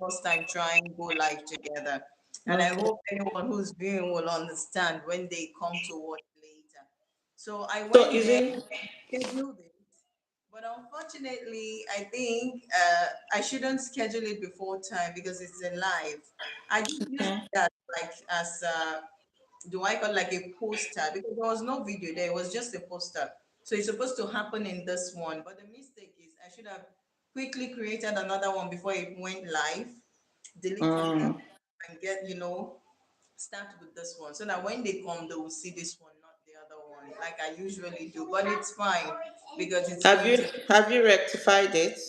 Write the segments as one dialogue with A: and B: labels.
A: first time trying go live together. And I
B: Okay.
A: hope anyone who's viewing will understand when they come to watch later. So I
B: So
A: went
B: is
A: there,
B: it
A: scheduled it, but unfortunately, I think I shouldn't schedule it before time because it's a live. I just used
B: okay?
A: that like as do I call like a poster because there was no video there, it was just a poster. So it's supposed to happen in this one, but the mistake is I should have quickly created another one before it went live, deleted that
B: Mm.
A: and get start with this one so that when they come they will see this one, not the other one, like I usually do. But it's fine because it's going to.
B: Have you rectified it?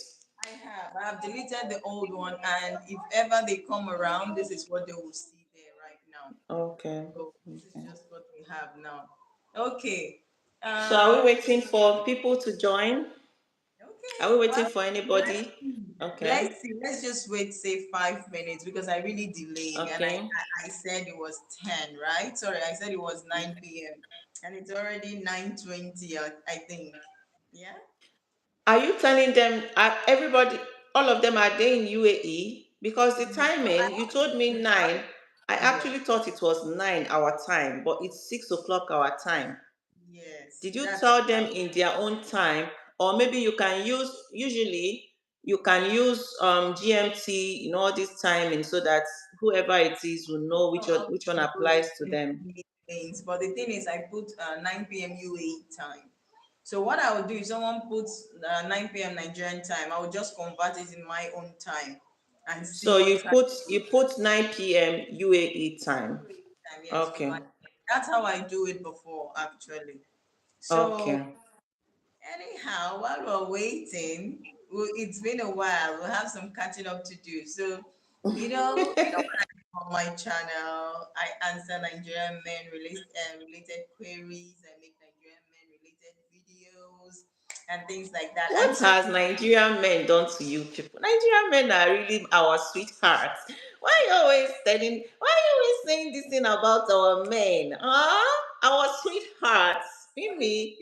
A: I have deleted the old one, and if ever they come around, this is what they will see there right now.
B: Okay.
A: So this is
B: Okay.
A: just what we have now. Okay.
B: So are we
A: Um.
B: waiting for people to join? Are we
A: Okay.
B: waiting
A: Well,
B: for
A: let's
B: anybody?
A: see.
B: Okay.
A: Let's see. Let's just wait, say 5 minutes because I really delayed, and
B: Okay.
A: I said it was 10, right? Sorry, I said it was 9 p.m. and it's already 9:20. I think. Yeah.
B: Are you telling them everybody, all of them are they in UAE? Because the
A: Yeah. So I
B: timing you
A: want
B: told me
A: to.
B: 9. I
A: Yeah.
B: actually thought it was 9 our time, but it's 6 o'clock our time.
A: Yes.
B: Did you
A: That's
B: tell them in their own time, or maybe you can use usually you can use GMT in all this timing so that whoever it is will know
A: of
B: which one
A: those
B: applies to them.
A: things. But the thing is, I put 9 p.m. UAE time. So what I would do if someone puts 9 p.m. Nigerian time, I would just convert it in my own time and see
B: So
A: what time.
B: you put 9 p.m. UAE time.
A: Time, yes, for my.
B: Okay.
A: That's how I do it before, actually. So
B: Okay.
A: anyhow, while we're waiting, it's been a while. We'll have some catching up to do. So, what I do on my channel, I answer Nigerian men related queries. I make Nigerian men related videos and things like that. And
B: What
A: so,
B: has Nigerian men done to you people? Nigerian men are really our sweethearts. Why are you always telling, why are you always saying this thing about our men? Huh? Our sweethearts. Mimi.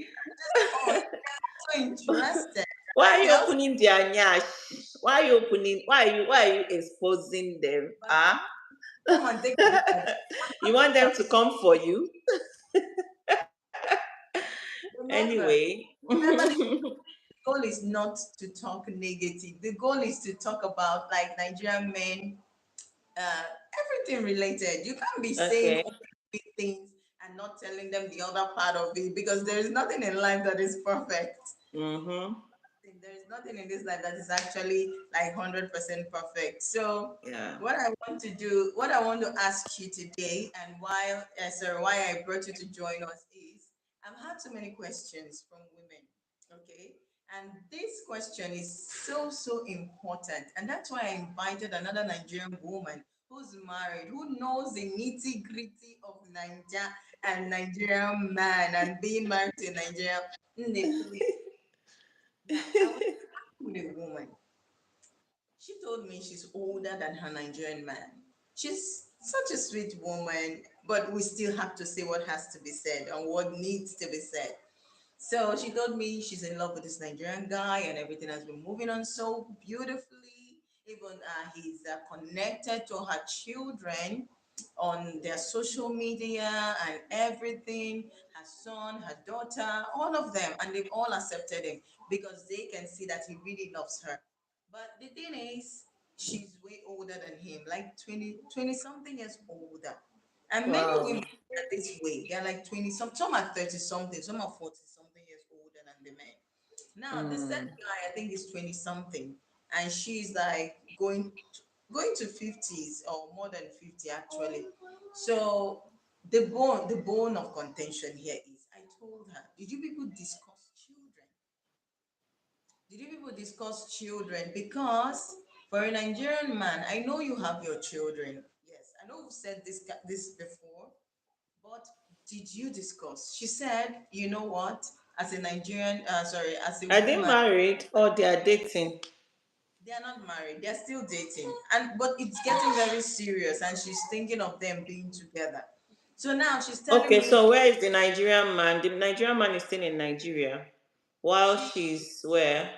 A: oh, so interested.
B: Why are
A: Right?
B: you
A: You're also,
B: opening their nyash? Why are you exposing them?
A: but
B: Huh?
A: come and take a look at it.
B: You want them to come for you?
A: Remember,
B: Anyway.
A: remember, the goal is not to talk negative. The goal is to talk about like Nigerian men, uh, everything related. You can't be saying
B: Okay.
A: only big things and not telling them the other part of it because there is nothing in life that is perfect.
B: Mm-hmm.
A: There is nothing in this life that is actually like 100% perfect. So,
B: Yeah.
A: what I want to ask you today, and why I brought you to join us is I've had so many questions from women, okay? And this question is so important. And that's why I invited another Nigerian woman who's married, who knows the nitty gritty of Nigeria and Nigerian man and being married to a Nigerian. Now, I was with a woman. She told me she's older than her Nigerian man. She's such a sweet woman, but we still have to say what has to be said and what needs to be said. So she told me she's in love with this Nigerian guy and everything has been moving on so beautifully. Even he's connected to her children on their social media and everything. Her son, her daughter, all of them, and they've all accepted him because they can see that he really loves her. But the thing is, she's way older than him, like 20 something years older. And many
B: Wow.
A: women are this way. They're like 20 some are 30 something, some are 40 something years older than the men. Now, the said
B: Mm.
A: guy, I think, is 20 something, and she's like going to 50s or more than 50 actually. So the bone of contention here is I told her, did you people discuss children? Did you people discuss children? Because for a Nigerian man, I know you have your children. Yes, I know we've said this before, but did you discuss? She said, you know what? As a Nigerian, sorry, as a
B: Are they
A: woman,
B: married or they are dating?
A: they are not married. They're still dating, and but it's getting very serious, and she's thinking of them being together. So now she's telling
B: Okay,
A: me
B: so where is the Nigerian man? The Nigerian man is still in Nigeria while
A: she
B: she's where?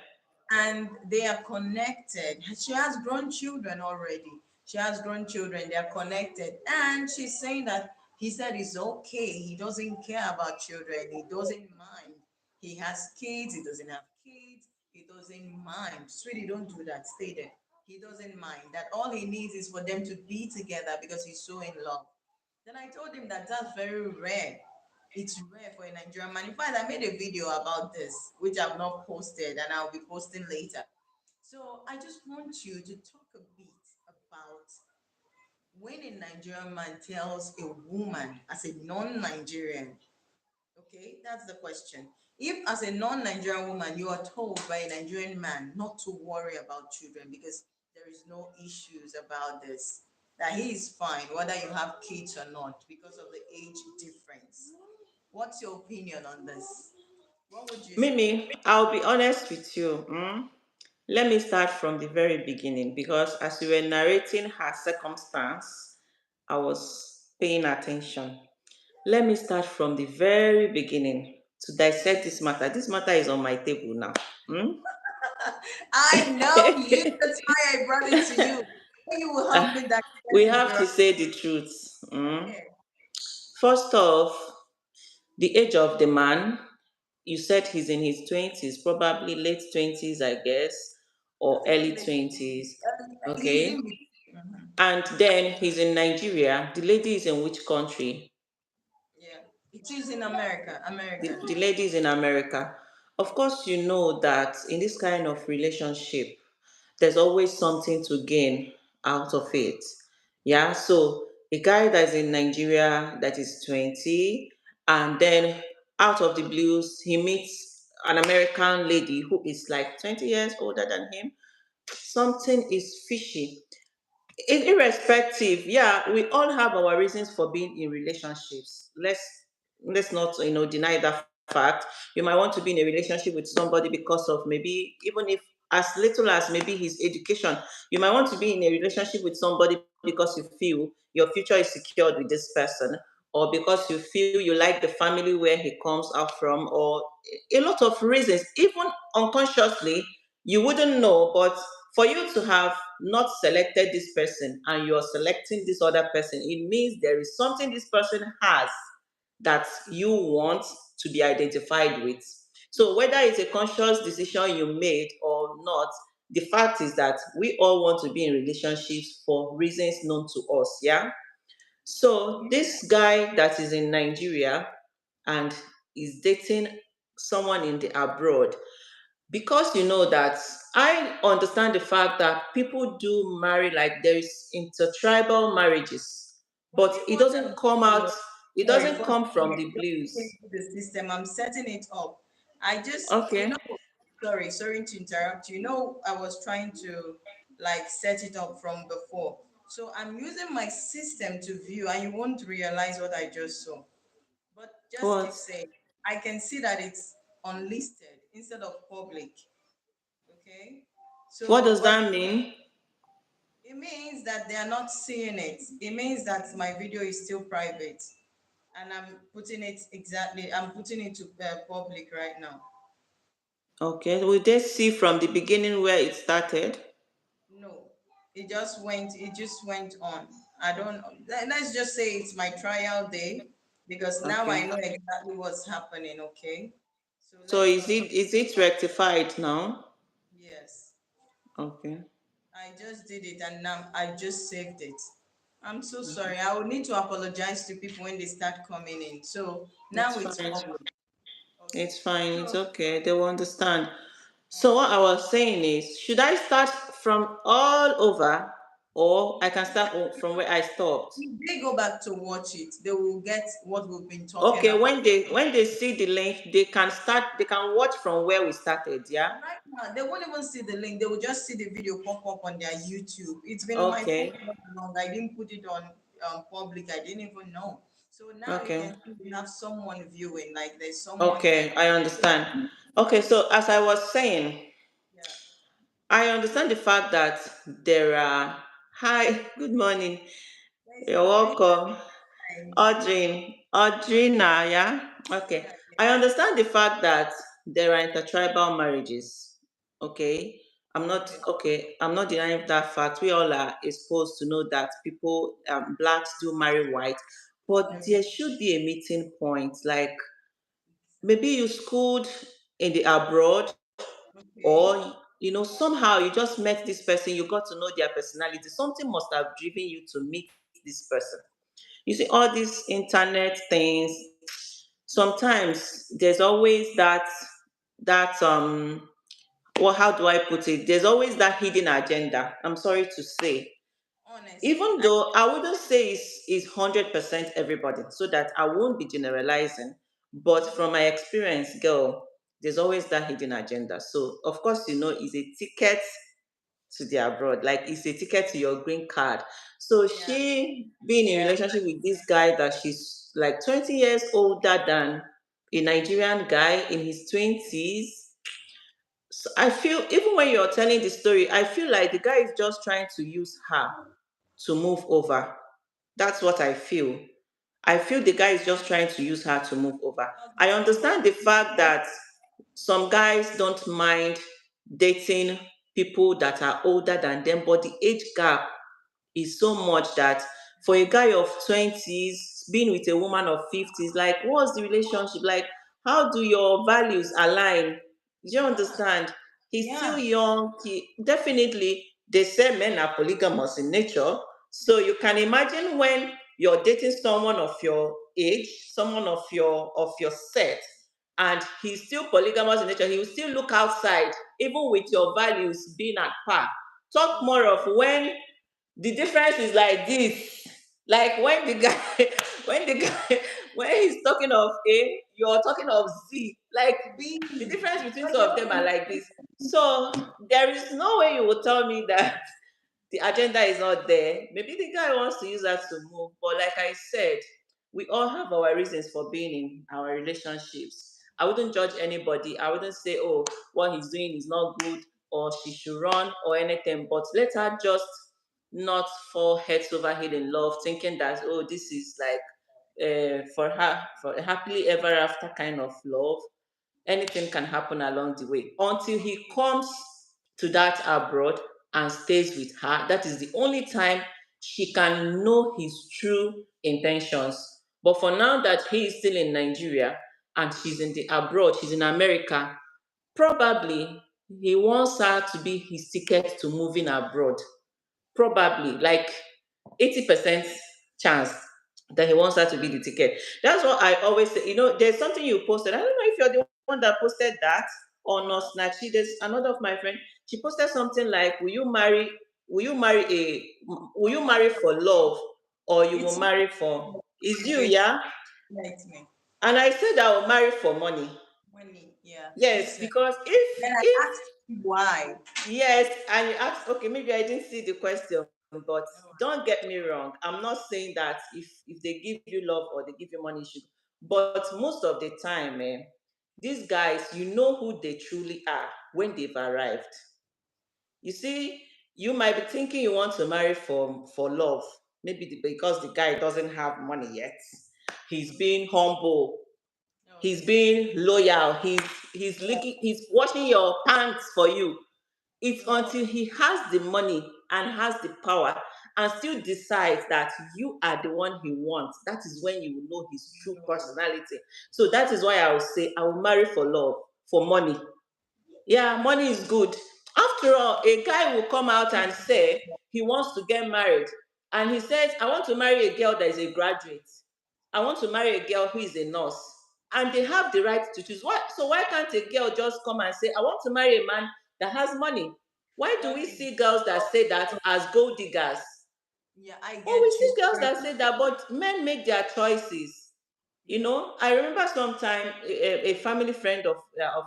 A: and they are connected. She has grown children already. She has grown children. They are connected, and she's saying that he said it's okay. He doesn't care about children. He doesn't mind. He has kids. He doesn't have kids. He doesn't mind. Sweetie, don't do that. Stay there. He doesn't mind. That all he needs is for them to be together because he's so in love. Then I told him that that's very rare. It's rare for a Nigerian man. In fact, I made a video about this, which I've not posted and I'll be posting later. So I just want you to talk a bit about when a Nigerian man tells a woman as a non-Nigerian, okay, that's the question. If as a non-Nigerian woman you are told by a Nigerian man not to worry about children because there is no issues about this, that he is fine whether you have kids or not because of the age difference. What's your opinion on this? What would you say?
B: Mimi, I'll be honest with you. Let me start from the very beginning because as you were narrating her circumstance, I was paying attention. Let me start from the very beginning to dissect this matter. This matter is on my table now. Hmm?
A: I know you. That's why I brought it to you. So you will help me dissect
B: We
A: it,
B: have
A: girl.
B: to say the truth.
A: Yeah,
B: First off, the age of the man, you said he's in his 20s, probably late 20s, I guess, or
A: not even
B: early
A: late.
B: 20s.
A: He's
B: Okay.
A: in between. Mhm.
B: And then he's in Nigeria. The lady is in which country?
A: Yeah, she's in America.
B: The,
A: American.
B: the lady is in America. Of course, you know that in this kind of relationship, there's always something to gain out of it. Yeah, so a guy that's in Nigeria that is 20, and then out of the blues, he meets an American lady who is like 20 years older than him. Something is fishy. Irrespective, yeah, we all have our reasons for being in relationships. Let's not deny that fact. You might want to be in a relationship with somebody because of maybe, even if as little as maybe his education. You might want to be in a relationship with somebody because you feel your future is secured with this person, or because you feel you like the family where he comes out from, or a lot of reasons. Even unconsciously, you wouldn't know, but for you to have not selected this person and you're selecting this other person, it means there is something this person has that you want to be identified with. So, whether it's a conscious decision you made or not, the fact is that we all want to be in relationships for reasons known to us. Yeah. So, this guy that is in Nigeria and is dating someone in the abroad, because you know that I understand the fact that people do marry, like there is intertribal marriages,
A: But
B: but
A: you know
B: it
A: what
B: doesn't
A: I'm
B: come out,
A: doing?
B: it
A: Sorry,
B: doesn't
A: first
B: come
A: of all,
B: from the
A: you're getting
B: blues.
A: into the system. I'm setting it up. I just,
B: Okay.
A: sorry to interrupt you. You know, I was trying to like set it up from before. So I'm using my system to view, and you won't realize what I just saw. But just keep
B: What?
A: saying. I can see that it's unlisted instead of public. Okay.
B: What
A: So
B: does
A: what
B: that mean?
A: it means that they are not seeing it. It means that my video is still private, and I'm putting it to public right now.
B: Okay. Will they see from the beginning where it started?
A: No, it just went on. I don't, let's just say it's my trial day because now I
B: Okay.
A: know exactly what's happening. Okay, so
B: So
A: let's
B: is
A: just
B: it is it rectified now?
A: yes,
B: Okay.
A: I just did it, and now I just saved it. I'm so sorry. I will need to apologize to people when they start coming in. So
B: It's
A: now it's
B: fine.
A: public. Okay.
B: It's fine. It's
A: So
B: okay. They will understand. So what I was saying is, should I start from all over, or I can start from where I stopped?
A: if they go back to watch it, they will get what we've been talking
B: Okay,
A: about.
B: when they see the link, they can start. They can watch from where we started. Yeah.
A: Right now, they won't even see the link. They will just see the video pop up on their YouTube. It's been on my phone
B: Okay.
A: for not long. I didn't put it on public. I didn't even know. So now you
B: Okay.
A: can see we have someone viewing. Like there's someone there.
B: Okay. I understand. Okay. So as I was saying,
A: Yeah.
B: I understand the fact that there are. Hi. Good morning.
A: There's
B: You're
A: Audrey.
B: welcome.
A: And
B: Audrina, yeah? Okay.
A: yeah, yeah.
B: I understand the fact that there are intertribal marriages. Okay. I'm not
A: Okay.
B: okay. I'm not denying that fact. We all are exposed to know that people, blacks do marry white, but
A: Okay.
B: there should be a meeting point. Like maybe you schooled in the abroad,
A: Okay.
B: or somehow you just met this person, you got to know their personality. Something must have driven you to meet this person. You see, all these internet things. Sometimes there's always that well, how do I put it? There's always that hidden agenda. I'm sorry to say.
A: Honestly,
B: Even though I wouldn't say it's 100% everybody, so that I won't be generalizing. But
A: Mhm.
B: from my experience, girl, there's always that hidden agenda. So of course, it's a ticket to the abroad. Like it's a ticket to your green card. So
A: Yeah.
B: she being in
A: Yeah.
B: relationship with this guy that she's like 20 years older than a Nigerian guy in his 20s. So I feel even when you're telling the story, I feel like the guy is just trying to use her to move over. That's what I feel. I feel the guy is just trying to use her to move over.
A: Not
B: I
A: because of
B: understand the fact that some guys don't mind dating people that are older than them, but the age gap is so much that for a guy of 20s being with a woman of 50s, like what's the relationship like? How do your values align? Do you
A: yeah.
B: understand? He's still
A: Yeah.
B: young. He definitely, they say men are polygamous in nature, so you can imagine when you're dating someone of your age, someone of your set, and he's still polygamous in nature. He will still look outside even with your values being at par. Talk
A: So
B: more of when the difference is like this. Like when the guy, when the guy, when he's talking of A, you're talking of Z. Like the
A: B.
B: difference between two of them are
A: Honestly,
B: like this. So there is no way you will tell me that the agenda is not there. Maybe the guy wants to use that to move. But like I said, we all have our reasons for being in our relationships. I wouldn't judge anybody. I wouldn't say, oh, what he's doing is not good or she should run or anything. But let her just not fall heads over head in love, thinking that, oh, this is like for her, for a happily ever after kind of love. Anything can happen along the way until he comes to that abroad and stays with her. That is the only time she can know his true intentions. But for now that he is still in Nigeria and she's in the abroad, she's in America, probably he wants her to be his ticket to moving abroad. Probably like 80% chance that he wants her to be the ticket. That's what I always say. There's something you posted. I don't know if you're the one that posted that or not. Snatchy. There's another of my friend. She posted something like, will you marry a will
A: for
B: you
A: love.
B: marry for love, or you will
A: It's
B: marry for is you,
A: it's
B: yeah?
A: it's me.
B: And I said I will marry for money.
A: Money. Yeah. Me
B: Yes,
A: too.
B: because
A: Then I
B: if
A: asked you why.
B: yes, and you ask, okay, maybe I didn't see the question, but
A: Oh,
B: don't get me wrong. I'm not saying that if they give you love or they give you money, you should. But most of the time, these guys, you know who they truly are when they've arrived. You see, you might be thinking you want to marry for love, maybe because the guy doesn't have money yet. He's being humble. He's
A: okay.
B: being loyal. He's washing your pants for you. It's
A: No.
B: until he has the money and has the power and still decides that you are the one he wants. That is when you will know his true
A: No.
B: personality. So that is why I will say I will marry for love, for money. Yeah, money is good. After all, a guy will come out and say he wants to get married. And he says, I want to marry a girl that is a graduate. I want to marry a girl who is a nurse. And they have the right to choose. So why can't a girl just come and say, I want to marry a man that has money? Why do we
A: Okay.
B: see girls that say that as gold diggers?
A: Yeah, I
B: Oh, we
A: get you.
B: see girls
A: Sorry.
B: that say that, but men make their choices.
A: Yeah.
B: I remember sometime a family friend of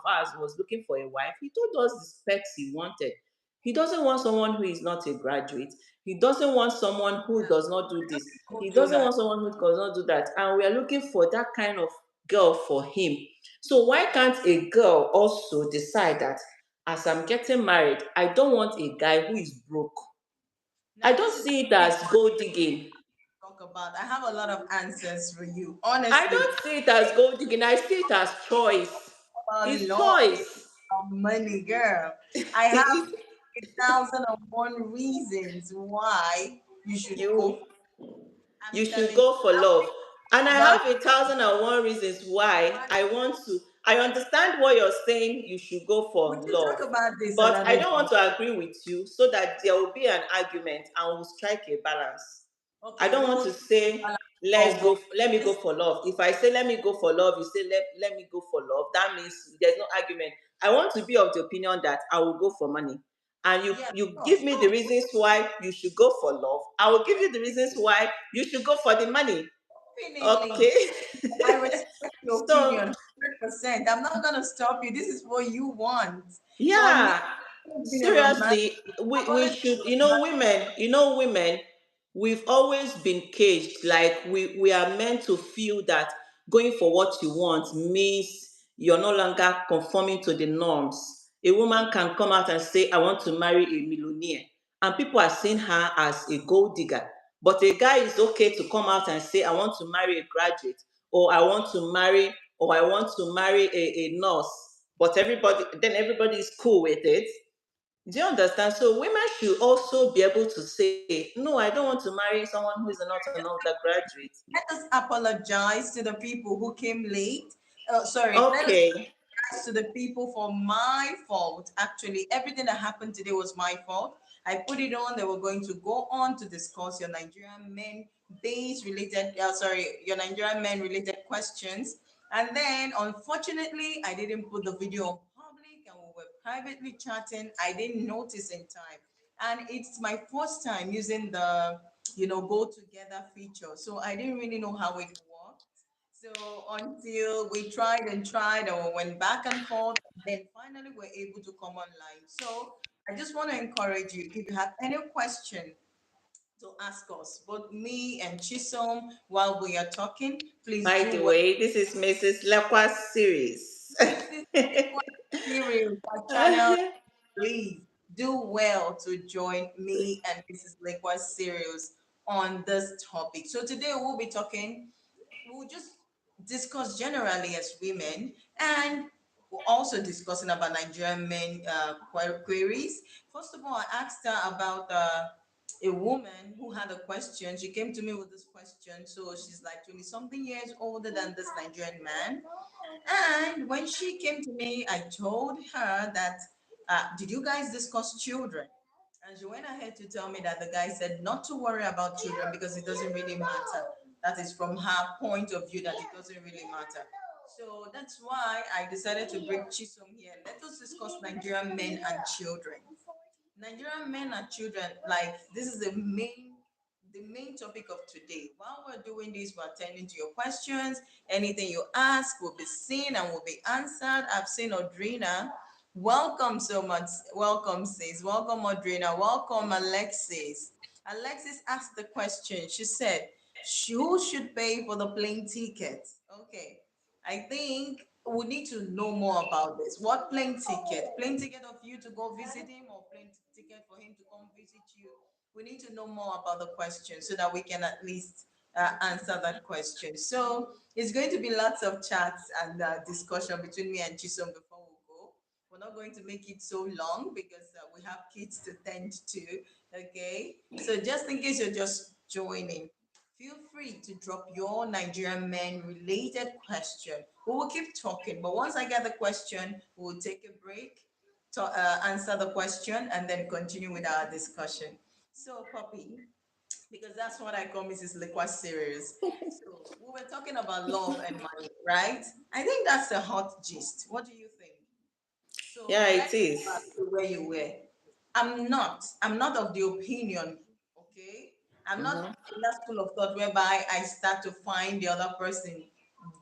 B: ours was looking for a wife. He told us the specs he wanted. He doesn't want someone who is not a graduate. He doesn't want someone who does not do this.
A: Go
B: He
A: through
B: doesn't
A: that.
B: want someone who does not do that. And we are looking for that kind of girl for him. So why can't a girl also decide that as I'm getting married, I don't want a guy who is broke. I
A: Now
B: don't
A: this is
B: see it
A: something
B: as gold digging.
A: I talk about. I have a lot of answers for you.
B: I
A: Honestly,
B: don't see it as gold digging. I see it as choice.
A: about
B: It's
A: love.
B: choice.
A: money, girl. I have 1,001 reasons why you should go.
B: You
A: I'm
B: you should
A: telling you.
B: go for
A: I'll
B: love. And I
A: about
B: have 1,001 reasons why I want to. I understand what you're saying, you should go
A: we
B: for
A: should
B: love.
A: talk about this
B: But I
A: another
B: don't want
A: day.
B: to agree with you so that there will be an argument and we'll strike a balance. I
A: Okay,
B: don't
A: we
B: want
A: will
B: to say
A: talk about
B: let me go
A: this.
B: for love. If I say let me go for love, you say let me go for love. That means there's no argument. I want to be of the opinion that I will go for money. And
A: Yeah,
B: you
A: sure,
B: give me the reasons why you should go for love. I will give you the reasons why you should go for the money.
A: definitely.
B: Okay.
A: I respect your opinion
B: So
A: 100%. I'm not gonna stop you. This is what you want. For me,
B: yeah,
A: I've been a romantic.
B: seriously,
A: I've
B: we
A: always
B: should,
A: been a romantic.
B: women, we've always been caged. Like we are meant to feel that going for what you want means you're no longer conforming to the norms. A woman can come out and say, I want to marry a millionaire, and people are seeing her as a gold digger. But a guy is okay to come out and say, I want to marry a graduate, or I want to marry, or I want to marry a nurse. But everybody is cool with it. Do you understand? So women should also be able to say, no, I don't want to marry someone who is not an undergraduate.
A: Let us apologize to the people who came late. Sorry, let us
B: Okay.
A: apologize to the people for my fault. Actually, everything that happened today was my fault. I put it on. They were going to go on to discuss your Nigerian men base related, your Nigerian men related questions. And then, unfortunately, I didn't put the video on public and we were privately chatting. I didn't notice in time. And it's my first time using the go together feature. So I didn't really know how it worked. So until we tried and tried and we went back and forth, then finally we're able to come online. So I just want to encourage you, if you have any question to ask us, both me and Chisom, while we are talking, please
B: By
A: do
B: the
A: well.
B: way, this is Mrs. Lekwa's series.
A: This is Series, our channel. Please do well to join me and Mrs. Lakewa's series on this topic. So today we'll just discuss generally as women, and we're also discussing about Nigerian men queries. First of all, I asked her about a woman who had a question. She came to me with this question. So she's like 20 something years older than this Nigerian man. And when she came to me, I told her that, did you guys discuss children? And she went ahead to tell me that the guy said not to worry about children because it doesn't really matter. That is from her point of view, that it doesn't really matter. So that's why I decided to bring Chisom here. Let us discuss Nigerian men and children. Nigerian men and children, like this is the main topic of today. While we're doing this, we're attending to your questions. Anything you ask will be seen and will be answered. I've seen Audrina. Welcome so much. Welcome, sis. Welcome, Audrina. Welcome, Alexis. Alexis asked the question. She said, who should pay for the plane ticket? Okay. I think we need to know more about this. What plane ticket? Plane ticket of you to go visit him or plane ticket for him to come visit you? We need to know more about the question so that we can at least answer that question. So it's going to be lots of chats and discussion between me and Chisom before we go. We're not going to make it so long because we have kids to tend to. Okay. So just in case you're just joining, feel free to drop your Nigerian men related question. We will keep talking, but once I get the question, we'll take a break to answer the question and then continue with our discussion. So, Poppy, because that's what I call Mrs. Liqua series. So, we were talking about love and money, right? I think that's the hot gist. What do you think? So
B: Yeah,
A: let's
B: it
A: go back
B: is.
A: to where you were. I'm not of the opinion, okay? I'm not
B: Mhm.
A: in that school of thought whereby I start to find the other person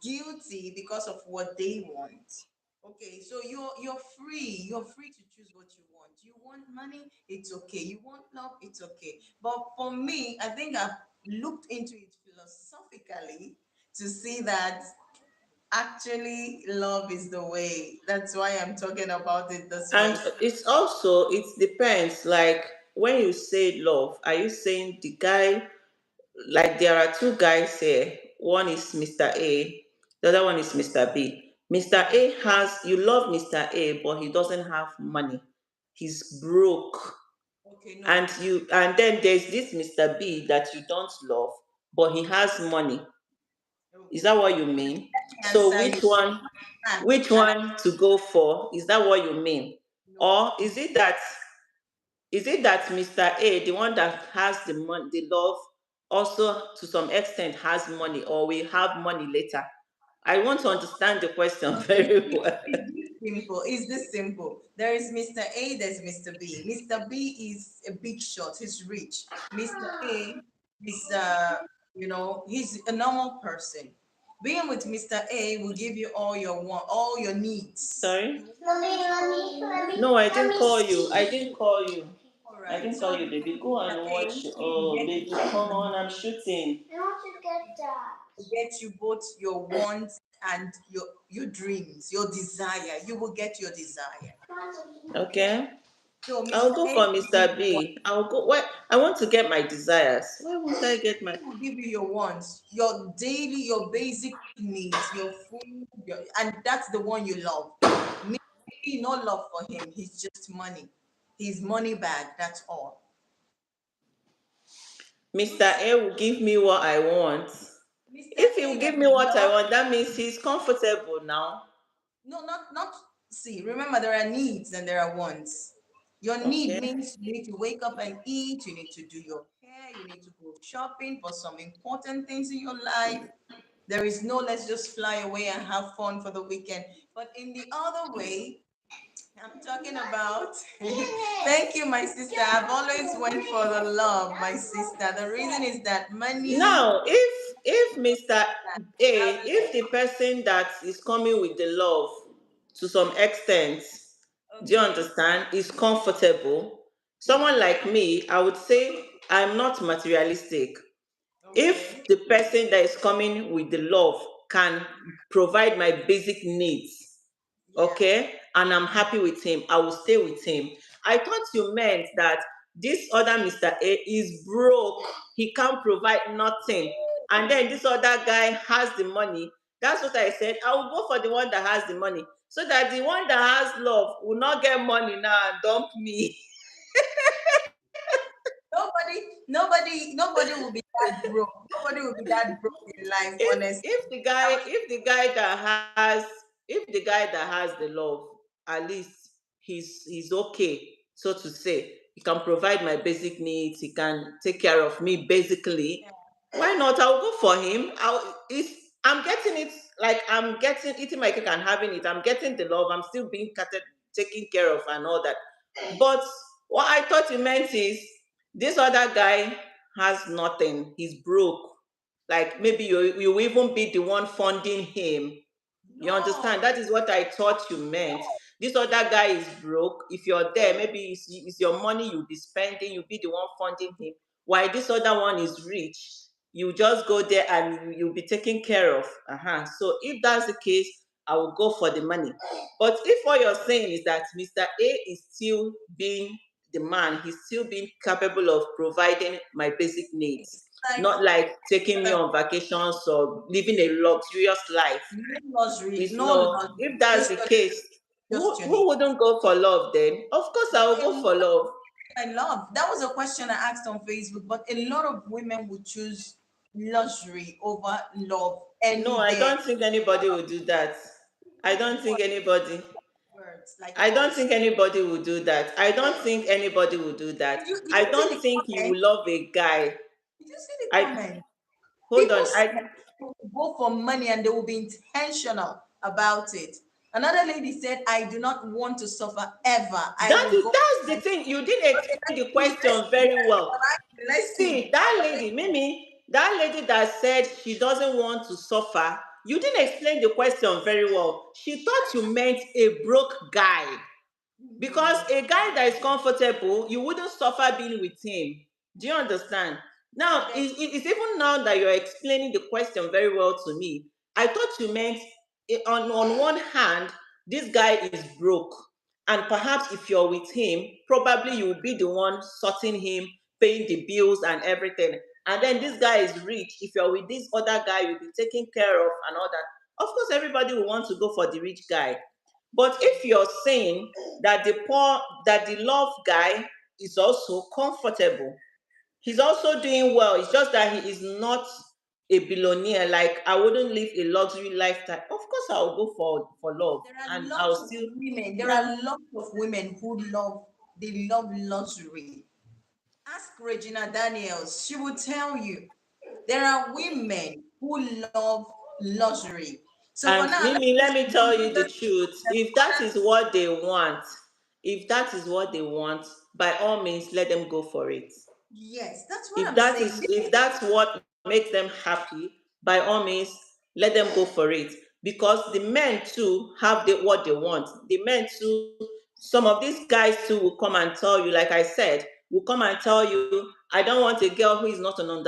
A: guilty because of what they want. Okay, so you're free. You're free to choose what you want. You want money, it's okay. You want love, it's okay. But for me, I think I've looked into it philosophically to see that actually love is the way. That's why I'm talking about it this way.
B: And it's also it depends. Like when you say love, are you saying the guy? Like there are two guys here. One is Mr. A, the other one is Mr. B. Mr. A has, you love Mr. A, but he doesn't have money. He's broke.
A: Okay,
B: And
A: no.
B: then there's this Mr. B that you don't love, but he has money. Is that
A: Okay.
B: what you mean?
A: Let me
B: So
A: answer you. Ah,
B: which
A: and
B: one to go for? Is that what you mean?
A: no,
B: Or is it that Mr. A, the one that has the money, the love, also to some extent has money, or will have money later? I want to understand the question very well.
A: it's this simple. It's this simple. There is Mr. A, there's Mr. B. Mr. B is a big shot. He's rich. Mr. A is, he's a normal person. Being with Mr. A will give you all your all your needs.
B: Sorry?
A: You
B: No, I didn't call you. I didn't call you.
A: all
B: I
A: right.
B: didn't
A: So
B: call you, baby. Go
A: Mr.
B: and
A: A
B: watch.
A: will
B: Oh,
A: get
B: baby,
A: you
B: come on. I'm shooting.
A: get you both your wants and your dreams, your desire. You will get your desire. Okay.
B: Okay.
A: So
B: I'll
A: Mr.
B: go
A: A
B: for
A: will give
B: Mr.
A: you what
B: B. I'll go. What? I want to get my desires. Why won't I get my.
A: he will give you your wants, your daily, your basic needs, your food, and that's the one you love. Mr. A, no love for him. He's just money. He's money bag. That's all.
B: Mr. A will give me what I want.
A: Mr.
B: If he will
A: A, there
B: give me
A: is
B: what I
A: love.
B: want, that means he's comfortable now.
A: No, not see. Remember, there are needs and there are wants. Your need
B: Okay.
A: means you need to wake up and eat, you need to do your hair, you need to go shopping for some important things in your life. There is no let's just fly away and have fun for the weekend. But in the other way, I'm talking about thank you, my sister. I've always went for the love, my sister. The reason is that money
B: Now, if Mr. A, if the person that is coming with the love to some extent, do you
A: okay,
B: understand, is comfortable, someone like me, I would say I'm not materialistic. If
A: okay,
B: the person that is coming with the love can provide my basic needs,
A: yeah.
B: okay, and I'm happy with him, I will stay with him. I thought you meant that this other Mr. A is broke, he can't provide nothing, and then this other guy has the money. That's what I said. I will go for the one that has the money, so that the one that has love will not get money now and dump me.
A: Nobody will be that broke. Nobody will be that broke in life, honestly.
B: If the guy that has the love, at least he's okay, so to say, he can provide my basic needs, he can take care of me basically,
A: Yeah.
B: why not? I'll go for him. I'm getting it, like I'm getting eating my cake and having it. I'm getting the love, I'm still being taken care of and all that. But what I thought you meant is this other guy has nothing, he's broke, like maybe you even be the one funding him. You understand?
A: No,
B: That is what I thought you meant. This other guy is broke. If you're there, maybe it's your money you'll be spending, you'll be the one funding him. While this other one is rich, you just go there and you'll be taken care of. So if that's the case, I will go for the money. But if what you're saying is that Mr. A is still being the man, he's still being capable of providing my basic needs,
A: like
B: not like taking me on vacations or living a luxurious life.
A: no luxury,
B: It's
A: no
B: no.
A: luxury.
B: If that's
A: Just
B: the case,
A: just your
B: who
A: need.
B: wouldn't go for love then? Of course, I will
A: But
B: go for love.
A: I love that was a question I asked on Facebook. But a lot of women would choose luxury over love
B: No,
A: any
B: I
A: day.
B: don't think anybody will do that. I don't think anybody.
A: Like
B: I don't
A: words.
B: think anybody will do that. I don't think anybody will do that.
A: Did
B: I
A: you see
B: don't
A: the
B: think you
A: comment?
B: will love a guy.
A: Did you see the
B: I
A: comment?
B: hold
A: People
B: on.
A: say
B: I
A: they will go for money and they will be intentional about it. Another lady said, I do not want to suffer ever. I will go.
B: that's the thing. You didn't
A: Okay,
B: explain the
A: let's
B: question
A: see.
B: very well.
A: Let's
B: See,
A: see.
B: that lady, Mimi, that lady that said she doesn't want to suffer, you didn't explain the question very well. She thought you meant a broke guy. Because a guy that is comfortable, you wouldn't suffer being with him. Do you understand? Now,
A: And then
B: it's even now that you're explaining the question very well to me. I thought you meant on one hand, this guy is broke. And perhaps if you're with him, probably you will be the one sorting him, paying the bills and everything. And then this guy is rich. If you're with this other guy, you'll be taken care of and all that. Of course, everybody will want to go for the rich guy. But if you're saying that the love guy is also comfortable, he's also doing well. It's just that he is not a billionaire. Like I wouldn't live a luxury lifestyle. Of course, I'll go for love,
A: There are
B: and I'll
A: lots of
B: still,
A: women, there
B: yeah.
A: are lots of women who love, they love luxury. Ask Regina Daniels, she will tell you. There are women who love luxury. So for
B: And
A: now, let's
B: Mimi, let
A: just
B: me tell you the
A: consider
B: truth.
A: that
B: If that is what they want, if that is what they want, by all means, let them go for it.
A: yes, that's what
B: if
A: I'm
B: that
A: saying.
B: is if that's what makes them happy, by all means, let them go for it. Because the men too have what they want. The men too, some of these guys too will come and tell you, like I said, will come and tell you, I don't want a girl who is not a
A: I know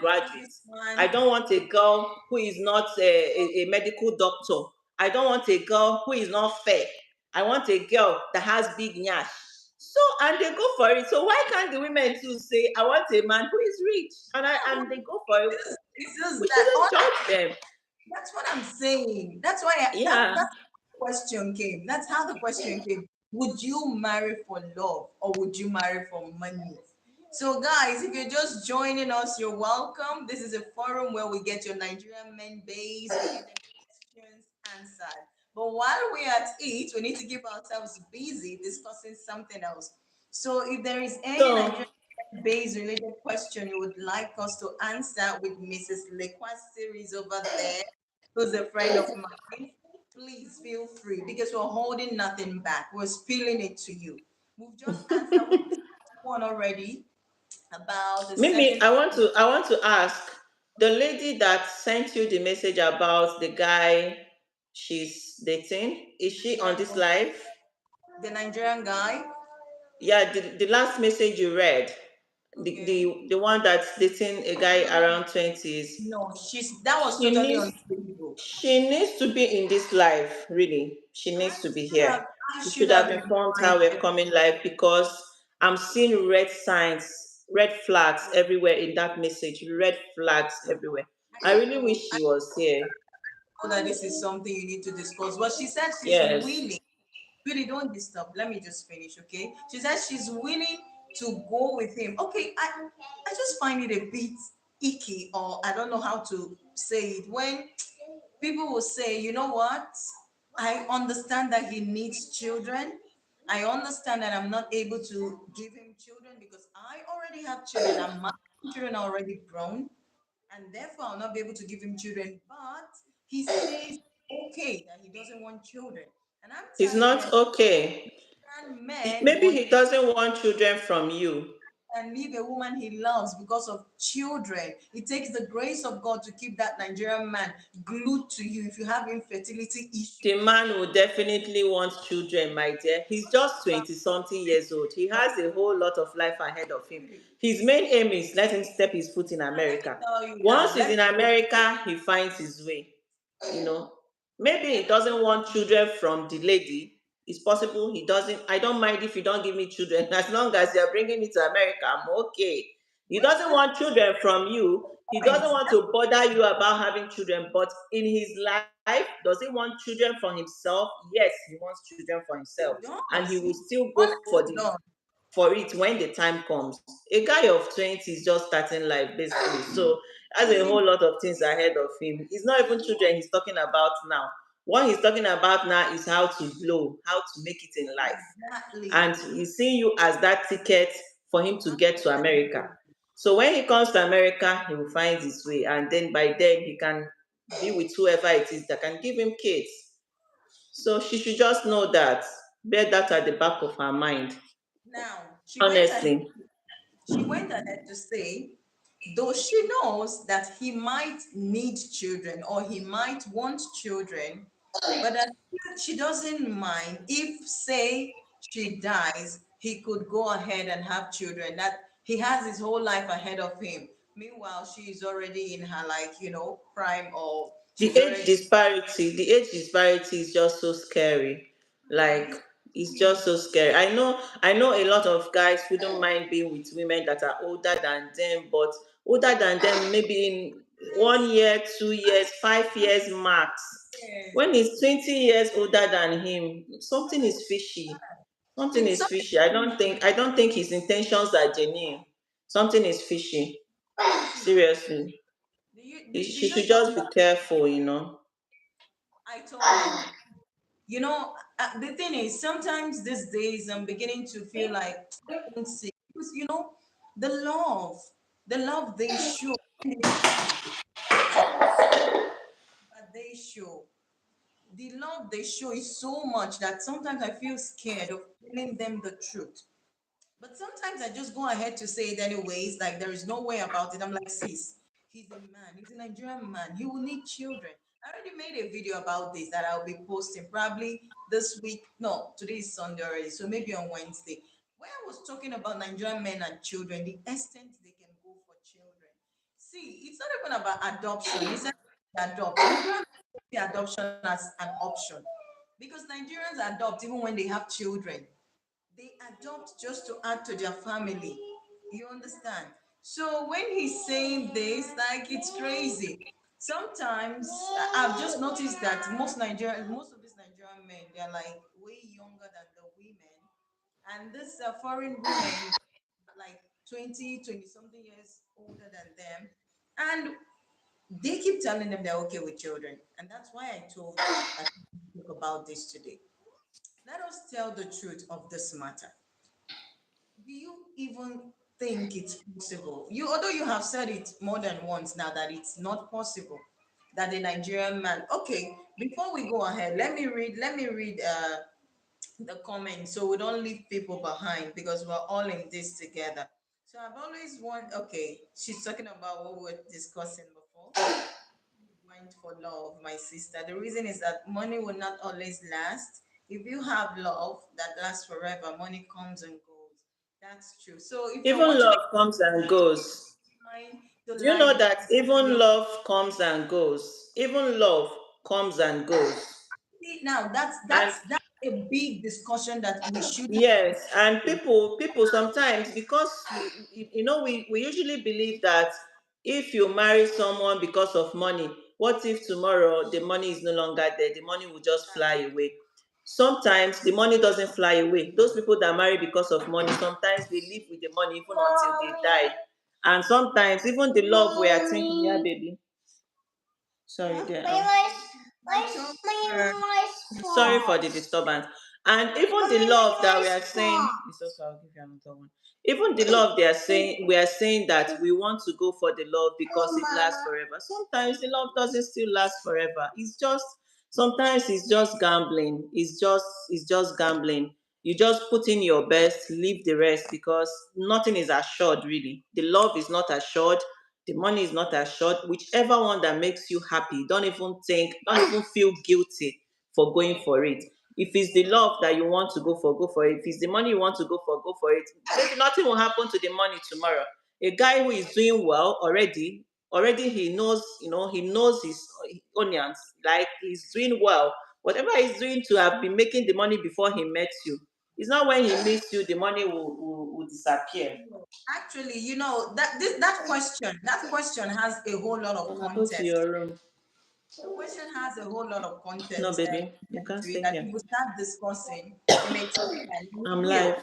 B: graduate.
A: this
B: I
A: one.
B: don't want a girl who is not a medical doctor. I don't want a girl who is not fair. I want a girl that has big nyash. So, and they go for it. So why can't the women too say, I want a man who is rich,
A: Yeah,
B: and they go for it?
A: it's just
B: We
A: that all
B: shouldn't judge them.
A: that's what I'm saying. That's why
B: Yeah.
A: that's the question came. That's how the question came. Would you marry for love or would you marry for money? So, guys, if you're just joining us, you're welcome. This is a forum where we get your Nigerian men base, we get them questions answered. But while we're at it, we need to keep ourselves busy discussing something else. So, if there is any
B: So
A: Nigerian base related question you would like us to answer with Mrs. Lekwa's series over there, who's a friend of mine, please feel free because we're holding nothing back. We're spilling it to you. We've just answered one already about the
B: Mimi,
A: second.
B: I want to ask the lady that sent you the message about the guy she's dating. Is she on this live?
A: The Nigerian guy.
B: Yeah, the last message you read,
A: Okay.
B: the one that's dating a guy around 20s.
A: No, that was
B: She
A: totally
B: needs
A: unstable.
B: she needs to be in this live, really. She
A: I
B: needs to be
A: should
B: here.
A: have I
B: You
A: should
B: should
A: have
B: have informed her we're
A: invited.
B: coming live because I'm seeing red signs, red flags everywhere in that message. Red flags everywhere. I really wish
A: I
B: she was here.
A: know that this is something you need to discuss. But she said she's
B: Yes.
A: willing. Really, don't disturb. Let me just finish, okay? She says she's willing to go with him. Okay, I just find it a bit icky, or I don't know how to say it. When people will say, you know what? I understand that he needs children. I understand that I'm not able to give him children because I already have children and my children are already grown, and therefore I'll not be able to give him children. But he says okay that he doesn't want children, and I'm
B: It's
A: telling her,
B: not okay.
A: men
B: Maybe
A: want
B: he doesn't want children from you.
A: and leave a woman he loves because of children. It takes the grace of God to keep that Nigerian man glued to you if you have infertility
B: The
A: issues.
B: man will definitely want children, my dear. He's just 20 something years old. He has a whole lot of life ahead of him. His main aim is let him step his foot in
A: And let me
B: America.
A: tell you
B: Once
A: now,
B: he's in America, he finds his way. You know, maybe he
A: let me
B: doesn't
A: tell
B: want
A: you,
B: children from the lady. It's possible he doesn't. I don't mind if you don't give me children as long as you're bringing me to America. I'm okay. He
A: which
B: doesn't want children from you. He doesn't
A: point?
B: want to bother you about having children, but in his life, does he want children for himself? Yes, he wants children for himself,
A: He
B: and he
A: does.
B: will
A: He
B: still go
A: honestly does.
B: for it when the time comes. A guy of 20 is just starting life basically, so has a
A: He
B: whole lot of things ahead of him. It's not even children he's talking about now. What he's talking about now is how to blow, how to make it in life, and
A: exactly.
B: he's seeing you as that ticket for him to get to America. So when he comes to America, he will find his way, and then by then he can be with whoever it is that can give him kids. So she should just know that, bear that at the back of her mind.
A: Now
B: Honestly,
A: she went ahead to say, though she knows that he might need children or he might want children, but that she doesn't mind if, say, she dies, he could go ahead and have children, that he has his whole life ahead of him. Meanwhile, she is already in her, like, prime, or she's already.
B: the age disparity is just so scary. Like, it's just so scary. I know a lot of guys who don't mind being with women that are older than them, but older than them maybe 1 year, 2 years, 5 years max.
A: Yes.
B: When he's 20 years older than him, something is fishy. Something
A: It's
B: is
A: so
B: fishy. I don't think his intentions are genuine. Something is fishy.
A: fishy.
B: Seriously.
A: Do
B: She
A: you
B: should
A: know
B: just be
A: what
B: careful.
A: I told him? The thing is, sometimes these days I'm beginning to feel like I won't say because the love, the love they show when they have that they show. The love they show is so much that sometimes I feel scared of telling them the truth. But sometimes I just go ahead to say it anyways, like there is no way about it. I'm like, sis, he's a man, he's a Nigerian man, he will need children. I already made a video about this that I'll be posting probably this week. No, today is Sunday already, so maybe on Wednesday. Where I was talking about Nigerian men and children, the extent they can go for children. See, it's not even about adoption. It's not adopt. Nigerians see adoption as an option because Nigerians adopt even when they have children. They adopt just to add to their family. You understand? So when he's saying this, like it's crazy. Sometimes I've just noticed that most of these Nigerian men, they're like way younger than the women, and these foreign women, like 20 something years older than them, and they keep telling them they're okay with children, and that's why I told that we talk about this today. Let us tell the truth of this matter. Do you even think it's possible? Although you have said it more than once now that it's not possible that a Nigerian man. Okay, before we go ahead, let me read the comments so we don't leave people behind because we're all in this together. So I've always okay, she's talking about what we were discussing before. Went for love, my sister. The reason is that money will not always last. If you have love that lasts forever, money comes and goes. That's true. So if you're
B: Even
A: watching
B: love comes and goes.
A: online, to
B: Do you know
A: like
B: that even
A: video,
B: love comes and goes? Even love comes and goes.
A: see now that's
B: And
A: that's that's a big discussion that we should have.
B: yes, and people sometimes, because we usually believe that if you marry someone because of money, what if tomorrow the money is no longer there? The money will just fly away. Sometimes the money doesn't fly away. Those people that marry because of money, sometimes they live with the money even until they die. And sometimes even the love we are thinking, yeah, baby. Sorry,
A: Yeah.
B: there.
A: I told her.
B: Sorry for the disturbance. And even the love that we are saying, it's okay, I'll give you another one. Even the love they are saying, we are saying that we want to go for the love because it lasts forever. Sometimes the love doesn't still last forever. It's just sometimes it's just gambling. It's just gambling. You just put in your best, leave the rest because nothing is assured really. The love is not assured, the money is not assured. Whichever one that makes you happy, don't even feel guilty for going for it. If it's the love that you want to go for it. If it's the money you want to go for it. Maybe nothing will happen to the money tomorrow. A guy who is doing well already he knows his onions, like he's doing well. Whatever he's doing to have been making the money before he met you. It's not when he meets you the money will disappear.
A: Actually, that question has a whole lot of
B: Mama, go to
A: context.
B: your room.
A: The question has a whole lot of
B: No,
A: context
B: baby, you can't
A: to it
B: stay
A: that
B: here.
A: if we start discussing, it may take time. We
B: I'm
A: will.
B: live.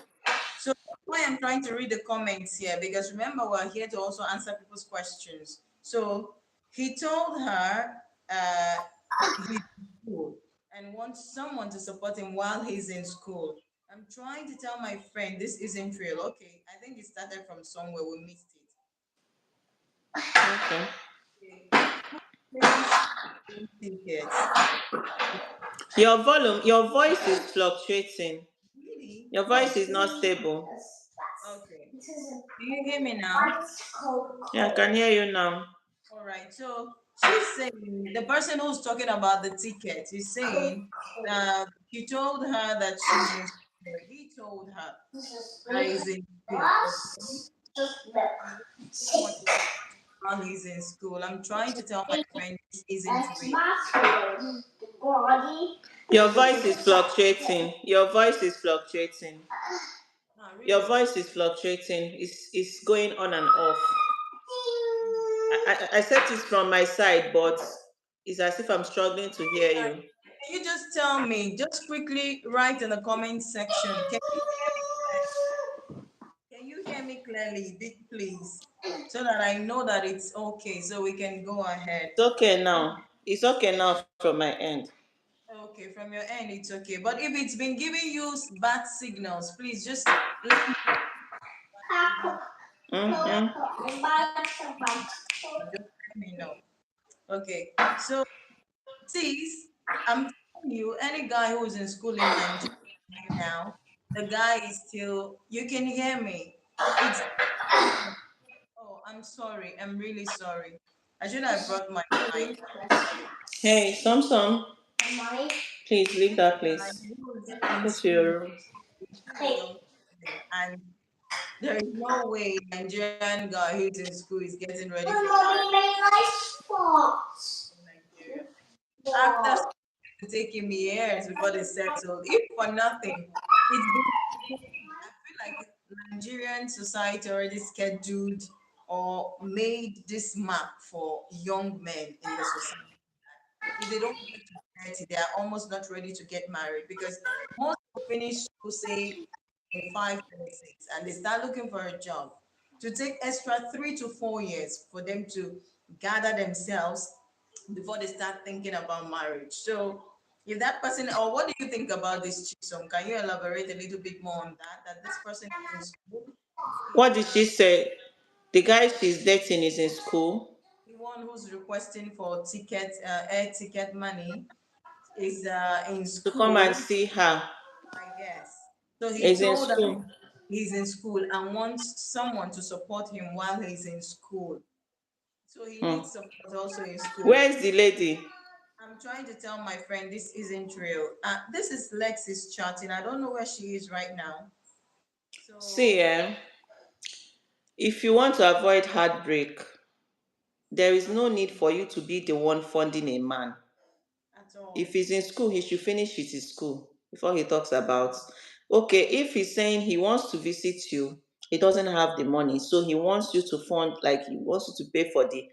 A: So that's why I'm trying to read the comments here because remember we're here to also answer people's questions. So he told her he's in school and wants someone to support him while he's in school. I'm trying to tell my friend this isn't real. Okay, I think it started from somewhere we missed
B: Okay.
A: it. Okay. Place tickets.
B: Your voice is fluctuating.
A: Really?
B: Your voice
A: Oh,
B: is not stable.
A: okay. Do you hear me now?
B: Yeah, I can hear you now.
A: All right. So she's saying the person who's talking about the ticket is saying she told her that she's in school. He told her that he's in school. Okay. Someone to support while he's in school. I'm trying to tell my friend this isn't real.
B: Your voice is fluctuating. Your voice is fluctuating.
A: Ah,
B: Your
A: really?
B: voice is fluctuating. It's going on and off. I said this from my side, but it's as if I'm struggling to hear you.
A: Can you just tell me, just quickly write in the comment section, can you hear me clearly, big please? So that I know that it's okay, so we can go ahead.
B: It's okay now. It's okay now from my end.
A: Okay, from your end, it's okay. But if it's been giving you bad signals, please just let me know bad signal coming down.
B: Mm-hmm.
A: Just just let me know. Okay, so sis, I'm telling you, any guy who's in school in Nigeria right now, the guy is still, you can hear me. It's, oh, I'm sorry. I'm really sorry. I should have brought my mic.
B: Hey, Some, please leave
A: This
B: that
A: guy
B: place.
A: who's in
B: Go to
A: school
B: your room.
A: is still a young person, and there is no way Nigerian guy who's in school is getting ready for marriage in Nigeria. After school, it's taking me years before they settle. If for nothing, it's been. I feel like Nigerian society already scheduled or made this mark for young men in the society. If they don't get to 30, they are almost not ready to get married because most will finish school, say, in 5, 6, and they start looking for a job. To take extra 3 to 4 years for them to gather themselves before they start thinking about marriage. So, if that person, or what do you think about this Chisom? Can you elaborate a little bit more on that? That this person is in school,
B: What
A: he's
B: did she say? The guy she's dating is in school
A: the one who's requesting for ticket, air ticket money is in
B: to come and
A: school,
B: see her.
A: I guess. So he
B: Is in
A: told us
B: school.
A: he's in school and wants someone to support him while he's in school. So he
B: Hmm.
A: needs support also in school.
B: Where's the lady?
A: I'm trying to tell my friend this isn't real. This is Lexi's chatting. I don't know where she is right now.
B: See,
A: So
B: if you want to avoid heartbreak, there is
A: uh,
B: no need for you to be the one funding a man.
A: at
B: If
A: all.
B: he's in school, he should finish with his school before he talks about. Okay, if he's saying he wants to visit you, he doesn't have the money, so he wants you to fund, like he wants you to pay for the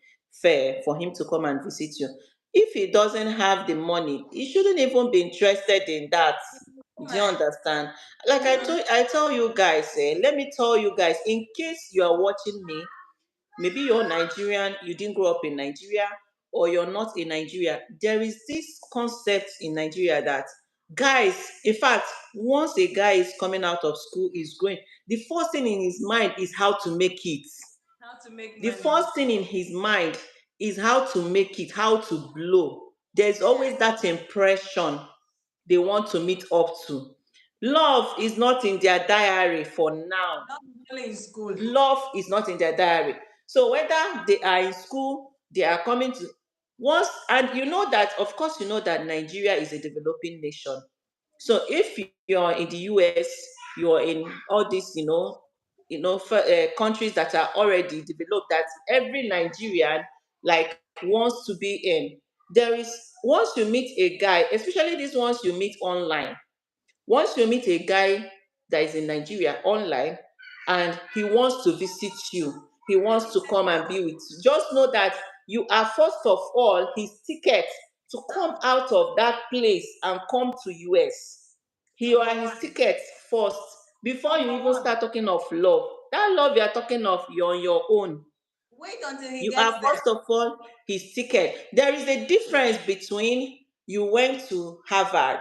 B: fare for him to come and visit you. If he doesn't have the money, he shouldn't even be interested in that. Do you
A: Woman.
B: understand? Like
A: Mm-hmm.
B: I tell you guys, let me tell you guys, in case you are watching me, maybe you're Nigerian, you didn't grow up in Nigeria, or you're not in Nigeria. There is this concept in Nigeria that guys, in fact, once a guy is coming out of school, is going, the first thing in his mind is how to make it.
A: How to make
B: The
A: money.
B: first thing in his mind is how to make it, how to blow. There's
A: Yes.
B: always that impression they want to meet up to. Love is not in their diary for now.
A: Not only in school.
B: Love is not in their diary. So whether they are in school, they are coming to once, and you know that, of course, you know that Nigeria is a developing nation. So if you're in the US, you're in all these, countries that are already developed, that every Nigerian like wants to be in. There is once you meet a guy, especially these ones you meet online, once you meet a guy that is in Nigeria online and he wants to visit you, he wants to come and be with you, just know that you are first of all his ticket to come out of that place and come to US. You
A: Number
B: are his
A: one.
B: ticket first before you
A: Number
B: even
A: one.
B: start talking of love. That love you are talking of, you're on your own.
A: Wait until he
B: You are
A: gets there.
B: first of all his ticket. There is a difference between you went to Harvard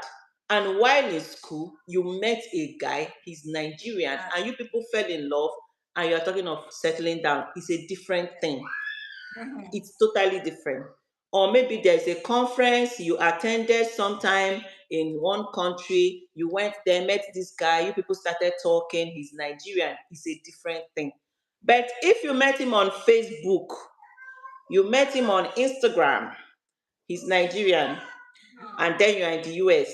B: and while in school you met a guy, he's Nigerian,
A: Uh,
B: and you people fell in love and you're talking of settling down. It's a different thing.
A: mhm.
B: It's totally different. Or maybe there's a conference you attended sometime in one country, you went there, met this guy, you people started talking, he's Nigerian, it's a different thing. But if you met him on Facebook, you met him on Instagram, he's Nigerian,
A: Mhm.
B: and then you're in the US,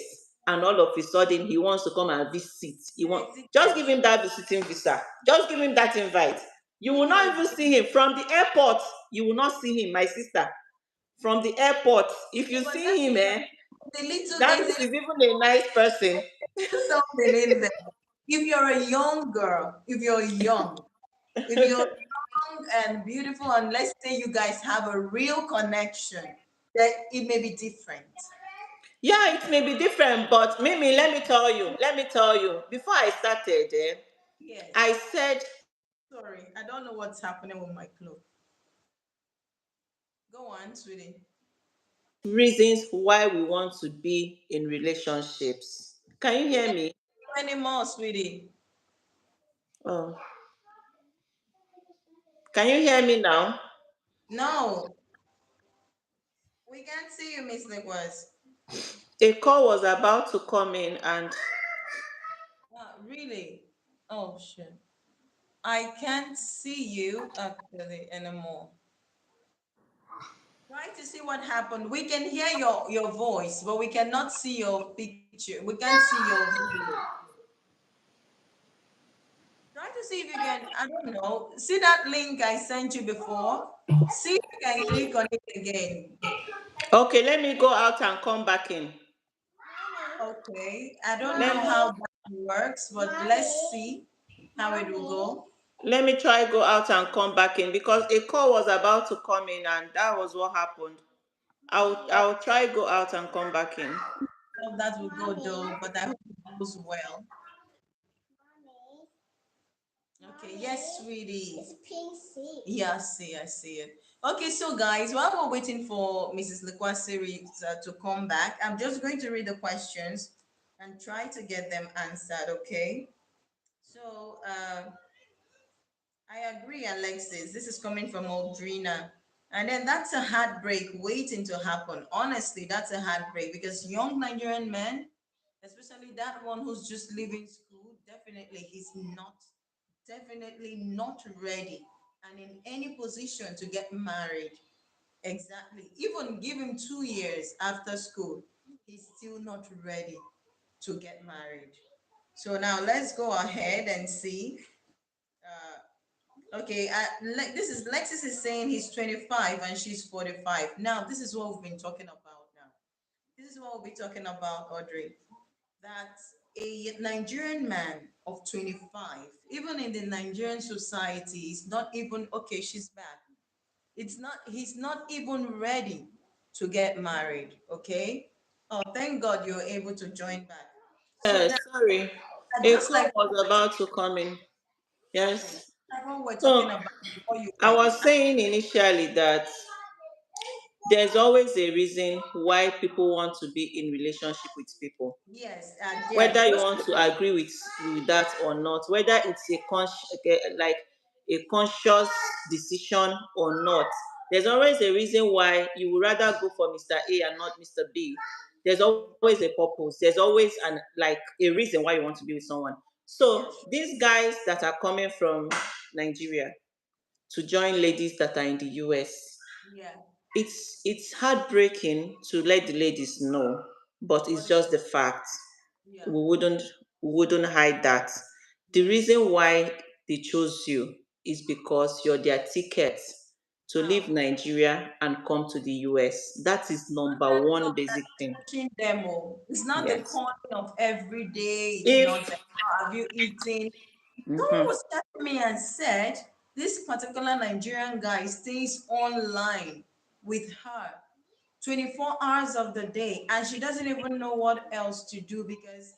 B: and all of a sudden he wants to come and visit.
A: A
B: Just
A: ticket.
B: give him that visiting visa. Just give him that invite. You
A: Give
B: will
A: him a
B: not even see him from the airport. You will not see him, my sister. From the airport, if
A: yeah,
B: you
A: but let
B: see
A: me
B: him,
A: tell you,
B: that
A: there's
B: means he's even a nice person.
A: something in there. If you're a young girl, if you're young young and beautiful, and let's say you guys have a real connection, that it may be different.
B: Yeah, it may be different, but Mimi, let me tell you, before I started,
A: Yes.
B: I said
A: Sorry, I don't know what's happening with my clothes. Go on, sweetie.
B: reasons why we want to be in relationships. Can you
A: We
B: hear
A: can't
B: me?
A: hear you anymore, sweetie.
B: Oh, can you hear me now?
A: No, we can't see you, Miss Nicholas.
B: A call was about to come in, and
A: Really? Oh, shit. I can't see you actually anymore. Try to see what happened. We can hear your voice, but we cannot see your picture. We can't see your video. Try to see if you can, I don't know. See that link I sent you before? See if you can click on it again.
B: okay, let me go out and come back in.
A: Okay. I don't know
B: Let,
A: how that works, but let's see how it will go.
B: let me try go out and come back in because a call was about to come in, and that was what happened. I'll try go out and come back in.
A: How that will go though, but I hope it goes well. Okay, yes, sweetie. It's pink seat. Yeah, I see it. Okay, so guys, while we're waiting for Mrs. Lekwasiri to come back, I'm just going to read the questions and try to get them answered, okay? So, I agree, Alexis. This is coming from Aldrina. And then that's a heartbreak waiting to happen. Honestly, that's a heartbreak because young Nigerian men, especially that one who's just leaving school, definitely not ready and in any position to get married. Exactly. Even give him 2 years after school, he's still not ready to get married. So now let's go ahead and see. Okay, this is Lexus is saying he's 25 and she's 45. Now, this is what we've been talking about now. This is what we'll be talking about, Audrey. That a Nigerian man of 25, even in the Nigerian society, is not even okay, she's back. He's not even ready to get married. Okay. Oh, thank God you're able to join back. So now,
B: Sorry, a
A: just
B: call
A: like
B: was about to come in.
A: okay,
B: Yes.
A: like what we're talking
B: So
A: about before you
B: I
A: went.
B: was saying initially that there's always a reason why people want to be in relationship with people,
A: Yes, yeah,
B: whether you
A: just
B: want to agree with that or not, whether it's like a conscious decision or not. There's always a reason why you would rather go for Mr. A and not Mr. B. There's always a purpose. There's always a reason why you want to be with someone. So
A: yes,
B: these guys that are coming from Nigeria to join ladies that are in the US,
A: yeah.
B: it's heartbreaking to let the ladies know, but it's
A: What?
B: just the fact.
A: Yeah,
B: We wouldn't hide that. The
A: yes.
B: reason why they chose you is because you're their ticket to leave
A: How?
B: Nigeria and come to the US. That is number
A: So
B: one basic
A: that's
B: thing.
A: pushing them all. It's not the
B: Yes.
A: calling of every day. It's not
B: If
A: the "Oh, have you eaten?" Someone
B: mhm.
A: was telling me and said this particular Nigerian guy stays online with her 24 hours of the day and she doesn't even know what else to do because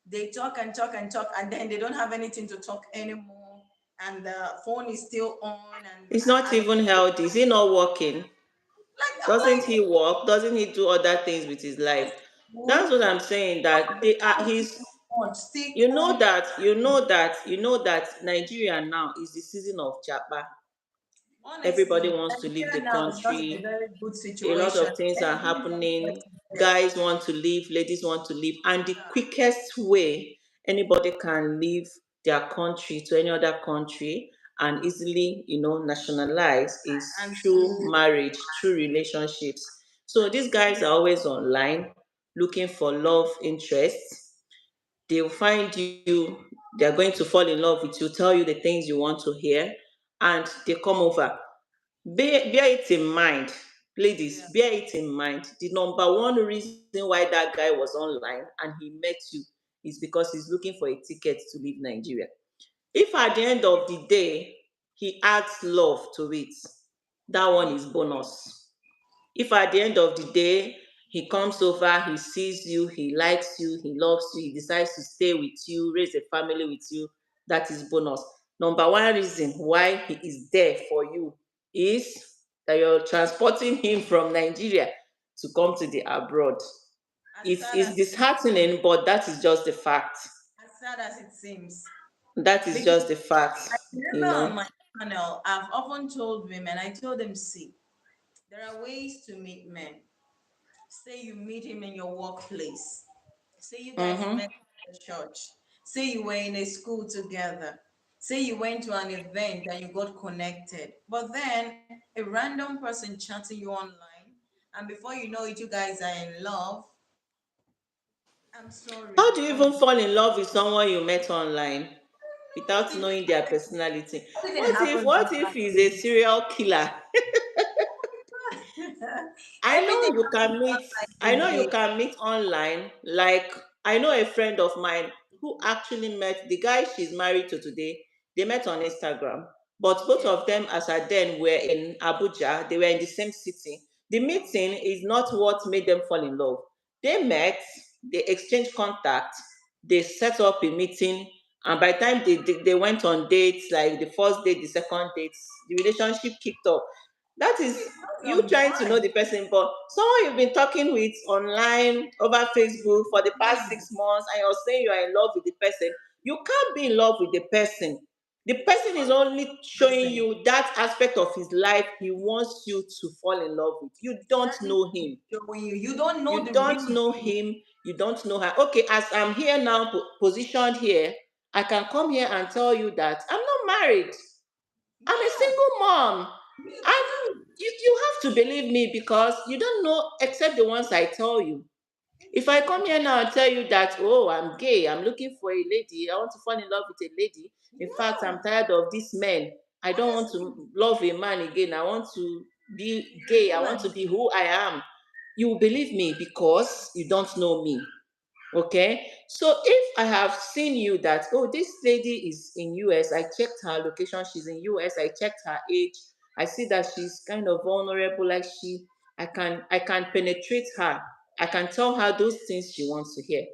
A: they talk and talk and talk and then they don't have anything to talk anymore and the phone is still on and
B: It's not
A: I don't
B: even healthy. Is he not working?
A: like I'm
B: Doesn't
A: like
B: he work? Doesn't he do other things with his life?
A: yes, would
B: That's what I'm saying. That they are he's
A: stay
B: you know
A: on.
B: that you know that you know that Nigeria now is the season of japa. Everybody
A: Honestly,
B: wants to leave the
A: Nigeria now is not a
B: country.
A: very good
B: A lot
A: situation.
B: of things are
A: Everybody
B: happening.
A: gets there.
B: Guys want to leave, ladies want to leave, and the quickest way anybody can leave their country to any other country and easily, nationalize is through
A: Absolutely.
B: marriage, through relationships. So these guys are always online looking for love interests. They'll find you, they're going to fall in love with you, tell you the things you want to hear, and they come over. Bear it in mind,
A: Yeah.
B: ladies, bear it in mind. The number one reason why that guy was online and he met you is because he's looking for a ticket to leave Nigeria. If at the end of the day he adds love to it, that one is bonus. If at the end of the day he comes over, he sees you, he likes you, he loves you, he decides to stay with you, raise a family with you, that is bonus. Number one reason why he is there for you is that you're transporting him from Nigeria to come to the abroad.
A: As
B: It
A: sad
B: is
A: as it seems,
B: disheartening, but that is just the fact.
A: as sad as it seems.
B: That is
A: Because
B: just the fact,
A: I
B: you
A: remember on
B: know.
A: my channel, I've often told women, I told them, see, there are ways to meet men. Say you meet him in your workplace. Say you guys
B: Mm-hmm.
A: met at the church. Say you were in a school together. Say you went to an event and you got connected. But then a random person chatting you online, and before you know it, you guys are in love. I'm
B: How
A: sorry.
B: do you
A: From
B: even fall in love with someone you met online
A: what
B: without
A: if
B: knowing their personality?
A: everything
B: What if
A: happens
B: what if he's a
A: online?
B: serial killer? I know
A: Everything
B: you can
A: happens
B: meet, I
A: online
B: know
A: these
B: you
A: days.
B: can meet online. Like, I know a friend of mine who actually met the guy she's married to today. They met on Instagram. But both
A: Yeah.
B: of them, as at then, were in Abuja. They were in the same city. The meeting
A: Okay.
B: is not what made them fall in love. They met, they exchanged contact, they set up a meeting, and by the time they went on dates, like the first date, the second date, the relationship kicked off. That
A: It
B: is
A: depends
B: you
A: on
B: trying to know
A: why.
B: the person, but someone you've been talking with online over Facebook for the past
A: Yeah.
B: 6 months, and you're saying you're in love with the person, you can't be in love with the person. The person is only showing
A: 100%.
B: you that aspect of his life he wants you to fall in love with. You don't
A: Exactly
B: know
A: what
B: him.
A: it's showing you. You don't know
B: You
A: the
B: don't
A: real
B: know
A: you.
B: him. You don't know her. Okay, as I'm here now, positioned here, I can come here and tell you that I'm not married. I'm a
A: Yeah,
B: single mom.
A: me
B: And
A: too.
B: you have to believe me because you don't know except the ones I tell you. If I come
A: Exactly.
B: here now and tell you that, oh, I'm gay, I'm looking for a lady, I want to fall in love with a lady. In fact,
A: Yeah,
B: I'm tired of these men. I don't want
A: honestly,
B: to love a man again. I want to be
A: be a
B: gay. I want to
A: woman.
B: be who I am. You will believe me because you don't know me. Okay, so if I have seen you that, oh, this lady is in US, I checked her location, she's in US, I checked her age, I see that she's kind of vulnerable, like I can penetrate her, I can tell her those things she wants to hear.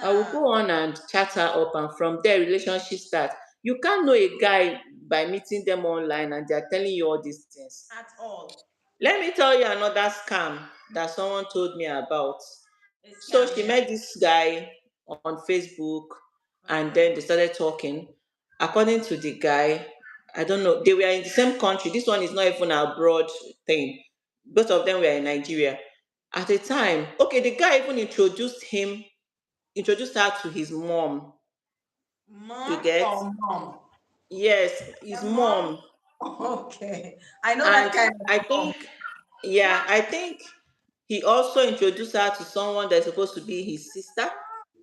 B: I will
A: Yeah,
B: go on and chat her up, and from there relationship starts. You can't know a guy by meeting them online and they're telling you all these things.
A: at all.
B: Let me tell you another scam that someone told me about.
A: A
B: So
A: scam,
B: she
A: yeah.
B: met this guy on Facebook, and then they
A: Okay.
B: started talking. According to the guy, I don't know, they were in the same country. This one is not even a abroad thing. Both of them were in Nigeria. At the time, okay, the guy even introduced her to his mom. You
A: Mom
B: get?
A: or mom?
B: Yes, his
A: A mom?
B: mom.
A: Okay. I know that
B: And
A: kind of
B: I
A: mom.
B: think, yeah, I think he also introduced her to someone that's supposed to be his sister,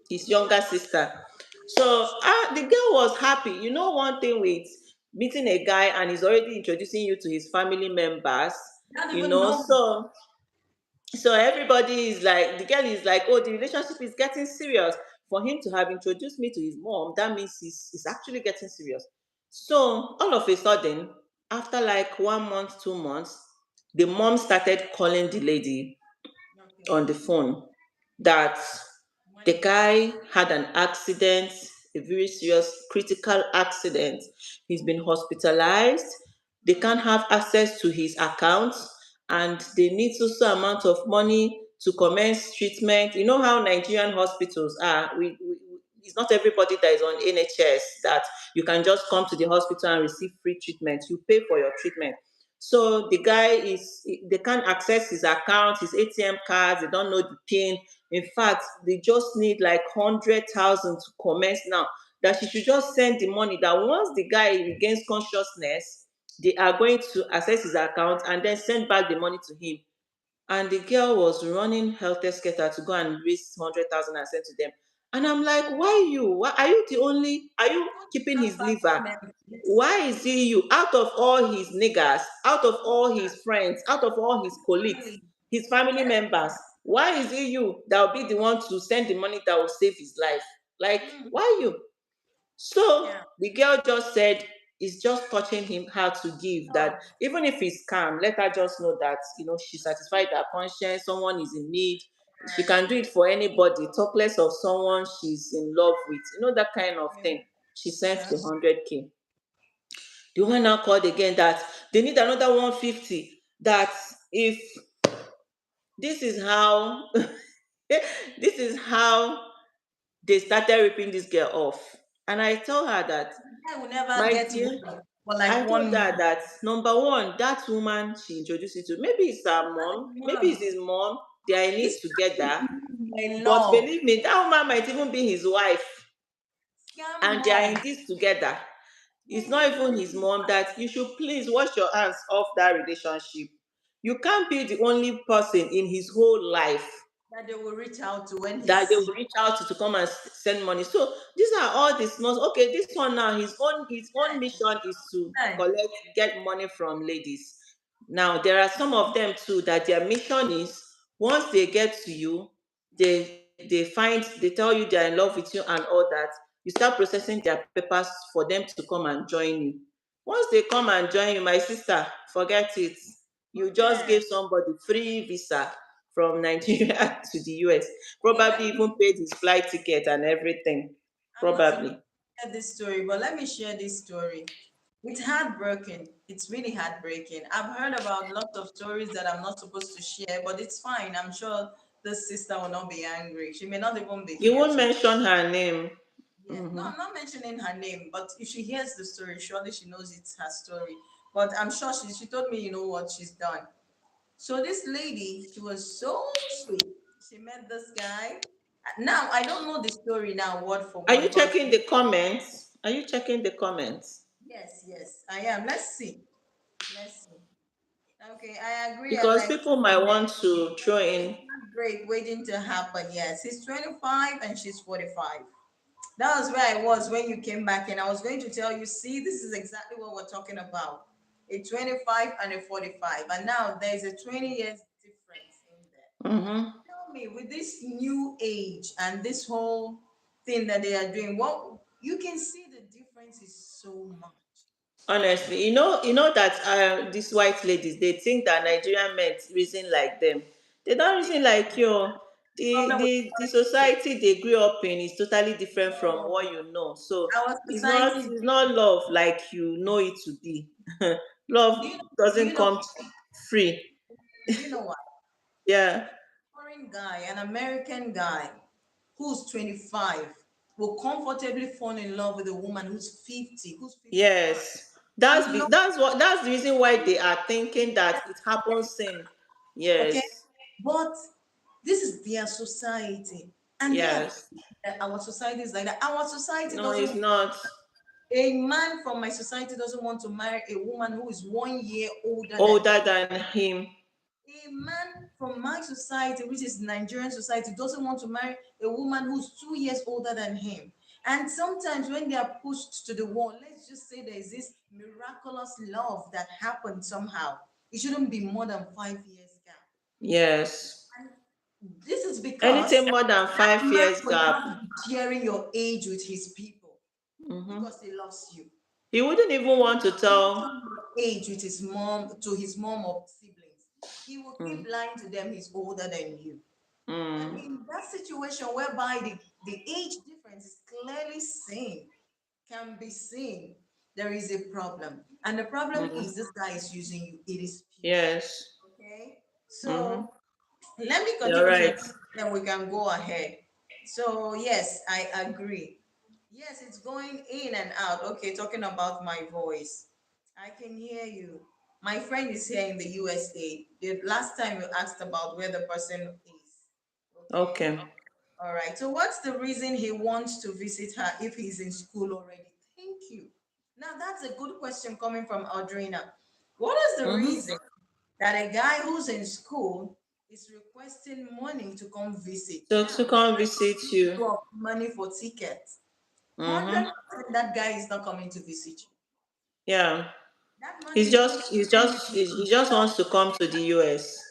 B: his younger sister. So the girl was happy. You know, one thing with meeting a guy and he's already introducing you to his family members,
A: You don't
B: you
A: even
B: know,
A: know.
B: so everybody is like, the girl is like, oh, the relationship is getting serious. For him to have introduced me to his mom, that means he's actually getting serious. So all of a sudden, after like 1 month, 2 months, the mom started calling the lady on
A: Okay.
B: the phone that
A: When
B: the
A: is this?
B: guy had an accident, a very serious critical accident. He's been hospitalized. They can't
A: Hmm.
B: have access to his account, and they need so amount of money to commence treatment. You know how Nigerian hospitals are. It's not everybody that is on NHS that you can just come to the hospital and receive free treatment. You pay for your treatment. So the guy they can't access his account, his ATM cards, they don't know the PIN. In fact, they just need like 100,000 to commence now. That she should just send the money. That once the guy regains consciousness, they are going to access his account and then send back the money to him. And the girl was running helter skelter to go and raise 100,000 and send to them. And I'm like, why you? Why are you the only? Are you
A: Don't you
B: keeping
A: have
B: his liver?
A: family members?
B: Why is he you? Out of all his niggas, out of all his friends, out of all his colleagues,
A: Family.
B: his family
A: Yes.
B: members, why is it you that will be the one to send the money that will save his life? Like,
A: Mm,
B: why you? So
A: yeah.
B: the girl just said, is just touching him how to give, that
A: Oh,
B: even if he's calm, let her just know that she satisfied her conscience, someone is in need, she
A: right.
B: can do it for anybody, talk less of someone she's in love with, that kind of
A: Yeah.
B: thing. She sent
A: Yeah.
B: the 100K. The woman now called again that they need another 150, that if this is how this is how they started ripping this girl off. And I told her that,
A: I will never
B: my
A: get
B: dear,
A: money for like
B: I told
A: 1 month.
B: her that, number one, that woman she introduced you to, maybe it's her mom, maybe it's
A: Mom,
B: his mom, they are in
A: this
B: it together.
A: my
B: But
A: love.
B: believe me, that woman might even be his wife,
A: Scam
B: and they are
A: mom.
B: in this together. It's
A: Yes,
B: not even his mom. That you should please wash your hands off that relationship. You can't be the only person in his whole life
A: that they will reach out to when
B: that
A: he's
B: they
A: sick.
B: will reach out to come and send money. So these are all these nonsense. Okay, this one now, his own mission is to
A: Hey,
B: get money from ladies. Now there are some of them too that their mission is, once they get to you, they tell you they are in love with you and all that. You start processing their papers for them to come and join you. Once they come and join you, my sister, forget it. You just
A: okay.
B: gave somebody free visa from Nigeria to the US.
A: Okay, let
B: Probably
A: me.
B: even paid his flight ticket and everything.
A: I'm not supposed
B: Probably.
A: to share this story, but let me share this story. It's heartbreaking. It's really heartbreaking. I've heard about lots of stories that I'm not supposed to share, but it's fine. I'm sure this sister will not be angry. She may not even be
B: You
A: here
B: won't
A: to.
B: mention her name.
A: Yeah, no,
B: Hmm.
A: I'm not mentioning her name, but if she hears the story, surely she knows it's her story. But I'm sure she told me, what she's done. So this lady, she was so sweet. She met this guy. Now I don't know the story now, word for
B: Are you
A: word, but
B: checking the comments? Are you checking the comments?
A: yes, yes, I am. Let's see. Let's see. Okay, I agree. As
B: Because
A: I
B: people
A: said,
B: might want to throw in.
A: break waiting to happen. Yes, he's 25 and she's 45. That was where I was when you came back, and I was going to tell you, see, this is exactly what we're talking about. A 25 and a 45. And now there's a 20 years difference in there.
B: Hmm.
A: Tell me, with this new age and this whole thing that they are doing, what you can see the difference is so much.
B: Honestly, you know that these white ladies, they think that Nigerian men reason like them. They don't reason like you. The
A: Problem with
B: the society they grew up in is totally different from
A: oh,
B: what you know. So
A: our
B: it's not
A: society is
B: it's not love like you know it to be. Love
A: do you, do you
B: doesn't
A: know
B: come free.
A: do you know what?
B: Yeah.
A: Foreign guy, an American guy who's 25 will comfortably fall in love with a woman who's 50, who's 55.
B: Yes. That's
A: And
B: the
A: love,
B: that's the reason why they are thinking that it happens in.
A: okay?
B: Yes.
A: But this is their society. And they are
B: Yes.
A: that our society is like that. Our society
B: No, it's
A: doesn't,
B: not.
A: a man from my society doesn't want to marry a woman who is 1 year older than him.
B: Older than him.
A: A man from my society, which is Nigerian society, doesn't want to marry a woman who's 2 years older than him. And sometimes when they are pushed to the wall, let's just say there is this miraculous love that happened somehow. It shouldn't be more than 5 years gap.
B: Yes.
A: And this is because
B: Anything more than
A: that
B: five
A: man
B: years
A: will
B: gap.
A: not be sharing your age with his people
B: Hmm.
A: because he loves you.
B: He wouldn't even want to tell.
A: Age with his mom to his mom or siblings. He will keep
B: Mm,
A: lying to them he's older than you. And
B: mm,
A: in that situation whereby the age difference is clearly seen, can be seen, there is a problem. And the problem
B: mm.
A: is this guy is using you. It is pure.
B: Yes.
A: Okay.
B: Hmm.
A: So let me
B: You're
A: continue to
B: right.
A: explain, then we can go ahead. So yes, I agree. Yes, it's going in and out. Okay, talking about my voice. I can hear you. My friend is here in the USA. The last time you asked about where the person is. Okay.
B: Okay.
A: All right. So what's the reason he wants to visit her if he's in school already? Thank you. Now that's a good question coming from Audrina. What is the
B: Hmm.
A: reason that a guy who's in school is requesting money to come visit?
B: So
A: Now,
B: to
A: the
B: come
A: guy
B: visit
A: gives
B: you.
A: you up money for tickets.
B: Hmm.
A: 100% that guy is not coming to visit you.
B: Yeah.
A: That money
B: He's
A: is only
B: just he's
A: spending
B: just
A: it
B: he just wants to come to the US.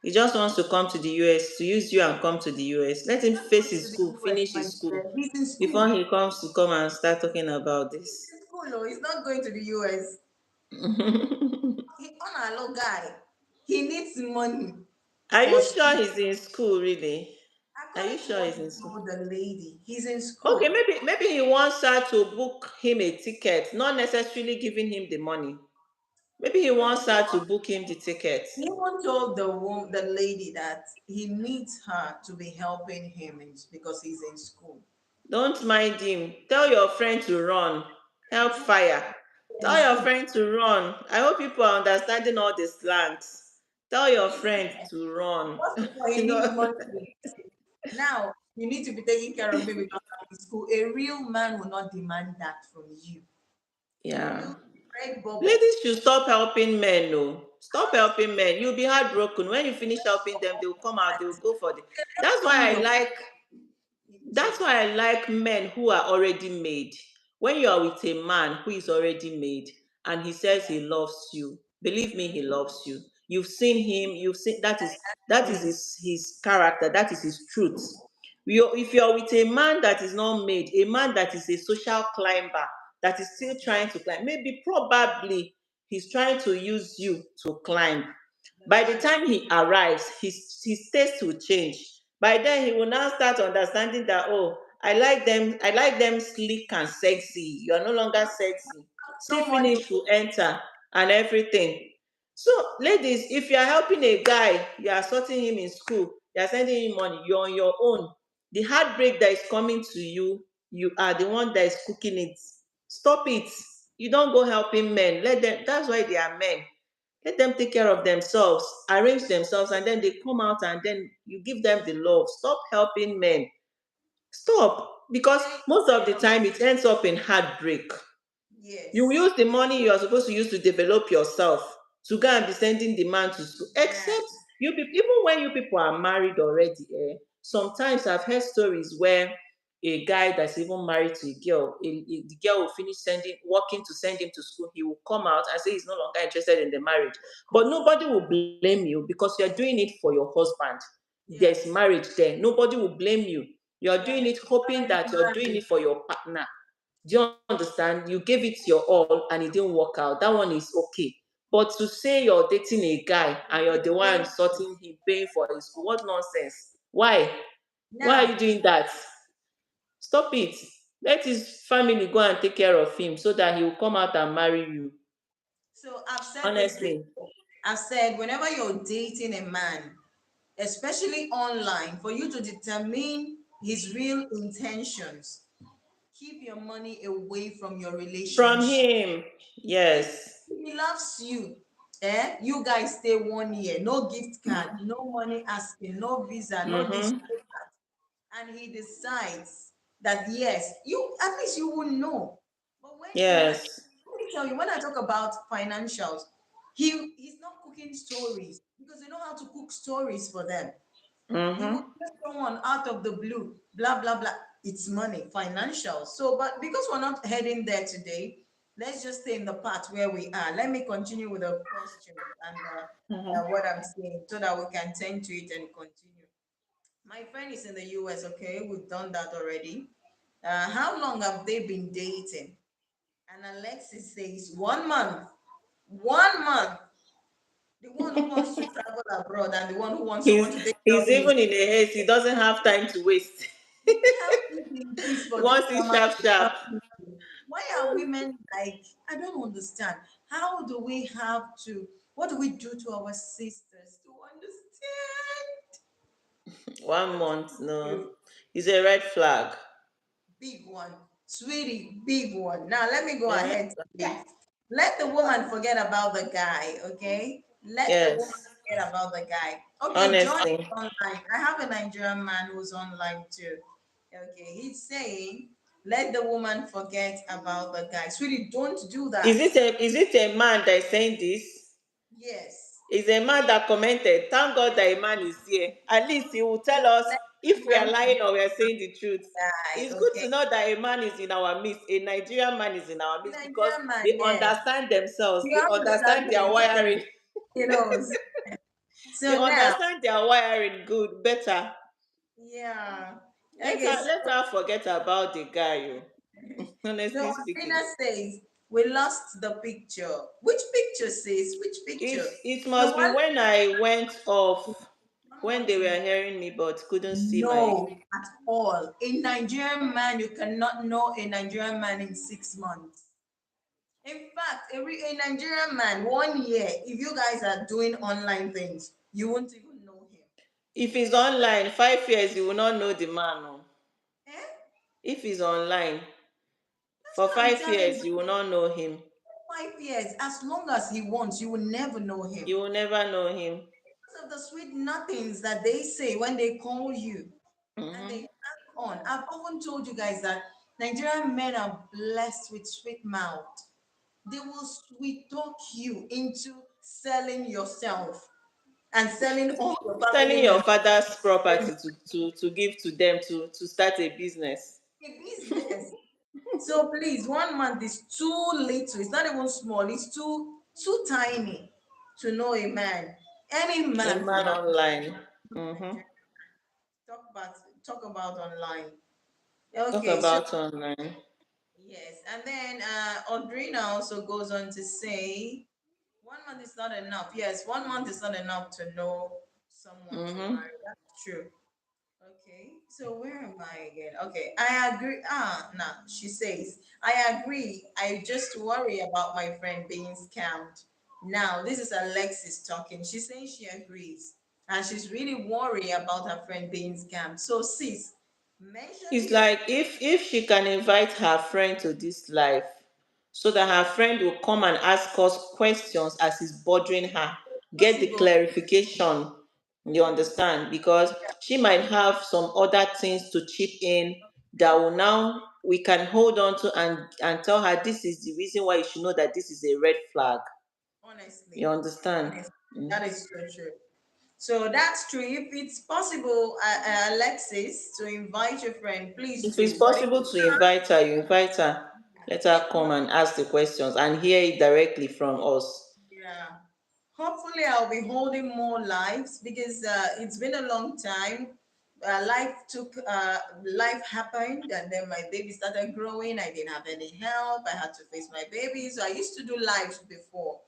B: He just wants to come to the US, to use you and come to the US. Let him face
A: going to
B: his
A: the
B: school,
A: US,
B: finish
A: my
B: his school
A: dear. He's in
B: before
A: school.
B: he comes to come and start talking about
A: He's
B: this.
A: school. Oh, he's not going to the US. He on a low guy. He needs money
B: Are
A: for
B: you sure
A: school.
B: he's in school, really? Are you
A: According to
B: sure
A: what
B: he's
A: he
B: in school?
A: told the lady, he's in
B: Okay,
A: school.
B: maybe he wants her to book him a ticket, not necessarily giving him the money. Maybe he
A: No,
B: wants her to book him the ticket.
A: he even told the lady that he needs her to be helping him because he's in school.
B: Don't mind him. Tell your friend to run. Help
A: He's not
B: fire.
A: in
B: Tell your
A: school.
B: friend to run. I hope people are understanding all the slangs. Tell your
A: He's
B: friend to run.
A: First of all, he
B: you
A: needs
B: know?
A: money to be paid. Now, you need to be taking care of me because I'm in school. A real man will not demand that from you. You
B: Yeah.
A: will break bubble.
B: Ladies should stop helping men, no. Stop
A: Honestly,
B: helping men. You'll be heartbroken. When you finish helping them, they'll come out, they'll go for the. That's
A: turn
B: why I
A: your
B: like That's
A: to.
B: why I like men who are already made. When you are with a man who is already made and he says he loves you, believe me, he loves you. You've seen him, you've seen that is
A: Yes.
B: his character, that is his truth. If you're with a man that is not made, a man that is a social climber, that is still trying to climb, maybe probably he's trying to use you to climb.
A: The
B: By the
A: ladder.
B: time he arrives, his taste will change. By then, he will now start understanding that, oh, I like them sleek and sexy. You are no longer sexy. See
A: No money.
B: finish will enter and everything. So, ladies, if you are helping a guy, you are sorting him in school, you are sending him money, you're on your own. The heartbreak that is coming to you, you are the one that is cooking it. Stop it. You don't go helping men. Let them. That's why they are men. Let them take care of themselves, arrange themselves, and then they come out and then you give them the love. Stop helping men. Stop. Because
A: Thank
B: most of the
A: you.
B: time it ends up in heartbreak. You
A: Yes.
B: use the money you are supposed to use to develop yourself to go and be sending the man to school.
A: Yeah.
B: Except you people, even when you people are married already, sometimes I've heard stories where a guy that's even married to a girl, the girl will finish working to send him to school. He will come out and say he's no longer interested in the marriage. But nobody will blame you because you're doing it for your husband. There's
A: Yes.
B: marriage there. Nobody will blame you. You're
A: You're
B: doing it hoping that you're doing
A: married.
B: it for your partner. Do you understand? You gave it your all and it didn't work out. That one is okay. But to say you're dating a guy and you're the one sorting him, paying for his school, what nonsense? Why? Why are
A: Now,
B: you doing that? Stop it. Let his family go and take care of him so that he will come out and marry you.
A: so I've said this
B: Honestly.
A: before. I've said whenever you're dating a man, especially online, for you to determine his real intentions, keep your money away from your
B: From
A: relationship.
B: him.
A: If
B: Yes.
A: he loves you, you guys stay 1 year, no gift card, no money asking, no visa, no this,
B: Mm-hmm.
A: and he decides that yes, you at least you will know. But
B: Yes.
A: let me tell you, when I talk about financials, he's not cooking stories because they know how to cook stories for them. He will
B: Mm-hmm.
A: get someone out of the blue, blah blah blah. It's money, financial. So, but because we're not heading there today, let's just stay in the part where we are. Let me continue with the questions and
B: Mm-hmm.
A: what I'm saying so that we can tend to it and continue. My friend is in the US, okay? We've done that already. How long have they been dating? And Alexis says 1 month. 1 month. The one who wants to travel abroad and the one who wants someone
B: He's
A: to take care
B: he's
A: of him.
B: even in a haste. He doesn't have time to waste.
A: You have to be in peace
B: He
A: for this
B: wants it
A: woman
B: sharp,
A: to
B: sharp.
A: help you. Why are women like, I don't understand. How do we have to, what do we do to our sisters to understand?
B: 1 month, no.
A: You
B: It's a red flag.
A: big one, sweetie, big one. Now let me go
B: Uh-huh.
A: ahead. Today. Let the woman forget about the guy, okay? Let the woman
B: Yes.
A: forget about the guy. Okay, John is
B: Honestly.
A: online. I have a Nigerian man who's online too. Okay, he's saying, let the woman forget about the guy. Sweetie, don't do
B: Is
A: that.
B: it a man that is saying this?
A: Yes.
B: Is a man that commented. Thank God that a man is here. At least he will tell us
A: Let
B: if
A: the
B: we are
A: woman forget
B: lying or we are saying the truth.
A: the
B: It's
A: guy,
B: good to
A: okay?
B: know that a man is in our midst. A Nigerian man is in our midst because
A: Nigerian man,
B: they
A: yeah.
B: understand themselves.
A: You
B: They
A: understand
B: understand their
A: him.
B: wiring.
A: He knows.
B: They
A: So now,
B: understand their wiring good, better.
A: yeah.
B: Let
A: Okay,
B: her
A: so
B: let her forget about the guy.
A: So
B: Honestly
A: Athena
B: speaking.
A: says, We lost the picture. Which picture, sis? Which
B: It
A: picture?
B: it
A: The
B: must be
A: one
B: when I went off,
A: don't
B: when
A: want
B: they
A: to
B: were
A: know.
B: hearing me but couldn't see my.
A: No, at all. A Nigerian man, you cannot know a Nigerian man in 6 months. In fact, a Nigerian man, 1 year, if you guys are doing online things, you won't even know him.
B: If it's online, 5 years you will not know the man. Oh.
A: Eh?
B: If he's online,
A: That's
B: for
A: what I'm
B: five
A: telling
B: years
A: you.
B: you will not know him.
A: 5 years, as long as he wants, you will never know him.
B: You will never know him.
A: Because of the sweet nothings that they say when they call you and they
B: Mm-hmm.
A: hang on. I've often told you guys that Nigerian men are blessed with sweet mouth. They will sweet talk you into selling yourself and selling all your
B: Selling
A: family
B: your
A: members
B: father's property to give to them to start a business.
A: a business. So please, 1 month is too little. It's not even small. It's too tiny to know a man. Any
B: A
A: man for
B: man
A: that.
B: online. Mm-hmm.
A: Talk about online.
B: Talk
A: Okay, so
B: about online.
A: yes, and then Audrina also goes on to say 1 month is not enough. Yes, 1 month is not enough to know someone to
B: Mm-hmm.
A: marry. That's true. Okay, so where am I again? Okay, I agree. No, she says, I agree. I just worry about my friend being scammed. Now, this is Alexis talking. She's saying she agrees and she's really worried about her friend being scammed. So, sis, mention to
B: It's
A: your
B: like if she can invite her friend to this life, so that her friend will come and ask us questions as it's bothering her, get the
A: possible.
B: clarification. You understand? Because she might have some other things to chip in that will now we can hold on to and tell her this is the reason why you should know that this is a red flag. You
A: Honestly,
B: understand?
A: honestly,
B: Mm.
A: that is so true. So that's true. If it's possible, Alexis, to invite your friend, please
B: If it's
A: do. But if
B: possible to invite her, you invite her. Let her
A: if
B: come
A: not,
B: and ask the questions and hear it directly from us.
A: yeah. Hopefully, I'll be holding more lives because it's been a long time. Life happened, and then my baby started growing. I didn't have any help. I had to face my baby. So I used to do lives before.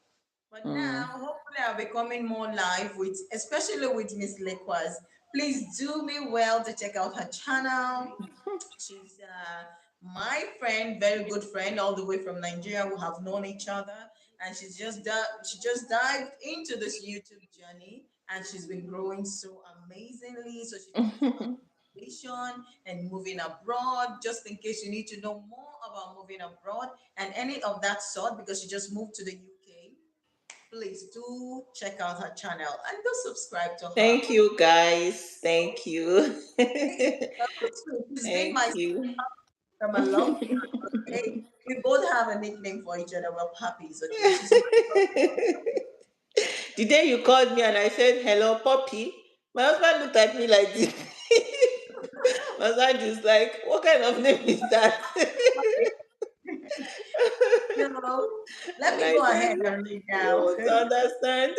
A: But now,
B: Mm.
A: hopefully, I'll be coming more live with, especially with Miss Lequas. Please do me well to check out her channel. She's my friend, very good friend, all the way from Nigeria. We have known each other, and she just dived into this YouTube journey, and she's been growing so amazingly. So she talks about immigration and moving abroad. Just in case you need to know more about moving abroad and any of that sort, because she just moved to the UK. Please do check out her channel and do subscribe to her.
B: Thank you, guys. Thank you.
A: She's been my
B: Thank you.
A: from a long time. Okay, we both have a nickname for each other. We're puppies. Okay, she's my
B: The day you called me and I said, "Hello, Poppy," my husband looked at me like this. My husband is like, "What kind of name is that?"
A: puppy. So let
B: And
A: me
B: I
A: go
B: said,
A: ahead and read
B: "You
A: now.
B: won't understand."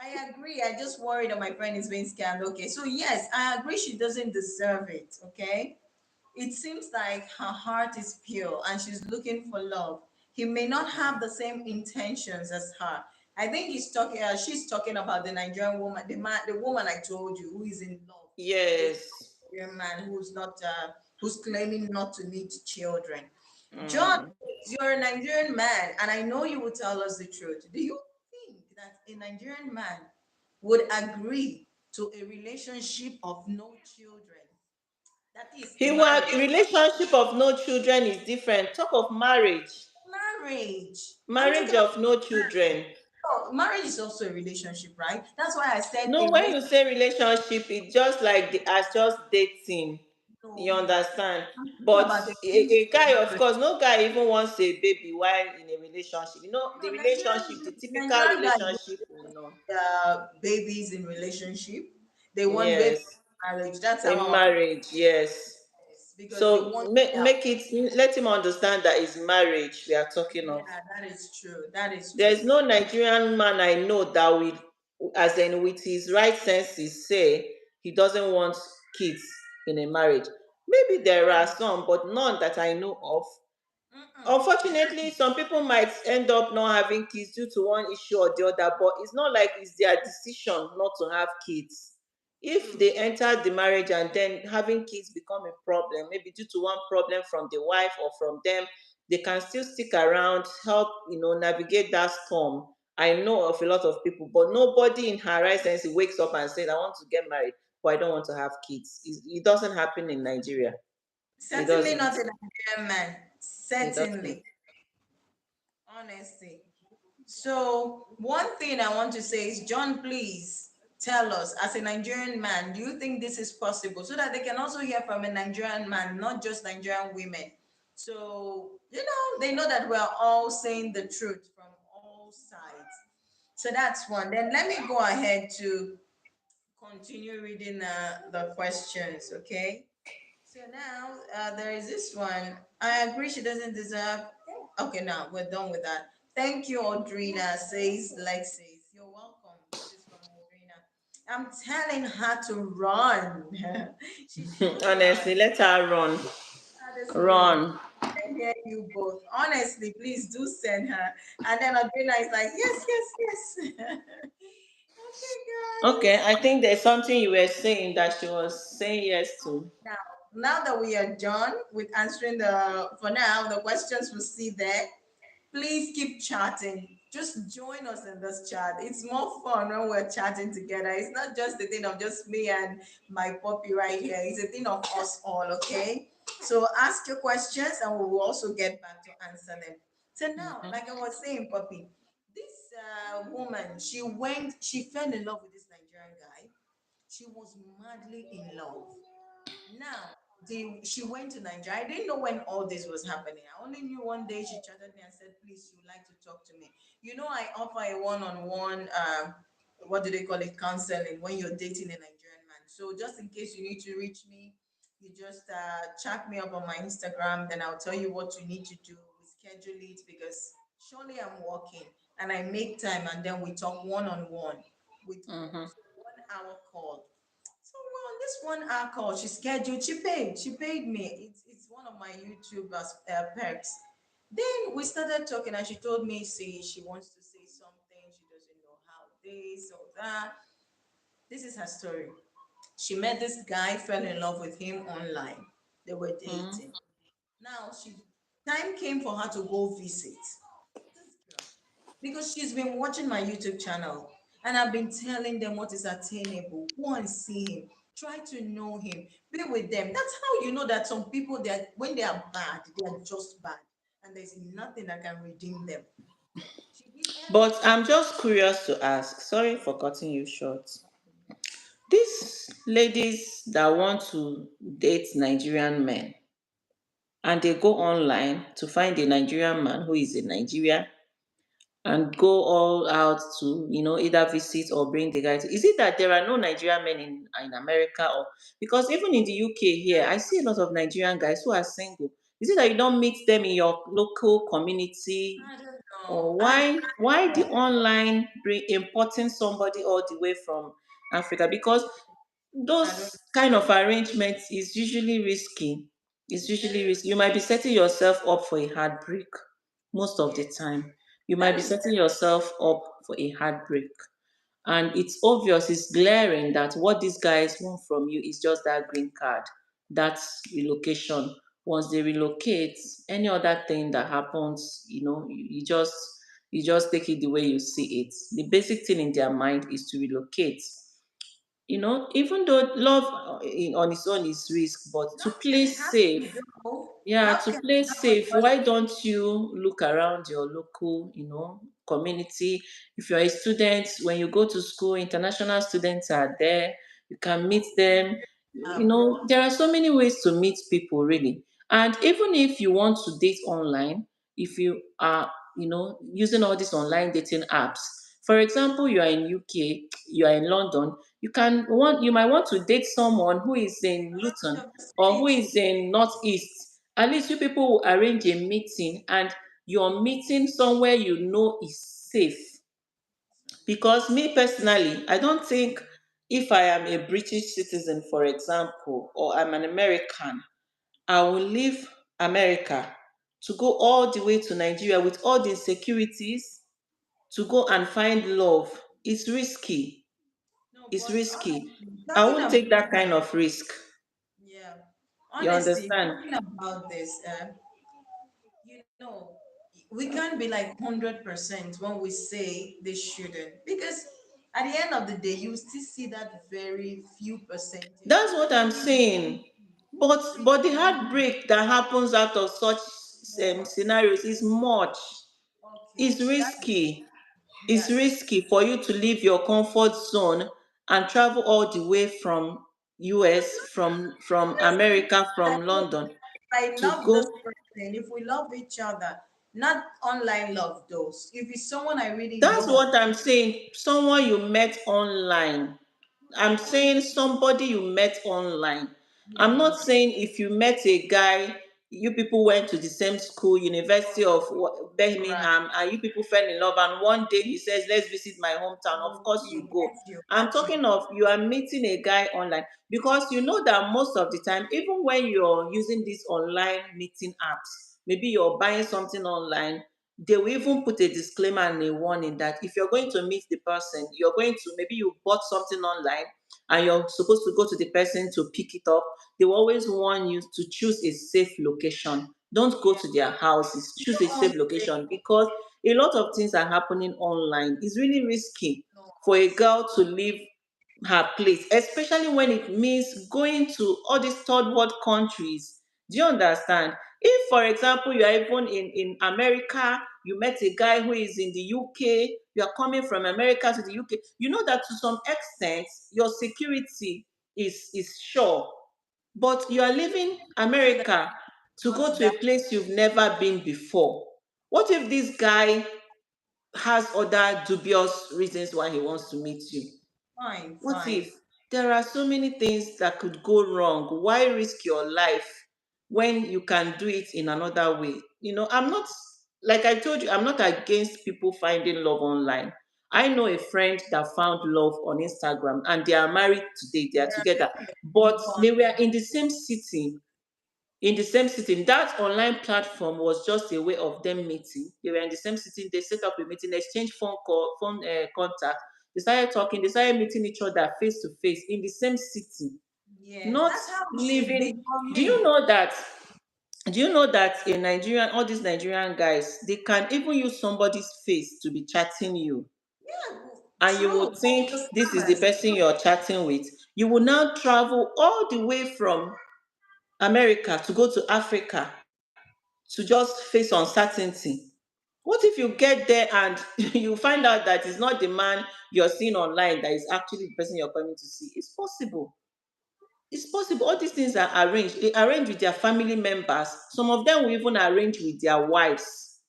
A: I agree. I just worry that my friend is being scammed. Okay, so yes, I agree. She doesn't deserve it. Okay, it seems like her heart is pure and she's looking for love. He may not have the same intentions as her. I think he's talking. She's talking about the Nigerian woman, the woman I told you who is in love with
B: Yes.
A: a Nigerian man who's not, who's claiming not to need children. John,
B: Mm.
A: you're a Nigerian man, and I know you will tell us the truth. Do you think that a Nigerian man would agree to a relationship of no children? That is
B: He was
A: marriage.
B: relationship of no children is different. Talk of marriage.
A: Marriage. I'm
B: Marriage
A: talking about
B: of no children.
A: marriage is also a relationship, right? That's why I said a
B: No, when
A: relationship.
B: you say relationship, it's just like as just dating.
A: No,
B: You
A: yeah.
B: understand?
A: I'm talking
B: But
A: about a
B: a
A: relationship.
B: guy, of course, no guy even wants a baby while in a relationship. You know, the
A: No,
B: relationship, the typical
A: Nigerian guys don't
B: relationship, you know.
A: babies in relationship. They want babies
B: Yes,
A: in marriage. That's how
B: in
A: our
B: marriage, yes.
A: is because they
B: So
A: want their
B: make it let him understand that it's marriage we are talking of.
A: yeah, that is true. That is true.
B: There's no Nigerian man I know that will, as in with his right senses, say he doesn't want kids in a marriage. Maybe there are some, but none that I know of.
A: Mm-mm.
B: Unfortunately, some people might end up not having kids due to one issue or the other, but it's not like it's their decision not to have kids. If
A: True.
B: they enter the marriage and then having kids become a problem, maybe due to one problem from the wife or from them, they can still stick around, help, navigate that storm. I know of a lot of people, but nobody in her right sense wakes up and says, I want to get married, but I don't want to have kids. It doesn't happen in Nigeria. It
A: Certainly
B: doesn't.
A: not a Nigerian man.
B: It doesn't.
A: Certainly. Honestly. So, one thing I want to say is, John, please tell us, as a Nigerian man, do you think this is possible? So that they can also hear from a Nigerian man, not just Nigerian women. So, they know that we're all saying the truth from all sides. So, that's one. Then let me go ahead to continue reading the questions, okay? So now there is this one. I agree she doesn't deserve. Okay, now we're done with that. Thank you, Audrina, says Lexis. You're welcome. This is from Audrina. I'm telling her to run. She should run.
B: Honestly, let her run.
A: Honestly,
B: Run.
A: I hear you both. Honestly, please do send her. And then Audrina is like, yes, yes, yes. Okay,
B: Okay,
A: guys.
B: I think there's something you were saying that she was saying yes to.
A: Now, now that we are done with answering for now, the questions we see there, please keep chatting. Just join us in this chat. It's more fun when we're chatting together. It's not just the thing of just me and my puppy right here. It's a thing of us all, okay? So ask your questions and we will also get back to answer them. So now,
B: Mhm.
A: like I was saying, puppy, this woman, she fell in love with this Nigerian guy. She was madly in love. Now, she went to Nigeria. I didn't know when all this was happening. I only knew one day she chatted me and said, please, you would like to talk to me. I offer a one-on-one, what do they call it, counseling when you're dating a Nigerian man. So just in case you need to reach me, you just chat me up on my Instagram. Then I'll tell you what you need to do. We schedule it because surely I'm working and I make time and then we talk one-on-one with call.
B: Mhm.
A: So 1 hour call. So well, this 1 hour call, she scheduled, she paid. She paid me. It's one of my YouTube perks. Then we started talking, and she told me, see, she wants to say something. She doesn't know how this or that. This is her story. She met this guy, fell in love with him online. They were
B: Mhm.
A: dating. Now time came for her to go visit this girl because she's been watching my YouTube channel and I've been telling them what is attainable. Go and see him. Try to know him. Be with them. That's how you know that some people that when they are bad, they are just bad. And there's nothing that can redeem them. She did
B: But
A: everything.
B: I'm just curious to ask, sorry for cutting you short. These ladies that want to date Nigerian men and they go online to find a Nigerian man who is in Nigeria and go all out to either visit or bring the guy to, is it that there are no Nigerian men in America? Or because even in the UK here I see a lot of Nigerian guys who are single. Is it that you don't meet them in your local community?
A: I don't know.
B: Or
A: I
B: why the
A: don't know.
B: online bring importing somebody all the way from Africa? Because
A: I don't.
B: those kind of arrangements is usually risky. It's usually
A: It
B: risky. You might be setting yourself up for a heartbreak most of the
A: Yes,
B: time. You might
A: that
B: be
A: is
B: setting yourself up for a heartbreak. And it's obvious, it's glaring that what these guys want from you is just that green card, that relocation. Once they relocate, any other thing that happens, you just take it the way you see it. The basic thing in their mind is to relocate. Even though love on its own is risk, but to
A: love
B: play
A: can happen
B: safe,
A: though.
B: yeah,
A: Love
B: to
A: can
B: play
A: happen,
B: safe,
A: but
B: why don't you look around your local, community? If you're a student, when you go to school, international students are there. You can meet them.
A: abroad.
B: There are so many ways to meet people, really. And even if you want to date online, if you are, using all these online dating apps, for example, you are in UK, you are in London, you might want to date someone who is in
A: Out
B: Luton
A: of the
B: or who
A: states.
B: is in Northeast. At least you people will arrange a meeting and your meeting somewhere you know is safe. Because me personally, I don't think if I am a British citizen, for example, or I'm an American, I will leave America to go all the way to Nigeria with all the insecurities to go and find love. It's risky.
A: No,
B: It's
A: but
B: risky.
A: honestly,
B: I
A: talking
B: won't
A: about,
B: take that kind of risk.
A: yeah,
B: You
A: honestly,
B: understand?
A: talking about this, you know, we can't be like 100% when we say they shouldn't, because at the end of the day, you still see that very few percentage
B: That's what I'm
A: pretty,
B: saying. But the heartbreak that happens out of such
A: more.
B: scenarios is much.
A: Okay,
B: It's
A: that,
B: risky. It's
A: yes,
B: risky for you to leave your comfort zone and travel all the way from US, from
A: honestly,
B: America,
A: I
B: from
A: hope
B: London
A: I
B: to
A: love this
B: go.
A: person. If we love each other, not online love, those. If it's someone I really
B: That's
A: love,
B: what I'm saying. Someone you met online. I'm
A: I would,
B: saying somebody you met online. I'm
A: yeah,
B: not saying if you met a guy, you people went to the same school, University of
A: right.
B: Birmingham, and you people fell in love, and one day he says, "Let's visit my hometown." Of course, you go. I'm
A: Got you.
B: talking of you are meeting a guy online because you know that most of the time, even when you're using these online meeting apps, maybe you're buying something online, they will even put a disclaimer and a warning that if you're going to meet the person, you're going to, maybe you bought something online and you're supposed to go to the person to pick it up, they will always warn you to choose a safe location. Don't go
A: Yeah.
B: to their houses,
A: You
B: choose a
A: know,
B: safe location because a lot of things are happening online. It's really risky
A: no,
B: for a girl to leave her place, especially when it means going to all these third world countries. Do you understand? If, for example, you are even in America, you met a guy who is in the UK, you are coming from America to the UK, you know that to some extent your security is sure. But you are leaving
A: so that
B: America to go
A: not
B: to
A: that
B: a place you've never been before. What if this guy has other dubious reasons why he wants to meet you?
A: fine,
B: What
A: fine.
B: if there are so many things that could go wrong? Why risk your life when you can do it in another way? I'm not, like I told you, I'm not against people finding love online. I know a friend that found love on Instagram and they are married today, they are
A: There are
B: together,
A: people that
B: but
A: go on
B: they were in the same city. In the same city, that online platform was just a way of them meeting. They were in the same city, they set up a meeting, exchanged phone contact, they started talking, they started meeting each other face to face in the same city,
A: yes,
B: not
A: that's how it should be
B: living.
A: for
B: Do you
A: me.
B: know that? Do you know that in Nigerian, all these Nigerian guys, they can even use somebody's face to be chatting you,
A: Yeah,
B: and you
A: true.
B: will think
A: The
B: this is the
A: scammers.
B: person you're chatting with. You will now travel all the way from America to go to Africa to just face uncertainty. What if you get there and you find out that it's not the man you're seeing online that is actually the person you're coming to see? It's possible. It's possible. All these things are arranged. They arrange with their family members. Some of them will even arrange with their wives.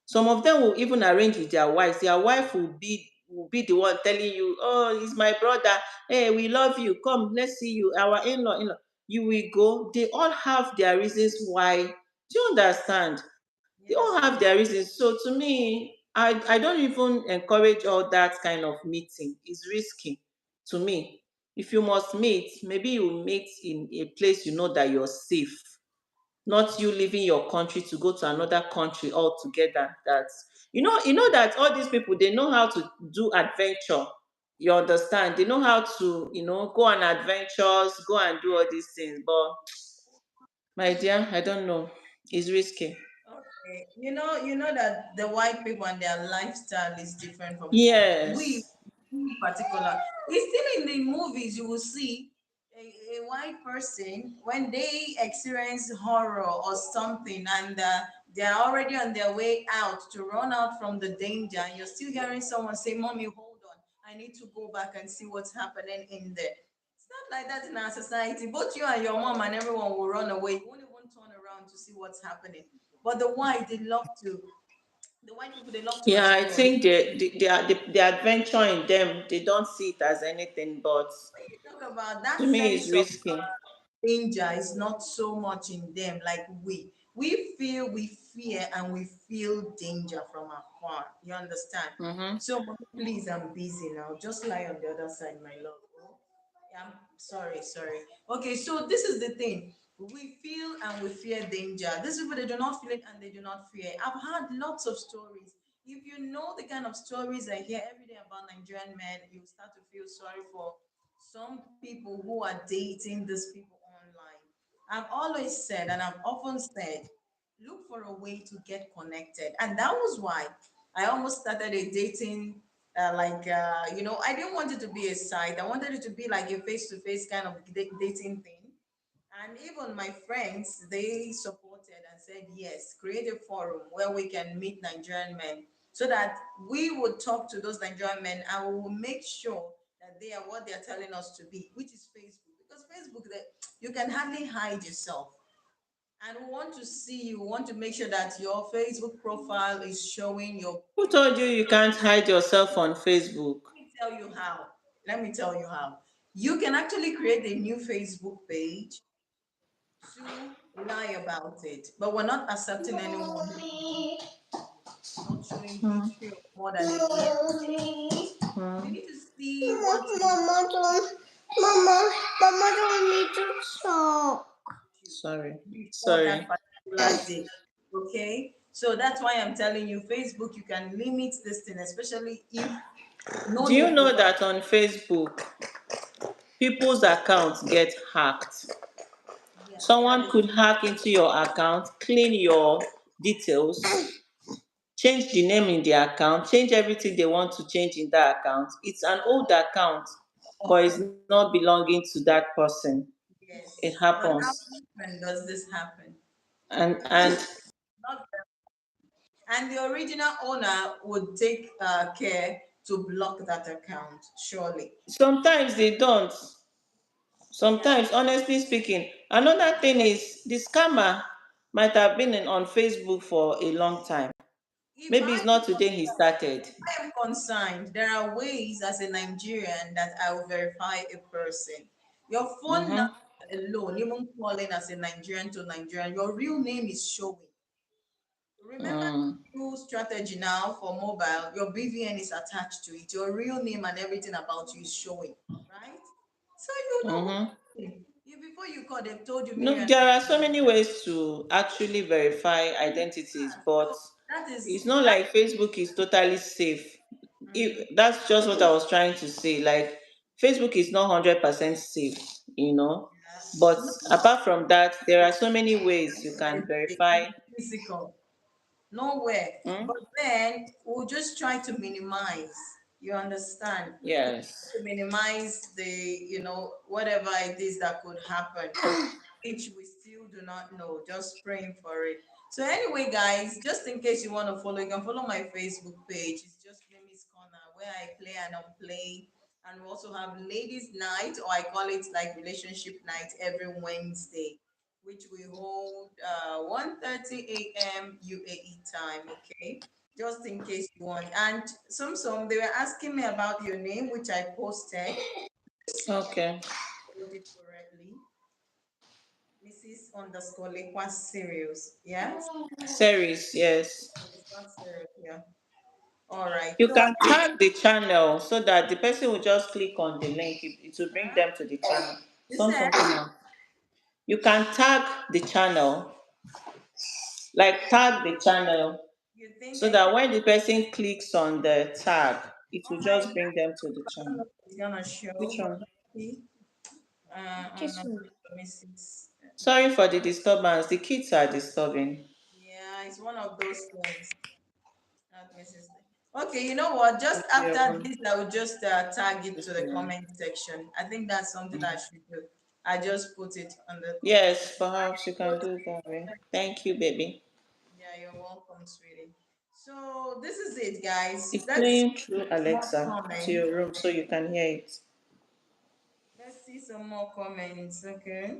B: Some of them will even arrange with their wives. Their wife will be the one telling you, "Oh, he's my brother. Hey, we love you. Come, let's see you. Our in-law. You will go." They all have their reasons why. Do you understand? They all
A: Yes,
B: have
A: I
B: their reasons. So to me, I don't even encourage all that kind of meeting. It's risky to me. If you must meet, maybe you meet in a place you know that you're safe, not you leaving your country to go to another country altogether. You know that all these people, they know how to do adventure. You understand? They know how to, go on adventures, go and do all these things. But my dear, I don't know. It's risky.
A: okay. You know that the white people and their lifestyle is different from us. We,
B: Yes.
A: in particular, it's still in the movies. You will see a white person when they experience horror or something, and they're already on their way out to run out from the danger, and you're still hearing someone say, "Mommy, hold on, I need to go back and see what's happening in there." It's not like that in our society. Both you and your mom and everyone will run away. You won't even turn around to see what's happening. But the white people, they love to
B: Yeah, I
A: explore.
B: think the adventure in them, they don't see it as anything, but
A: When you talk about that
B: to me, it's
A: sense of
B: risky.
A: danger is not so much in them like we fear and we feel danger from afar. You understand?
B: Mm-hmm.
A: So mommy, please, I'm busy now. Just lie on the other side, my love. Oh, yeah, I'm sorry. Okay, so this is the thing. We feel and we fear danger. These people, they do not feel it and they do not fear. I've heard lots of stories. If you know the kind of stories I hear every day about Nigerian men, you start to feel sorry for some people who are dating these people online. I've always said, and I've often said, look for a way to get connected. And that was why I almost started a dating, I didn't want it to be a site. I wanted it to be like a face to face kind of dating thing. And even my friends, they supported and said, yes, create a forum where we can meet Nigerian men so that we would talk to those Nigerian men and we will make sure that they are what they are telling us to be, which is Facebook. Because Facebook, you can hardly hide yourself. And we want to see you, we want to make sure that your Facebook profile is showing your.
B: Who told you you can't hide yourself on Facebook?
A: Let me tell you how. Let me tell you how. You can actually create a new Facebook page to lie about it. But we're not accepting anyone who not showing history of more than a year. You need to see what you
B: Mama don't, Mama, Mama don't need to talk.
A: do
B: Sorry.
A: before that
B: Sorry.
A: particular day. Okay? So that's why I'm telling you, Facebook, you can limit this thing, especially if no
B: Do you
A: need to
B: know
A: worry.
B: that on Facebook, people's accounts get hacked?
A: Yeah,
B: Someone could hack into your account, clean your details, change the name in the account, change everything they want to change in that account. It's an old account, but it's not belonging to that person. It
A: yes. But how
B: happens.
A: often does this happen?
B: And
A: Not And the original owner would take care to block that account, surely.
B: sometimes they don't.
A: Yeah.
B: Sometimes, honestly speaking, another thing is the scammer might have been on Facebook for a long time.
A: If
B: Maybe
A: I
B: it's not today he started.
A: am concerned, there are ways as a Nigerian that I will verify a person. Your phone
B: Mm-hmm.
A: number alone, even calling as a Nigerian to Nigerian, your real name is showing. Remember
B: Mm.
A: the new strategy now for mobile, your BVN is attached to it, your real name and everything about you is showing, right? So you know who
B: Mm-hmm.
A: you before you call, they've told you
B: No,
A: Miriam.
B: there are so many ways to actually verify identities, but
A: So that is
B: it's not
A: that.
B: like Facebook is totally safe.
A: Mhm.
B: That's just what I was trying to say. Like, Facebook is not 100% safe, you know.
A: Yeah.
B: But
A: No,
B: apart from that, there are so many ways you can
A: it's
B: verify.
A: physical. Nowhere.
B: Mm?
A: But then we'll just try to minimize. You understand? We'll
B: Yes.
A: try to minimize whatever it is that could happen, which we still do not know. Just praying for it. So anyway, guys, just in case you want to follow, you can follow my Facebook page. It's just Mimi's Corner where I play and unplay. And we also have ladies' night, or I call it like relationship night every Wednesday, which we hold 1:30 a.m. UAE time. Okay, just in case you want. And some they were asking me about your name, which I posted. Just check and
B: Okay.
A: spelled it correctly. Mrs. underscore Lekwa Serious. Yes,
B: Series, yes.
A: it's not serious. Yeah. All right.
B: You
A: So
B: can tag the channel so that the person will just click on the link. It will bring
A: uh,
B: them to the channel.
A: you
B: Some
A: said
B: something else. You can tag the channel, like tag the channel,
A: you think
B: so
A: I
B: that
A: can.
B: when the person clicks on the tag, it will
A: Oh my
B: just
A: God,
B: bring them to the
A: I don't
B: channel.
A: know if it's gonna
B: Which
A: show, but
B: one?
A: let's see. Let me see.
B: Sorry for the disturbance. The kids are disturbing.
A: Yeah, it's one of those things. Not Mrs. Okay, you know what? Just
B: Yeah.
A: after this, I will just tag it to the comment section. I think that's something that I should do. I just put it on the thing.
B: Yes, perhaps you can do it that way. Thank you, baby.
A: Yeah, you're welcome, sweetie. So this is it, guys.
B: It's
A: Let's see
B: playing through
A: more
B: Alexa to
A: comments.
B: your room so you can hear it.
A: Let's see some more comments. Okay.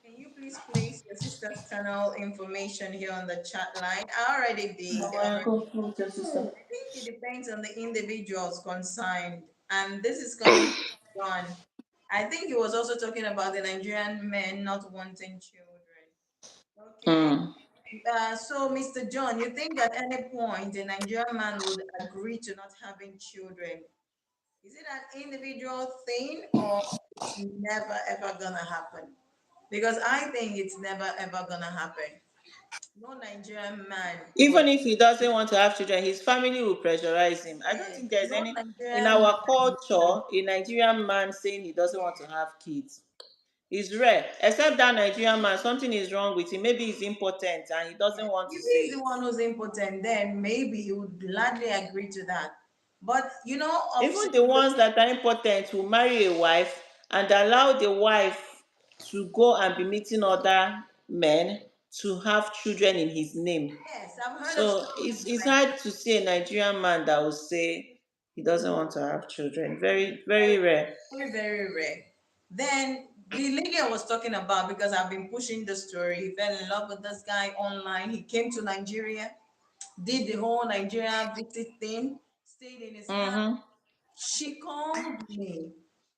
A: Can you please place your sister's channel information here on the chat line? I already did.
B: Go with your sister.
A: I think it depends on the individuals concerned. And this is coming from John. I think he was also talking about the Nigerian men not wanting children. Okay.
B: Hmm.
A: So, Mr. John, you think at any point a Nigerian man would agree to not having children? Is it an individual thing or it's never ever gonna happen? because I think it's never ever gonna happen. No Nigerian man would.
B: Even if he doesn't want to have children, his family will pressurize him. I don't
A: Yes,
B: think there's
A: no
B: any in
A: Nigerian
B: our
A: man would.
B: culture a Nigerian man saying he doesn't want to
A: Yes.
B: have kids. It's rare. Except that Nigerian man, something is wrong with him. Maybe he's impotent and he doesn't
A: Yes.
B: want to
A: If
B: say
A: he's the
B: it.
A: one who's impotent, then maybe he would gladly agree to that. But
B: Even the ones that are impotent will marry a wife and allow the wife to go and be meeting other men to have children in his name.
A: yes, I've heard of
B: So
A: stories
B: it's
A: like
B: hard to see a Nigerian man that will say he doesn't want to have children. Very, very
A: very,
B: rare.
A: very, very rare. Then the lady I was talking about, because I've been pushing the story, he fell in love with this guy online. He came to Nigeria, did the whole Nigeria visit thing, stayed in his house.
B: Mm-hmm.
A: She called me.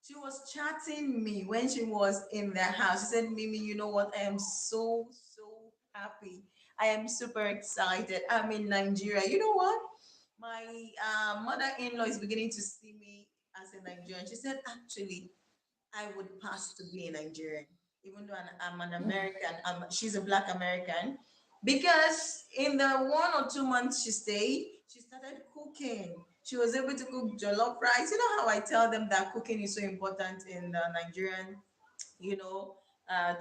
A: She was chatting me when she was in the house. She said, Mimi, you know what? I am so, so happy. I am super excited. I'm in Nigeria. You know what? My mother-in-law is beginning to see me as a Nigerian. She said, actually, I would pass to be a Nigerian, even though I'm an American. She's a Black American, because in the 1 or 2 months she stayed, she started cooking. She was able to cook jollof rice. You know how I tell them that cooking is so important in the Nigerian, you know,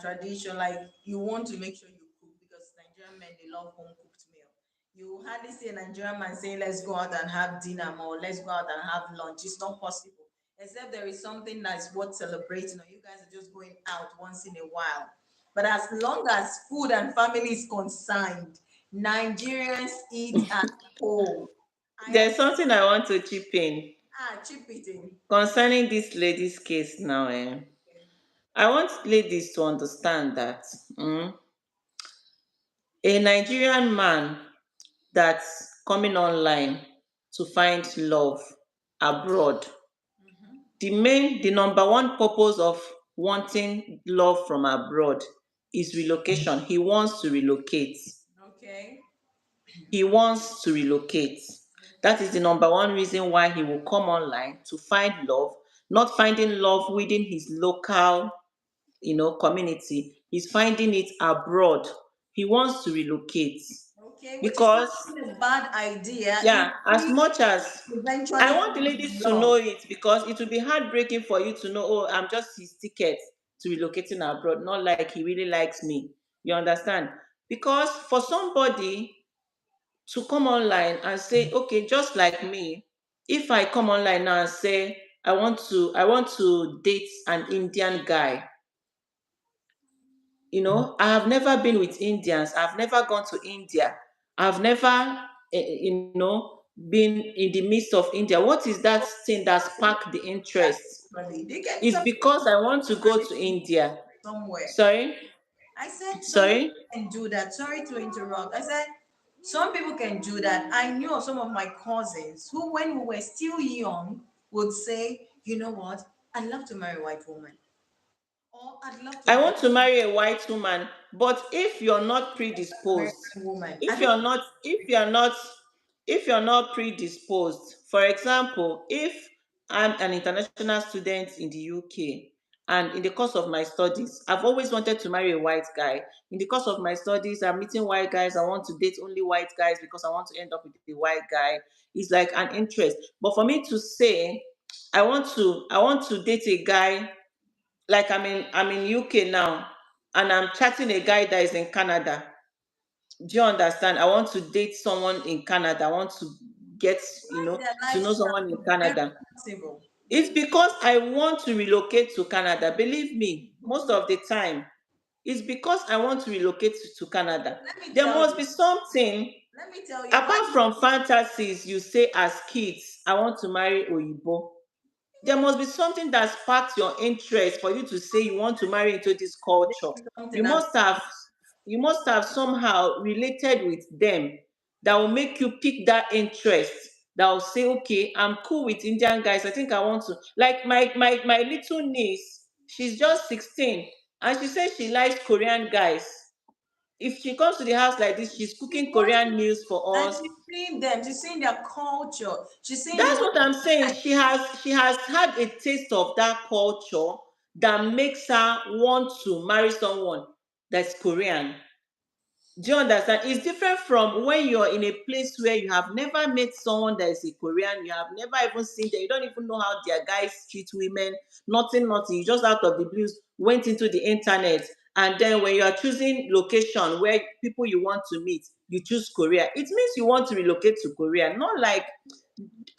A: tradition. Like, you want to make sure you cook, because Nigerian men, they love home cooked meal. You hardly see a Nigerian man saying, "Let's go out and have dinner," or "Let's go out and have lunch." It's not possible, except there is something that's worth celebrating, or you guys are just going out once in a while. But as long as food and family is concerned, Nigerians eat at home. I am
B: There's something I want to chip in
A: cheap eating.
B: concerning this lady's case now. I want ladies to understand that a Nigerian man that's coming online to find love abroad, the number one purpose of wanting love from abroad is relocation. He wants to relocate.
A: Okay.
B: He wants to relocate. That is
A: Okay.
B: the number one reason why he will come online to find love, not finding love within his local, community. He's finding it abroad. He wants to relocate
A: Okay, which is not
B: because,
A: even a bad idea if
B: yeah, as
A: we
B: much as I
A: eventually
B: want the
A: find
B: ladies to
A: love.
B: know it, because it will be heartbreaking for you to know, oh, I'm just his ticket to relocating abroad, not like he really likes me. You understand? Because for somebody to come online and say, okay, just like me, if I come online now and say, I want to date an Indian guy, I have never been with Indians, I've never gone to India, I've never, been in the midst of India. What is that thing that sparked the interest?
A: Actually, they get
B: It's
A: some
B: because I want to go to India.
A: somewhere.
B: Sorry?
A: I said some people
B: Sorry?
A: can do that. Sorry to interrupt. I said some people can do that. I knew of some of my cousins who, when we were still young, would say, "You know what? I'd love to marry a white woman, or I'd love to
B: I
A: marry
B: want to marry a white woman, but if you're not
A: an
B: predisposed,
A: American woman." I
B: if
A: don't
B: you're not, if you're not, if you're not predisposed, for example, if I'm an international student in the UK and in the course of my studies, I've always wanted to marry a white guy. In the course of my studies, I'm meeting white guys. I want to date only white guys because I want to end up with the white guy. It's like an interest. But for me to say, I want to date a guy, like I'm in UK now, and I'm chatting a guy that is in Canada. Do you understand? I want to date someone in Canada. I want to get,
A: like their
B: to know
A: lifestyle.
B: someone in
A: It's very
B: Canada.
A: possible.
B: It's because I want to relocate to Canada. Believe me, most of the time, it's because I want to relocate to Canada.
A: Let me
B: There
A: tell
B: must
A: you.
B: be something
A: Let me tell you why.
B: apart from fantasies you say as kids. I want to marry Oyibo. There must be something that sparks your interest for you to say you want to marry into this culture.
A: There is something
B: You
A: that
B: must have you must have somehow related with them that will make you pick that interest. That will say, okay, I'm cool with Indian guys. I think I want to, like my little niece. She's just 16, and she says she likes Korean guys. If she comes to the house like this, she's
A: she
B: cooking
A: wants
B: Korean meals for
A: and
B: us.
A: she's seeing them. She's seeing their culture. She's seeing the
B: That's
A: way
B: what I'm
A: they
B: saying.
A: act.
B: She has had a taste of that culture that makes her want to marry someone that's Korean. Do you understand? It's different from when you're in a place where you have never met someone that is a Korean, you have never even seen them, you don't even know how their guys treat women, nothing, nothing. You just out of the blues went into the internet, and then when you are choosing location where people you want to meet, you choose Korea. It means you want to relocate to Korea, not like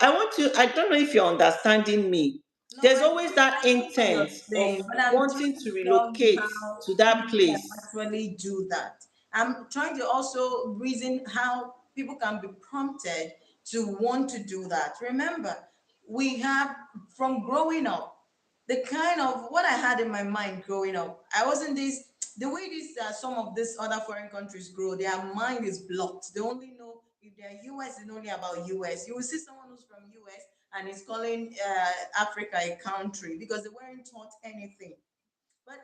B: I want to. I don't know if you're understanding me.
A: No,
B: There's always that
A: I get what you're
B: intent of
A: saying, but I'm trying
B: wanting
A: to
B: to
A: tell you
B: relocate
A: how
B: to that
A: people can
B: place.
A: actually do that. I'm trying to also reason how people can be prompted to want to do that. Remember, we have from growing up, the kind of what I had in my mind growing up. I wasn't this the way these some of these other foreign countries grow. Their mind is blocked. They only know if they're US, it's only about US. You will see someone who's from US and is calling Africa a country because they weren't taught anything. But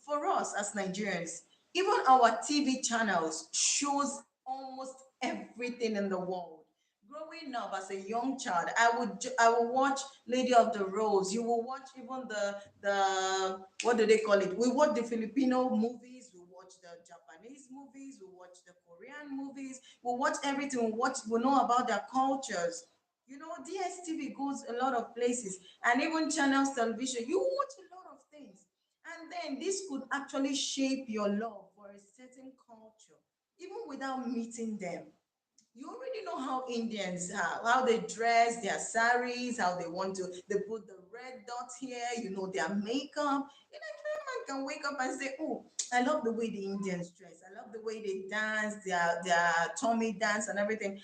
A: for us as Nigerians, even our TV channels shows almost everything in the world. Growing up as a young child, I would watch Lady of the Rose. You will watch even the what do they call it? We watch the Filipino movies. We watch the Japanese movies. We watch the Korean movies. We watch everything. We know about their cultures. You know, DSTV goes a lot of places, and even channels television. You watch a lot of things. And then this could actually shape your love for a certain culture, even without meeting them. You already know how Indians are, how they dress, their saris, how they want to, they put the red dot here, you know, their makeup. You know, man can wake up and say, oh, I love the way the Indians dress. I love the way they dance, their tummy dance and everything. And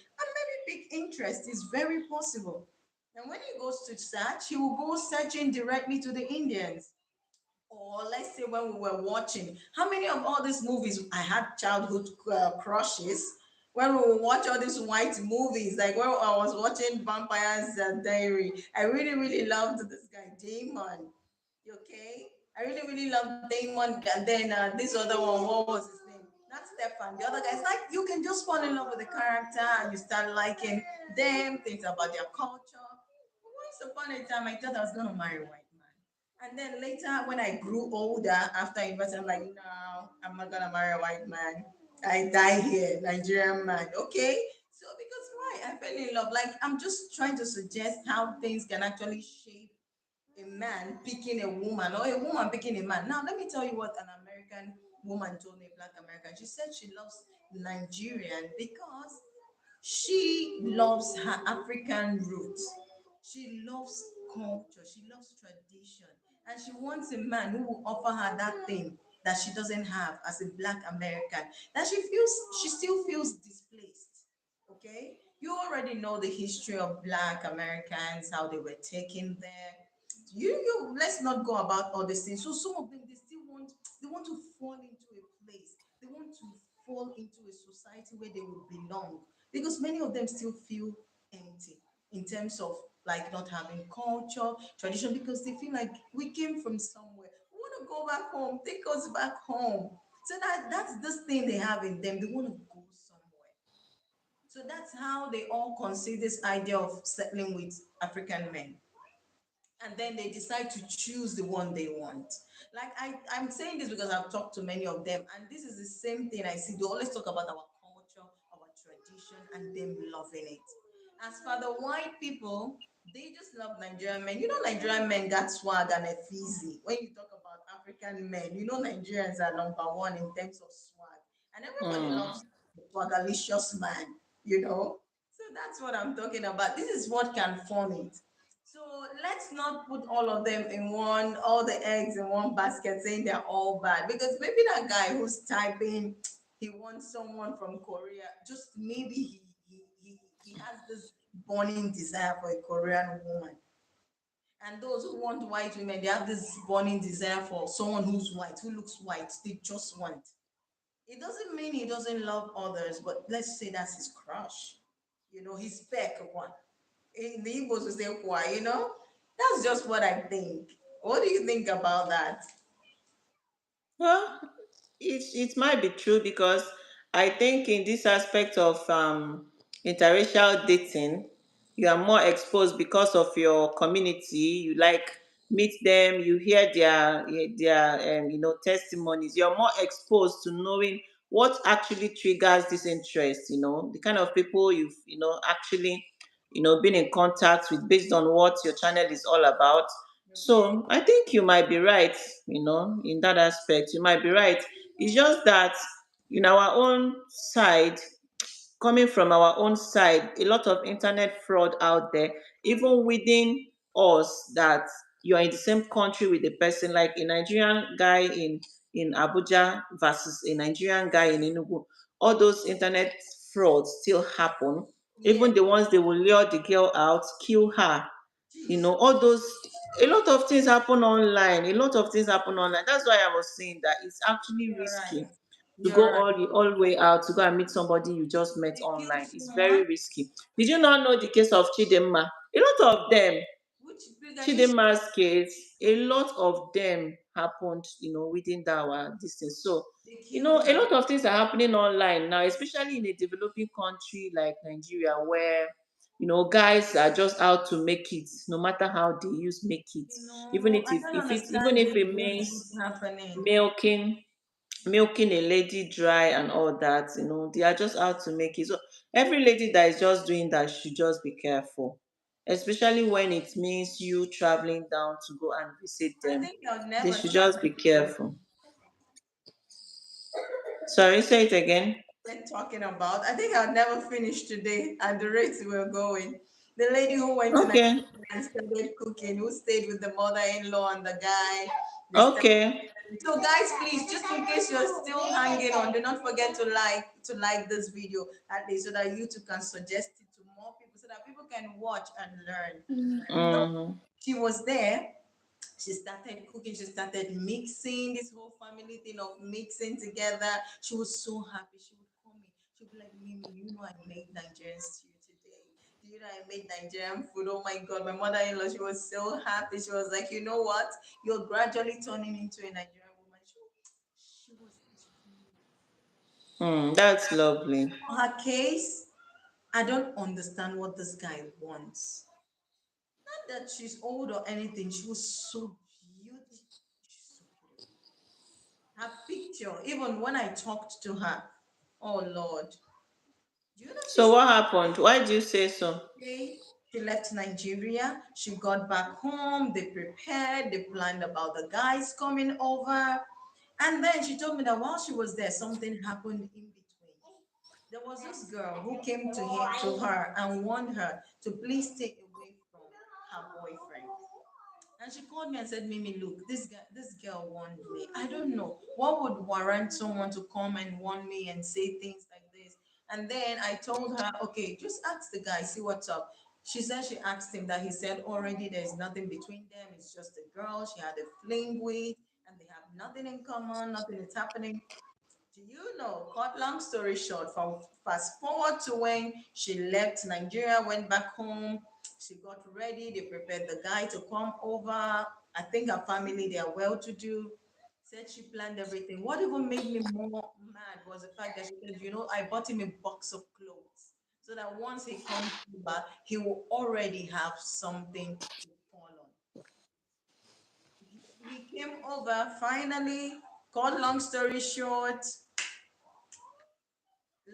A: maybe big interest is very possible. And when he goes to search, he will go searching directly to the Indians. Or let's say when we were watching, how many of all these movies I had childhood crushes when we would watch all these white movies, like when I was watching Vampires Diary. I really, really loved this guy, Damon. Okay? I really, really loved Damon. And then this other one, what was his name? Not Stefan. The other guy's like, you can just fall in love with the character and you start liking them, things about their culture. Once upon a time, I thought I was going to marry a white man. And then later, when I grew older, after university, I'm like, no, I'm not gonna marry a white man. I die here, Nigerian man. Okay. So because why? I fell in love. Like I'm just trying to suggest how things can actually shape a man picking a woman or a woman picking a man. Now let me tell you what an American woman told me, a black American. She said she loves Nigerian because she loves her African roots. She loves culture. She loves tradition. And she wants a man who will offer her that thing that she doesn't have as a black American. That she still feels displaced. Okay? You already know the history of black Americans, how they were taken there. You let's not go about all these things. So some of them they want to fall into a place. They want to fall into a society where they will belong because many of them still feel empty in terms of like not having culture, tradition, because they feel like we came from somewhere. We want to go back home. Take us back home. So that's this thing they have in them. They want to go somewhere. So that's how they all conceive this idea of settling with African men, and then they decide to choose the one they want. Like I'm saying this because I've talked to many of them, and this is the same thing I see. They always talk about our culture, our tradition, and them loving it. As for the white people, they just love Nigerian men. You know, Nigerian men got swag and a fizzy. When you talk about African men, you know Nigerians are number one in terms of swag, and everybody
B: Hmm.
A: loves a swagalicious man. You know, so that's what I'm talking about. This is what can form it. So let's not put all of them in one, all the eggs in one basket, saying they're all bad. Because maybe that guy who's typing, he wants someone from Korea. Just maybe he has this burning desire for a Korean woman. And those who want white women, they have this burning desire for someone who's white, who looks white. They just want. It doesn't mean he doesn't love others, but let's say that's his crush. You know, his peck one. In the Igbos we say kwa, you know? That's just what I think. What do you think about that?
B: Well, it might be true because I think in this aspect of interracial dating, you are more exposed because of your community. You like meet them, you hear their testimonies, you're more exposed to knowing what actually triggers this interest, the kind of people you've actually been in contact with based on what your channel is all about.
A: Okay.
B: So I think you might be right, in that aspect. You might be right. It's just that in our own side, coming from our own side, a lot of internet fraud out there, even within us, that you are in the same country with the person, like a Nigerian guy in Abuja versus a Nigerian guy in Enugu. All those internet frauds still happen.
A: Yeah.
B: Even the ones they will lure the girl out, kill her,
A: Jesus.
B: all those, a lot of things happen online. A lot of things happen online. That's why I was saying that it's actually
A: You're right.
B: risky to go
A: You're right.
B: all the way out to go and meet somebody you just met
A: They killed
B: online. It's
A: someone.
B: very risky. Did you not know the case of Chidemma? A lot of them,
A: Which Brigadier?
B: Chidemma's case, a lot of them happened, within that our distance. So,
A: They killed
B: a
A: her.
B: lot of things are happening online now, especially in a developing country like Nigeria, where guys are just out to make it, no matter how they use make it, even
A: I don't
B: even
A: understand
B: if
A: this
B: it
A: bullshit
B: means
A: happening.
B: milking milking a lady dry and all that. They are just out to make it. So every lady that is just doing that should just be careful, especially when it means you traveling down to go and visit
A: I
B: them.
A: think I'll
B: They
A: never
B: should
A: stop
B: just be careful. Sorry, say it again.
A: we're talking about. I think I'll never finish today at the rate we're going. The lady who went to Nigeria
B: Okay.
A: and started cooking, who stayed with the mother-in-law and the guy, the step.
B: Okay.
A: So guys, please, just in case you're still hanging on, do not forget to like this video at least so that YouTube can suggest it to more people so that people can watch and learn. So
B: Mm.
A: she was there. She started cooking, she started mixing this whole family thing of mixing together. She was so happy. She would call me. She would be like, Mimi, you know I made Nigerian stew today. Do you know I made Nigerian food? Oh my god, my mother-in-law, she was so happy. She was like, you know what? You're gradually turning into a Nigerian woman. She was extremely
B: That's lovely.
A: on her case. I don't understand what this guy wants. Not that she's old or anything. She was so beautiful. She's so beautiful. Her picture, even when I talked to her, oh Lord, do you know
B: So
A: she's
B: what happened? Why do you say so?
A: okay? She left Nigeria. She got back home. They prepared. They planned about the guys coming over. And then she told me that while she was there, something happened in between. There was this girl who came to her and warned her to please stay away from her boyfriend. And she called me and said, Mimi, look, this girl warned me. I don't know what would warrant someone to come and warn me and say things like this. And then I told her, okay, just ask the guy, see what's up. She said she asked him that he said already there's nothing between them. It's just a girl she had a fling with, and they have nothing in common, nothing is happening. Do you know? Cut long story short, from fast forward to when she left Nigeria, went back home, she got ready, they prepared the guy to come over. I think her family, they are well to do. Said she planned everything. What even made me more mad was the fact that she said, I bought him a box of clothes so that once he comes over, he will already have something to fall on. He came over finally. Cut long story short,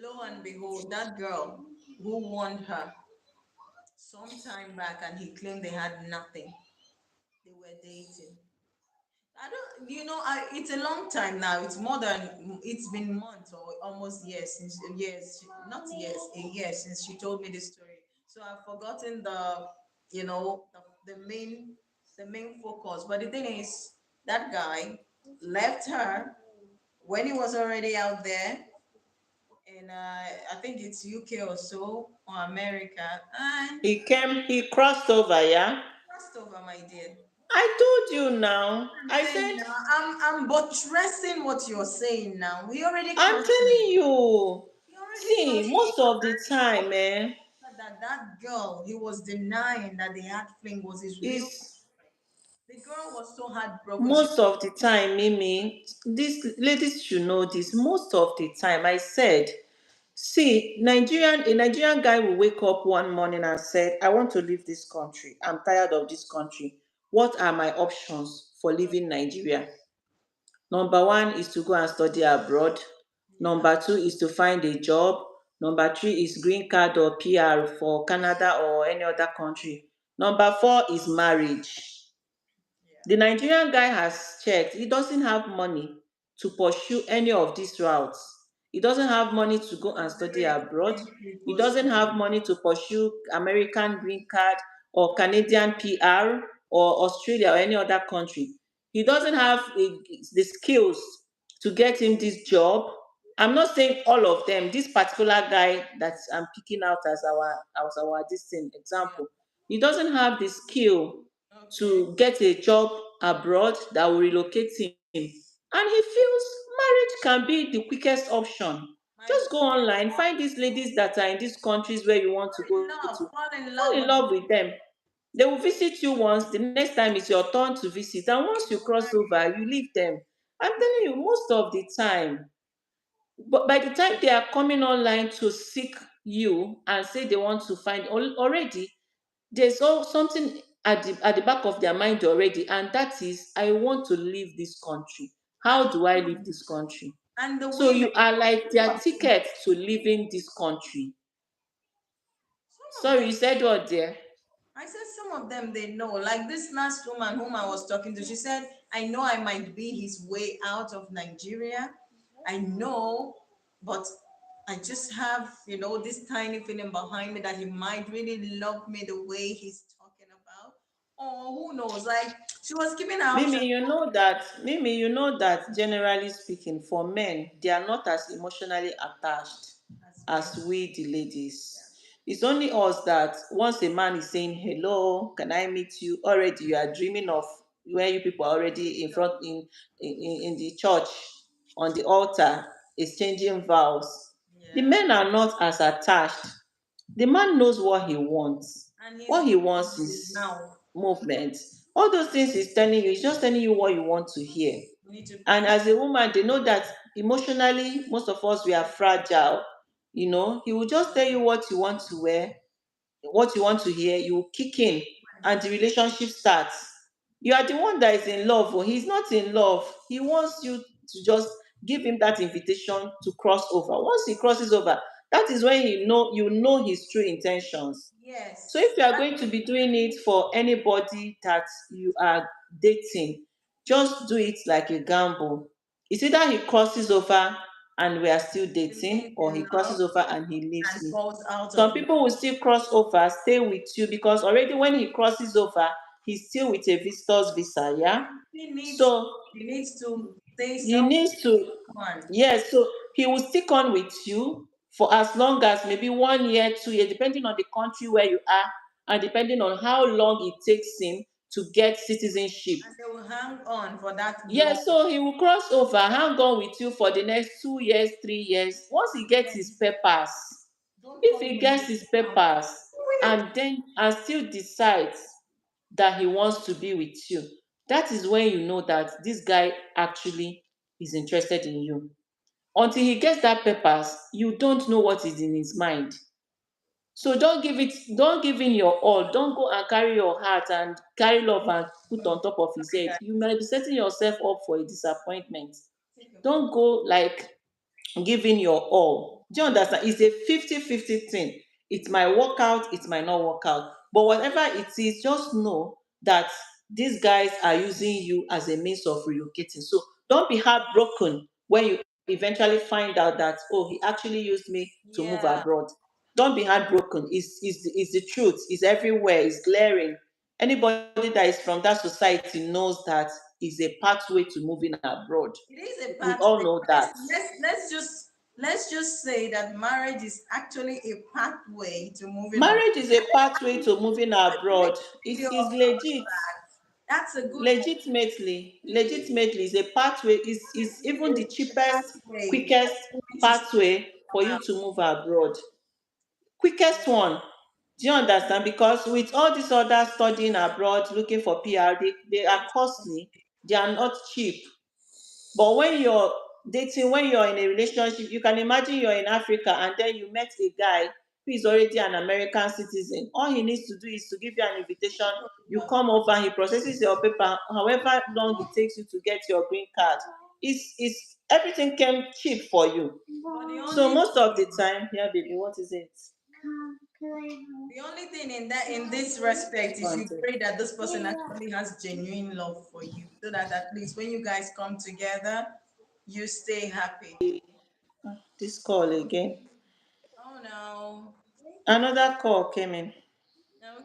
A: lo and behold, that girl who warned her some time back and he claimed they had nothing. They were dating. I don't, it's a long time now. It's been months or almost not years, a year since she told me this story. So I've forgotten the main focus. But the thing is, that guy left her when he was already out there in I think it's UK or so or America, and
B: He crossed over, yeah?
A: crossed over, my dear.
B: I told you now.
A: I'm
B: I
A: saying
B: said,
A: now, I'm buttressing what you're saying now. He already
B: I'm
A: crossed
B: telling
A: over.
B: you.
A: He already
B: See,
A: crossed
B: most
A: over.
B: of the time,
A: That girl, he was denying that the had fling was his real.
B: is
A: The girl was so heartbroken. She
B: most of the time, Mimi, these ladies should know this. Most of the time, I said, see, a Nigerian guy will wake up one morning and said, I want to leave this country. I'm tired of this country. what are my options for leaving Nigeria? Number one is to go and study abroad.
A: Yeah.
B: Number two is to find a job. Number three is green card or PR for Canada or any other country. Number four is marriage.
A: Yeah.
B: The Nigerian guy has checked. He doesn't have money to pursue any of these routes. He doesn't have money to go and study
A: Very
B: abroad.
A: expensive
B: He
A: for
B: doesn't have
A: students.
B: money to pursue American green card or Canadian PR or Australia or any other country. He doesn't have the skills to get him this job. I'm not saying all of them. This particular guy that I'm picking out as our this thing
A: Yeah.
B: example, he doesn't have the skill
A: Okay.
B: to get a job abroad that will relocate him. And he feels marriage can be the quickest option.
A: My
B: Just go online, find these ladies that are in these countries where you want to go to,
A: fall in
B: fall
A: love
B: in
A: with
B: love with them. They will visit you once, the next time it's your turn to visit. And once you cross over, you leave them. I'm telling you, most of the time, but by the time they are coming online to seek you and say they want to find already, there's something at the back of their mind already, and that is, I want to leave this country. How do I leave this country?
A: and the
B: So
A: women.
B: you are like
A: Some
B: their
A: of them,
B: ticket to leaving this country.
A: some of
B: Sorry,
A: them
B: you said what there?
A: I said some of them they know. Like this last woman whom I was talking to, she said, I know I might be his way out of Nigeria. I know, but I just have, this tiny feeling behind me that he might really love me the way he's talking about. Or who knows? Like she was giving her options
B: Mimi, you know that generally speaking, for men, they are not as emotionally attached
A: as women.
B: as we the ladies. It's only us that once a man is saying hello, can I meet you? Already you are dreaming of where you people are already in front in the church on the altar exchanging vows. The
A: Yeah.
B: men are not as attached. The man knows what he wants.
A: And he's
B: What he wants
A: reasonable
B: is
A: now.
B: movement. All those things he's telling you, he's just telling you what you want to hear.
A: We need to
B: And as a woman, they know that emotionally, most of us, we are fragile. He will just tell you what you want to wear, what you want to hear, you will kick in, and the relationship starts. You are the one that is in love, or he's not in love. He wants you to just give him that invitation to cross over. Once he crosses over, that is when you know his true intentions. So
A: yes.
B: if you are going to be doing it for anybody that you are dating, just do it like a gamble. It's either he crosses over and we are still dating,
A: Remains
B: or he
A: in love
B: crosses over and he leaves
A: and
B: me.
A: falls out
B: Some
A: of love.
B: people will still cross over, stay with you, because already when he crosses over, he's still with a visitor's visa, yeah?
A: He needs
B: So
A: he needs to stay
B: he
A: somewhere.
B: needs to,
A: On.
B: yes, so he will stick on with you for as long as maybe 1 year, 2 years, depending on the country where you are, and depending on how long it takes him to get citizenship.
A: And they will hang on for that long.
B: Yes, so he will cross over, hang on with you for the next 2 years, 3 years. Once he gets his
A: Then
B: papers,
A: don't
B: if
A: call
B: he
A: me
B: gets
A: again.
B: his
A: Now.
B: papers
A: Will
B: and still decides that he wants to be with you, that is when you know that this guy actually is interested in you. Until he gets that papers, you don't know what is in his mind. So don't give in your all. Don't go and carry your heart and carry love and put on top of his
A: Sorry,
B: head.
A: guys.
B: You might be setting yourself up for a disappointment.
A: Take a photo.
B: Don't go like giving your all. Do you understand? It's a 50-50 thing. It might work out, it might not work out. But whatever it is, just know that these guys are using you as a means of relocating. So don't be heartbroken when you eventually find out that, oh, he actually used me to move
A: Yeah.
B: abroad. Don't be heartbroken. It's the truth. It's everywhere. It's glaring. Anybody that is from that society knows that is a pathway to moving abroad.
A: It is a
B: We all
A: pathway.
B: know
A: Let's
B: that.
A: let's let's just let's just say that marriage is actually a pathway to moving on.
B: Marriage is a pathway to moving
A: Make
B: abroad.
A: a
B: It's,
A: video
B: it's
A: about
B: legit.
A: that. That's a good one.
B: Legitimately, is a pathway. Is even the
A: It's a
B: cheapest,
A: pathway.
B: quickest
A: To start
B: pathway for you to move abroad. Quickest one. Do you understand? Because with all this other studying abroad, looking for PR, they are costly. They are not cheap. But when you're dating, when you're in a relationship, you can imagine you're in Africa and then you met a guy who is already an American citizen. All he needs to do is to give you an invitation. You
A: But
B: come over, he processes your paper, however long it takes you to get your green card. It's everything came cheap for you.
A: the
B: So
A: only
B: most of the
A: thing,
B: time, yeah, baby, what is it?
A: the only thing in that in this respect is you
B: Content.
A: pray that this person actually has genuine love for you, so that at least when you guys come together, you stay happy.
B: This call again.
A: Oh no.
B: Another call came in.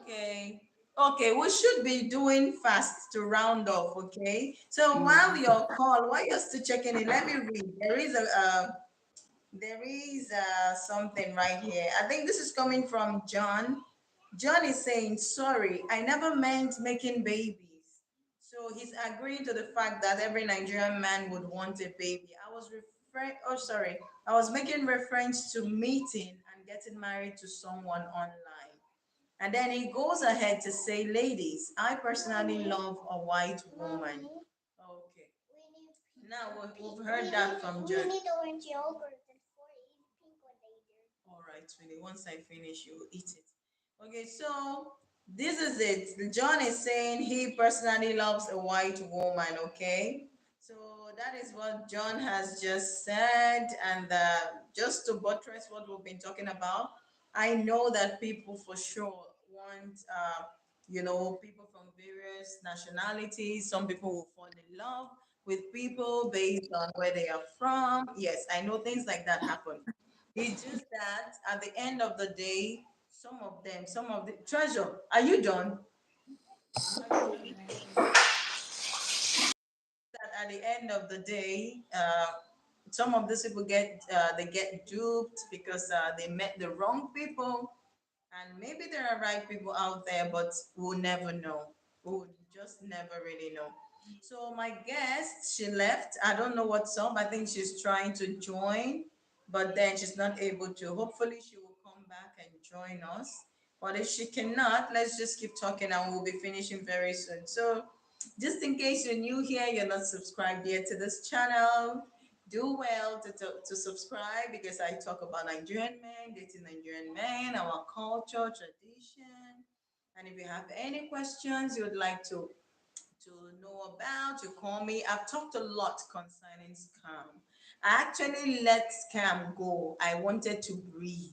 A: Okay. Okay, we should be doing fast to round off, okay? So while
B: Mm.
A: your call, while you're still checking it, let me read. There is something right here. I think this is coming from John. John is saying, sorry, I never meant making babies. So he's agreeing to the fact that every Nigerian man would want a baby. I was making reference to meeting and getting married to someone online. And then he goes ahead to say, ladies, I personally love a white woman. Okay. Now we've heard that from John. We need orange yogurt and four pink one later. All right, sweetie. Once I finish, you will eat it. Okay, so this is it. John is saying he personally loves a white woman. Okay, so that is what John has just said, and just to buttress what we've been talking about, I know that people for sure want, people from various nationalities. Some people will fall in love with people based on where they are from. Yes, I know things like that happen. It's just that at the end of the day, some of the treasure. Are you done? Are you done? That at the end of the day, some of these people get duped because they met the wrong people, and maybe there are right people out there, but we'll never know. We'll just never really know. So my guest, she left. I don't know what's up. I think she's trying to join, but then she's not able to. Hopefully she will come back and join us. But if she cannot, let's just keep talking and we'll be finishing very soon. So just in case you're new here, you're not subscribed yet to this channel, do well to subscribe because I talk about Nigerian men, dating Nigerian men, our culture, tradition. And if you have any questions you would like to know about, you call me. I've talked a lot concerning scam. I actually let scam go. I wanted to breathe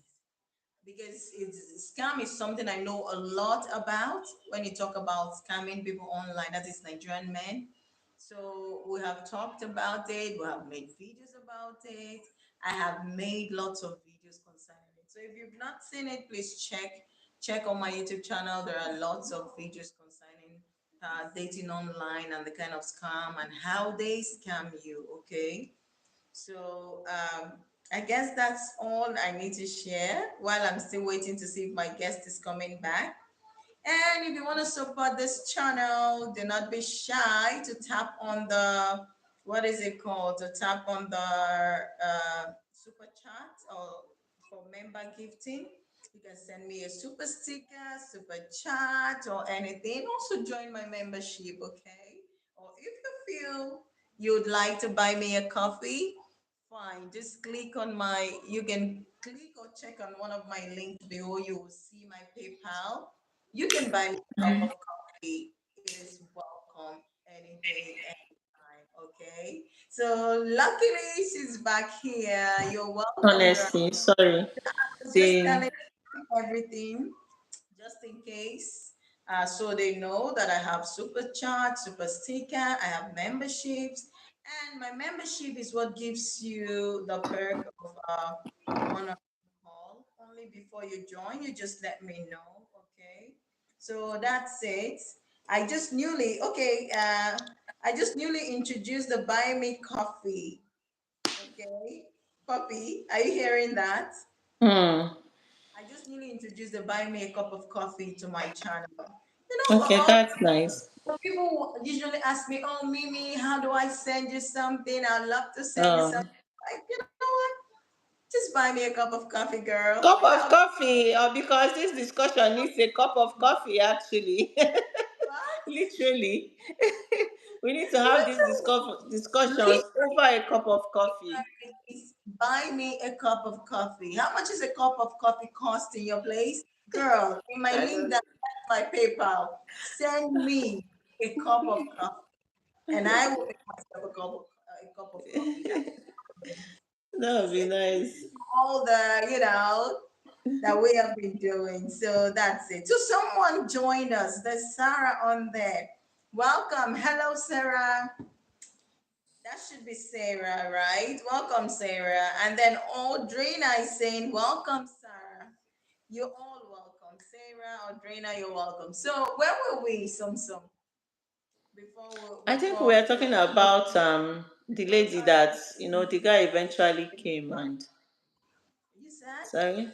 A: because scam is something I know a lot about. When you talk about scamming people online, that is Nigerian men. So we have talked about it. We have made videos about it. I have made lots of videos concerning it. So if you've not seen it, please check on my YouTube channel. There are lots of videos concerning dating online and the kind of scam and how they scam you. Okay. So I guess that's all I need to share while I'm still waiting to see if my guest is coming back. And if you want to support this channel, do not be shy to tap on the, what is it called? To tap on the super chat or for member gifting. You can send me a super sticker, super chat, or anything. Also join my membership, okay? Or if you feel you'd like to buy me a coffee, fine. Just click on you can click or check on one of my links below. You will see my PayPal. You can buy me a cup of coffee. It is welcome any day, anytime. Okay. So luckily she's back here. You're welcome, girl.
B: Honestly, sorry.
A: Just
B: The
A: telling everything just in case. So they know that I have super chat, super sticker, I have memberships, and my membership is what gives you the perk of a one-on-one call. Only before you join, you just let me know, okay? So that's it. I just newly introduced the Buy Me Coffee, okay? Puppy, are you hearing that?
B: hmm.
A: I just newly introduced the Buy Me a Cup of Coffee to my channel. For
B: Okay,
A: all
B: that's nice.
A: people usually ask me, "Oh, Mimi, how do I send you something? I'd love to send you
B: Um,
A: something." Like, you know what? Just buy me a cup of coffee, girl.
B: cup of coffee, or because this discussion needs a cup of coffee, actually. Literally. We need to have these discussions over a cup of coffee.
A: buy me a cup of coffee. How much is a cup of coffee cost in your place? Girl, in my
B: I
A: link
B: don't.
A: that my PayPal, send me a cup of coffee and I will make myself a cup of coffee. That's
B: That would be nice.
A: all the, that we have been doing. So that's it. So someone joined us. There's Sarah on there. Welcome. Hello, Sarah. That should be Sarah, right? Welcome, Sarah. And then Audrina is saying, welcome, Sarah. You're all welcome. Sarah, Audrina, you're welcome. So where were we, Sum?
B: I think we are talking about the
A: Before
B: lady that the guy eventually came and
A: you said?
B: sorry,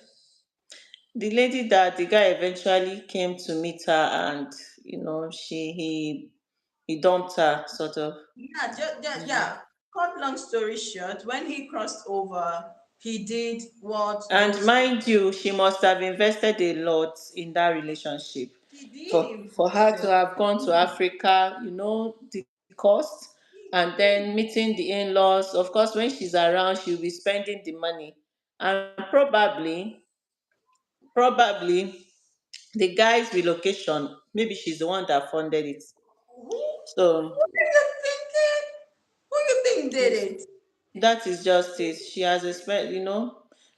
B: the lady that the guy eventually came to meet her and he dumped her sort of.
A: Yeah,
B: Yeah.
A: yeah. Cut long story short, when he crossed over, he did what
B: And
A: those
B: mind you, she must have invested a lot in that relationship
A: he did
B: for her
A: invest.
B: to have gone to Africa, the cost, and
A: He
B: then
A: did.
B: meeting the in-laws. Of course, when she's around, she'll be spending the money. And probably the guy's relocation, maybe she's the one that funded it. So
A: Who are you thinking? Who you think did
B: it's,
A: it?
B: that is just it. She has expect.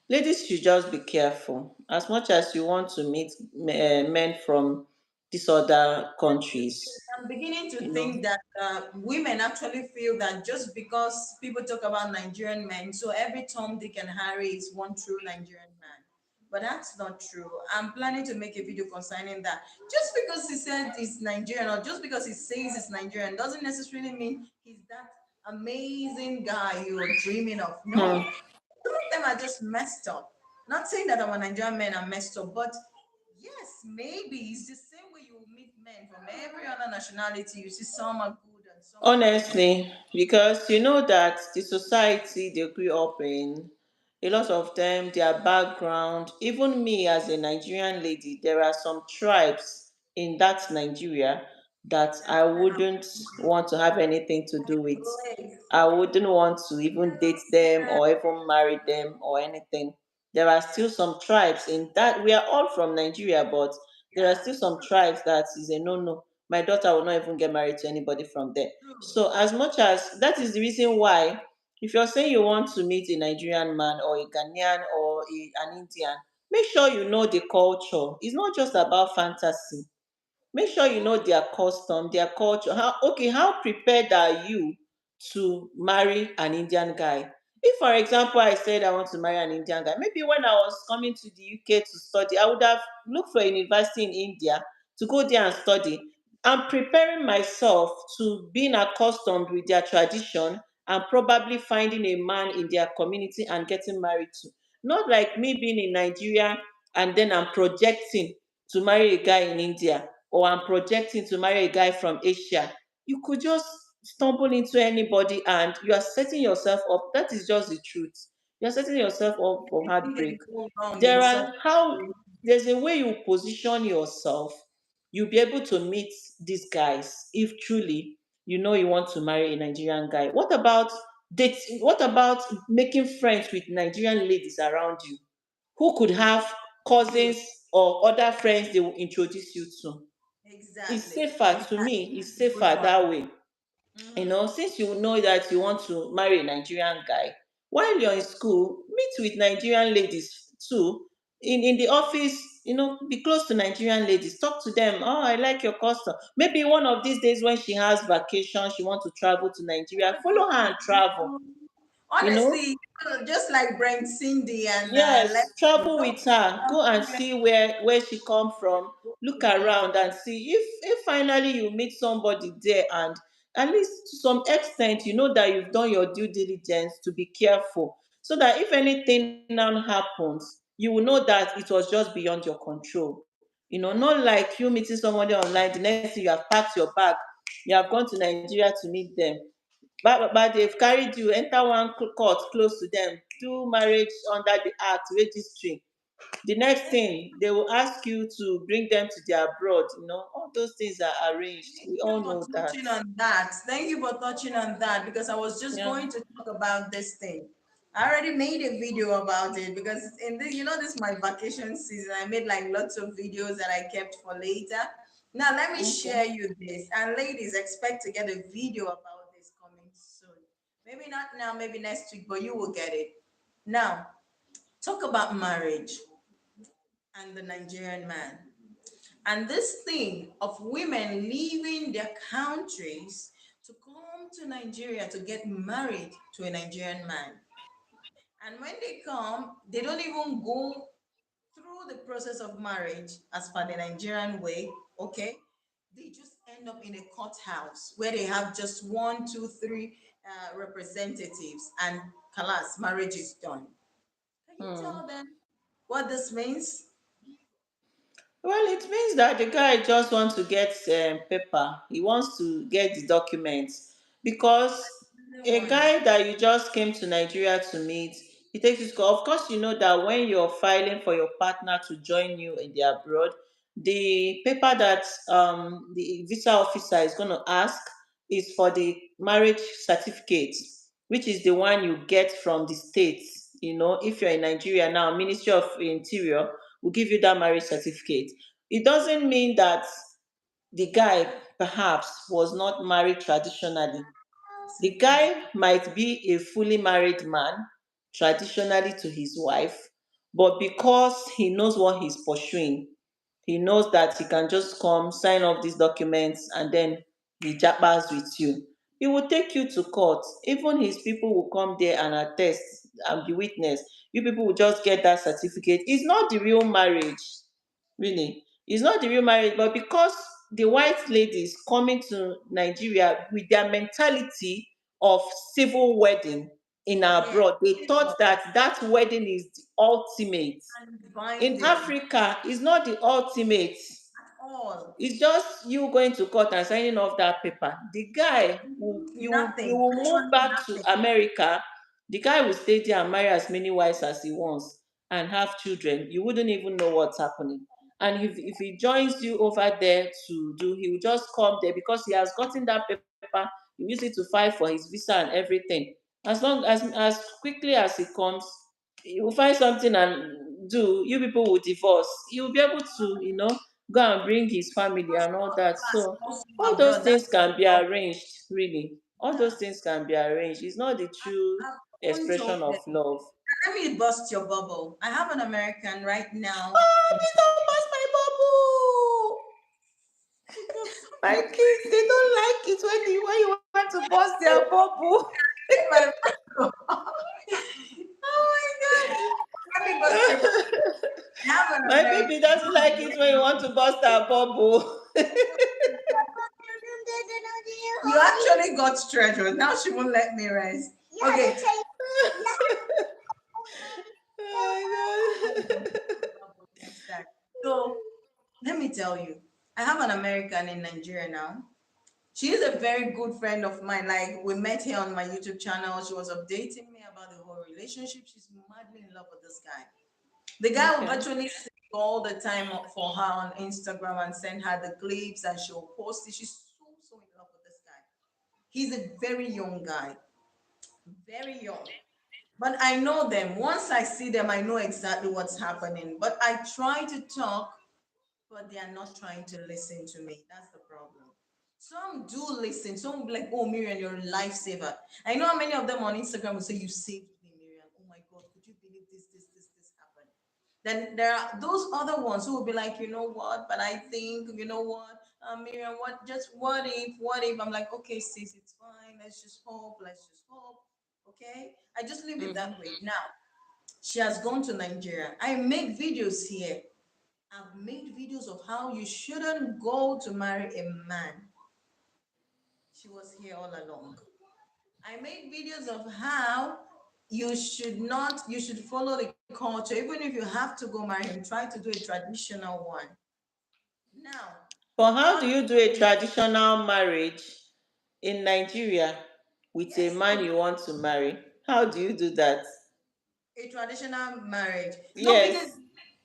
B: Ladies should just be careful. As much as you want to meet men from these other countries,
A: I'm beginning to
B: you know.
A: think that women actually feel that just because people talk about Nigerian men, so every Tom, Dick, and Harry is one true Nigerian man. But that's not true. I'm planning to make a video concerning that. Just because he said he's Nigerian or just because he says he's Nigerian doesn't necessarily mean he's that amazing guy you're dreaming of. No,
B: Hmm.
A: some of them are just messed up. Not saying that our Nigerian men are messed up, but yes, maybe it's the same way you meet men from every other nationality. You see some are good and some are not.
B: Honestly, because you know that the society they grew up in, a lot of them, their background, even me as a Nigerian lady, there are some tribes in that Nigeria that I wouldn't want to have anything to do with.
A: Place.
B: I wouldn't want to even
A: Hello,
B: date them
A: Sarah.
B: or even marry them or anything. There are still some tribes in that we are all from Nigeria, but there are
A: Yeah,
B: still some tribes that is a no. My daughter will not even get married to anybody from there.
A: true.
B: So as much as that is the reason why, if you're saying you want to meet a Nigerian man or a Ghanaian or an Indian, make sure you know the culture. It's not just about fantasy. Make sure you know their custom, their culture. How prepared are you to marry an Indian guy? If, for example, I said I want to marry an Indian guy, maybe when I was coming to the UK to study, I would have looked for a university in India to go there and study. I'm preparing myself to being accustomed with their tradition and probably finding a man in their community and getting married to. Not like me being in Nigeria and then I'm projecting to marry a guy in India or I'm projecting to marry a guy from Asia. You could just stumble into anybody and you are setting yourself up. That is just the truth. You're setting yourself up for
A: Anything
B: heartbreak.
A: can go wrong in
B: There
A: such
B: are how
A: a
B: there's a way you position yourself. You'll be able to meet these guys if truly you know you want to marry a Nigerian guy. What about dating? What about making friends with Nigerian ladies around you who could have
A: good.
B: cousins or other friends they will introduce you to? It's
A: Exactly.
B: safer to
A: Exactly.
B: me, it's
A: That's a good
B: safer
A: one.
B: that way.
A: Mm-hmm.
B: Since you know that you want to marry a Nigerian guy, while you're in school, meet with Nigerian ladies too. In the office, be close to Nigerian ladies. Talk to them. Oh, I like your custom. Maybe one of these days when she has vacation, she wants to travel to Nigeria. Follow her and travel. You know,
A: Honestly, just like Brent, Cindy, and
B: Yes,
A: Leslie,
B: travel
A: don't
B: with her. Go and see where she come from.
A: go
B: Look
A: to them.
B: around and see if finally you meet somebody there and at least to some extent you know that you've done your due diligence to be careful so that if anything now happens, you will know that it was just beyond your control.
A: Yeah.
B: Not like you meeting somebody online, the next thing you have packed your bag, you have gone to Nigeria to meet them. But they've carried you enter one court close to them, do marriage under the act registry. The next thing they will ask you to bring them to their abroad. All those things are arranged.
A: Thank
B: We
A: you
B: all
A: for
B: know that.
A: touching on that. Thank you for touching on that because I was just
B: Yeah.
A: going to talk about this thing. I already made a video about it because in this, this is my vacation season. I made like lots of videos that I kept for later. Now let me
B: Okay.
A: share you this. And ladies, expect to get a video about this coming soon. Maybe not now, maybe next week, but you will get it. Now, talk about marriage and the Nigerian man. And this thing of women leaving their countries to come to Nigeria to get married to a Nigerian man. And when they come, they don't even go through the process of marriage as per the Nigerian way, okay? They just end up in a courthouse where they have just one, two, three representatives, and kalas, marriage is done. Can you
B: Hmm.
A: tell them what this means?
B: Well, it means that the guy just wants to get paper. He wants to get the documents because
A: The
B: a
A: one.
B: guy that you just came to Nigeria to meet, he takes his call. Of course, you know that when you're filing for your partner to join you in the abroad, the paper that the visa officer is going to ask is for the marriage certificate, which is the one you get from the states. You know, if you're in Nigeria now, Ministry of Interior will give you that marriage certificate. It doesn't mean that the guy perhaps was not married traditionally. The guy might be a fully married man traditionally to his wife, but because he knows what he's pursuing, he knows that he can just come, sign off these documents, and then he jabbers with you. He will take you to court. Even his people will come there and attest and be witness. You people will just get that certificate. It's not the real marriage, really. It's not the real marriage, but because the white ladies coming to Nigeria with their mentality of civil wedding in
A: Yeah,
B: abroad, they thought that that wedding is the ultimate.
A: and
B: In
A: binding
B: Africa, it's not the ultimate.
A: at all.
B: It's just you going to court and signing off that paper. The guy will you
A: Nothing,
B: will move
A: actually
B: back to
A: nothing.
B: America. The guy will stay there and marry as many wives as he wants and have children. You wouldn't even know what's happening. And if he joins you over there to do, he will just come there because he has gotten that paper. He use it to file for his visa and everything. As quickly as he comes, he will find something and do. You people will divorce. He will be able to, go and bring his family and all that.
A: Class
B: So
A: also
B: all those
A: abroad.
B: things
A: That's the
B: can be
A: problem.
B: arranged, really. All those
A: Yeah.
B: things can be arranged. It's not the true
A: I've even told
B: expression of
A: them.
B: love.
A: Let me bust your bubble. I have an American right now.
B: Oh, please don't burst my bubble. My kids, they don't like it when you want to burst their bubble.
A: My oh my god! Let me bust your bubble. I have an
B: My
A: American.
B: baby doesn't like it when you want to burst her bubble.
A: You actually got treasure. Now she won't let me rest. Okay.
B: Oh my god.
A: Next time. So let me tell you, I have an American in Nigeria now. She is a very good friend of mine. Like we met here on my YouTube channel. She was updating me about the whole relationship. She's madly in love with this guy. The guy will
B: Okay.
A: virtually sing all the time up for her on Instagram and send her the clips and she'll post it. She's so in love with this guy. He's a very young guy, very young. But I know them. Once I see them, I know exactly what's happening. But I try to talk, but they are not trying to listen to me. That's the problem. Some do listen. Some will be like, oh, Miriam, you're a lifesaver. I know how many of them on Instagram will say, you saved me, Miriam. Oh my God, could you believe this happened? Then there are those other ones who will be like, you know what? But I think, you know what? Miriam, what if, what if? I'm like, okay, sis, it's fine. Let's just hope. Okay? I just leave it that
B: Mhm.
A: way. Now, she has gone to Nigeria. I make videos here. I've made videos of how you shouldn't go to marry a man. She was here all along. I made videos of how you should follow the culture. Even if you have to go marry him, try to do a traditional one. Now,
B: But how do
A: all
B: you do a traditional marriage in Nigeria with a
A: yes,
B: man you want to marry? How do you do that?
A: a traditional marriage. No, because
B: Yes.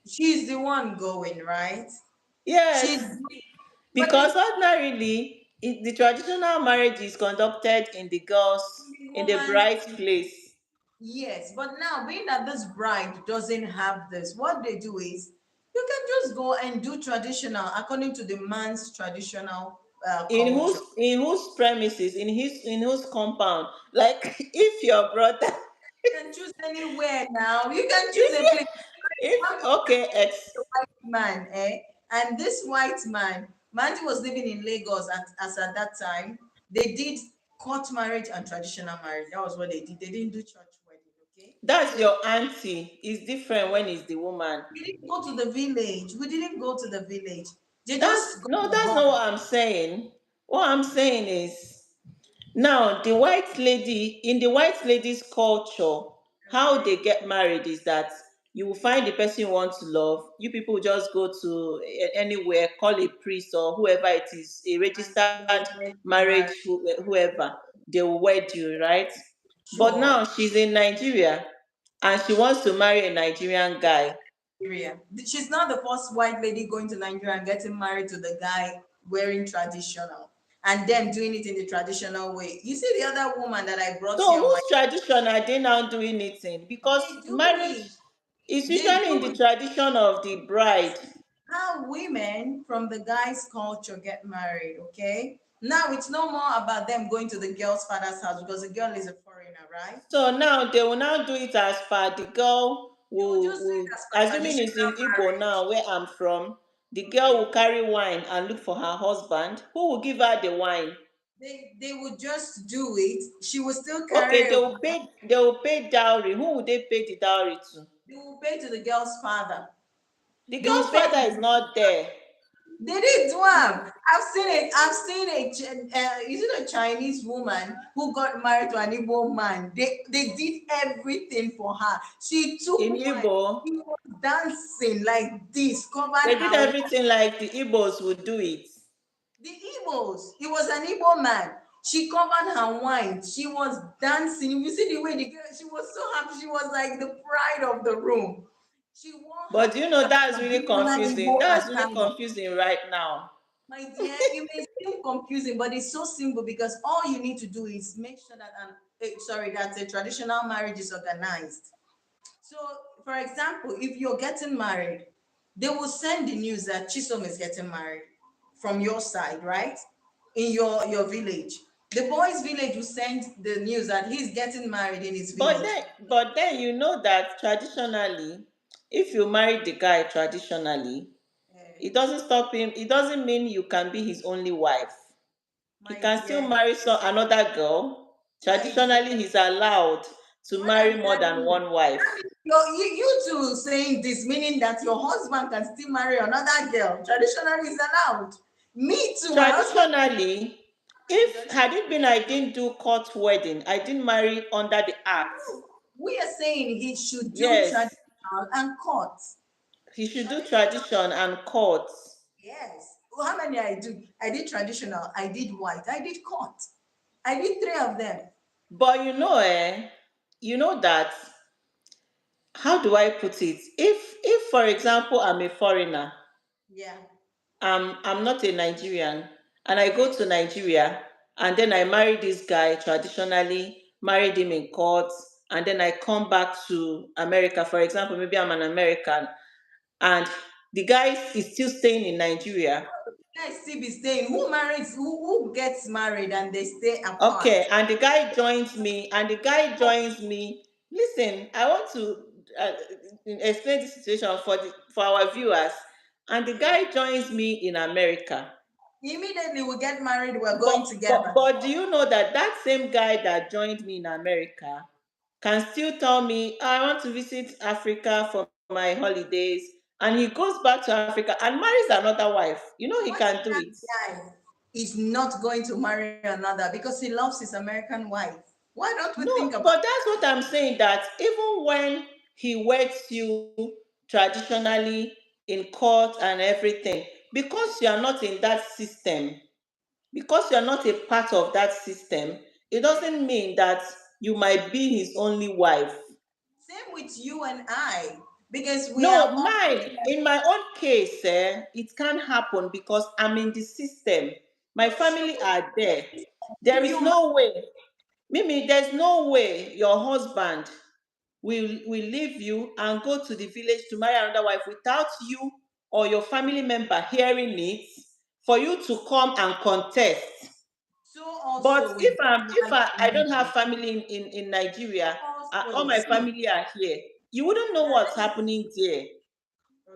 A: she's the one going, right? She's
B: Yes.
A: but the
B: Because ordinarily, the traditional marriage is conducted in the girls, in the
A: woman
B: bride's place.
A: Yes, but now being that this bride doesn't have this, what they do is you can just go and do traditional according to the man's traditional culture.
B: In whose premises, in whose compound? Like if your brother
A: You can choose anywhere now. You can choose a
B: if
A: place.
B: if okay ex
A: A white man, eh? And this white man, Mandy was living in Lagos as at that time. They did court marriage and traditional marriage. That was what they did. They didn't do church wedding, okay?
B: that's
A: So
B: your auntie. It's different when it's the woman.
A: we didn't go to the village. We didn't go to the village. They
B: That's
A: just got
B: no,
A: the
B: that's
A: hall.
B: not what I'm saying. What I'm saying is now the white lady in the white lady's culture, how they get married is that you will find the person you want to love. You people just go to anywhere, call a priest or whoever it is, a
A: And
B: registered
A: they get
B: marriage,
A: married.
B: whoever, they will wed you, right? But
A: Sure.
B: now she's in Nigeria and she wants to marry a Nigerian guy.
A: Nigeria. She's not the first white lady going to Nigeria and getting married to the guy wearing traditional and them doing it in the traditional way. You see the other woman that I brought
B: So
A: here on my
B: whose tradition are they now doing it in? Because
A: they do
B: marriage
A: it.
B: is
A: They
B: usually in
A: do
B: the
A: it.
B: tradition of the bride.
A: How women from the guy's culture get married, okay? Now it's no more about them going to the girl's father's house because the girl is a foreigner, right?
B: So now they will now do it as per the girl
A: They will just do it
B: will
A: as per
B: assuming it's
A: traditional
B: in Igbo
A: marriage.
B: now where I'm from, the girl
A: Okay.
B: will carry wine and look for her husband. Who will give her the wine?
A: They would just do it. She will still
B: Okay,
A: carry a
B: they will pay dowry. Who will they pay the dowry to?
A: they will pay to the girl's father.
B: The
A: They will
B: girl's
A: pay
B: father
A: to
B: is not there.
A: they did do am. I've seen it. I've seen is it a Chinese woman who got married to an Igbo man? They did everything for her. She took
B: In
A: wine.
B: Igbo,
A: She was dancing like this, covered
B: they did
A: her.
B: everything like the Igbos would do it.
A: The Igbos. It was an Igbo man. She covered her wine. She was dancing. You see the way the girl. She was so happy. She was like the pride of the room. She wore
B: But
A: her
B: you know that's really
A: traditional
B: confusing.
A: Igbo
B: That's really
A: attire.
B: confusing right now.
A: My dear, it may seem confusing, but it's so simple because all you need to do is make sure that that a traditional marriage is organized. So, for example, if you're getting married, they will send the news that Chisom is getting married from your side, right? In your village. The boy's village will send the news that he's getting married in his
B: But
A: village.
B: then you know that traditionally, if you marry the guy traditionally,
A: Eh,
B: it doesn't stop him. It doesn't mean you can be his only wife. He
A: my
B: can still
A: dear,
B: marry another girl.
A: my dear.
B: Traditionally, he's allowed to
A: What I'm
B: marry more than
A: telling you,
B: one wife.
A: that means you two saying this, meaning that your husband can still marry another girl. Traditionally, is allowed. Me too. My husband
B: Traditionally,
A: is
B: if
A: traditional.
B: had it been I didn't do court wedding, I didn't marry under the act.
A: We are saying he should do
B: Yes,
A: traditional and court.
B: he should do
A: Traditional,
B: tradition and court.
A: yes. Well, how many I do? I did traditional. I did white. I did court. I did three of them.
B: But you know that how do I put it? If for example I'm a foreigner,
A: Yeah.
B: I'm not a Nigerian, and I go
A: Okay.
B: to Nigeria and then I marry this guy traditionally, married him in court, and then I come back to America. For example, maybe I'm an American and the guy is still staying in Nigeria.
A: Guys still be staying. Who marries? Who gets married and they stay apart?
B: Okay, and the guy joins me, and the guy joins me. Listen, I want to explain the situation for our viewers. And the
A: Okay.
B: guy joins me in America.
A: Immediately we get married. We're
B: But
A: going together.
B: do you know that that same guy that joined me in America can still tell me, "Ah, I want to visit Africa for my holidays," and he goes back to Africa and marries another wife. You know he
A: What
B: can
A: if
B: do
A: that
B: it.
A: guy is not going to marry another because he loves his American wife? Why don't we think
B: No,
A: about
B: but that's what I'm saying. That even when he weds you traditionally in court and everything, because you are not in that system, because you are not a part of that system, it doesn't mean that you might be his only wife.
A: same with you and I because we are
B: No,
A: all
B: in my own case, it can't happen because I'm in the system. My
A: for sure.
B: family are there. There
A: If
B: is
A: you
B: no way. Mimi, there's no way your husband will leave you and go to the village to marry another wife without you or your family member hearing it, for you to come and contest.
A: So
B: But
A: also with
B: if I don't have
A: marriage,
B: family in Nigeria, all
A: also
B: my
A: see.
B: family are here, you wouldn't know
A: Now
B: what's
A: let me
B: happening there.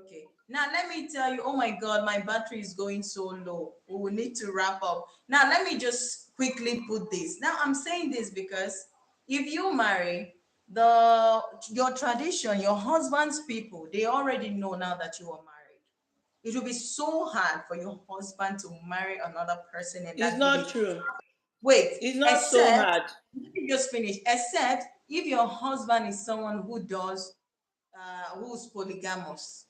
A: Okay. Now let me tell you, oh my God, my battery is going so low. We will need to wrap up. Now let me just quickly put this. Now I'm saying this because if you marry the your tradition, your husband's people, they already know now that you are married. It will be so hard for your husband to marry another person in
B: It's
A: that
B: not
A: village.
B: true.
A: Wait,
B: It's not so
A: except
B: hard.
A: let me just finish. Except if your husband is someone who's polygamous,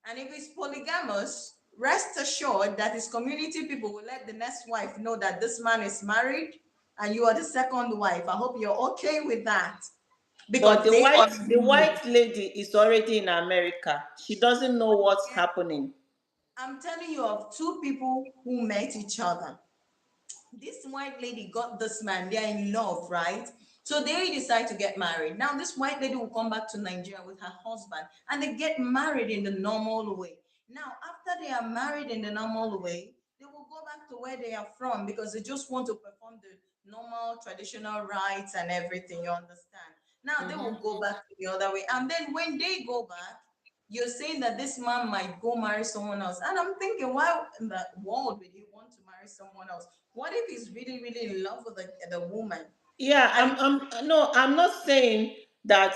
A: and if he's polygamous, rest assured that his community people will let the next wife know that this man is married and you are the second wife. I hope you're okay with that
B: But
A: because they already
B: the
A: know.
B: white lady is already in America. She doesn't know what's happening.
A: I'm telling you of two people who met each other. This white lady got this man, they're in love, right? So they decide to get married. Now this white lady will come back to Nigeria with her husband and they get married in the normal way. Now after they are married in the normal way, they will go back to where they are from because they just want to perform the normal traditional rites and everything, you understand? Now they will
B: Mhm.
A: go back to the other way, and then when they go back, you're saying that this man might go marry someone else. And I'm thinking, why in the world would he want to marry someone else? What if he's really, really in love with the woman?
B: Yeah,
A: And
B: I'm not saying that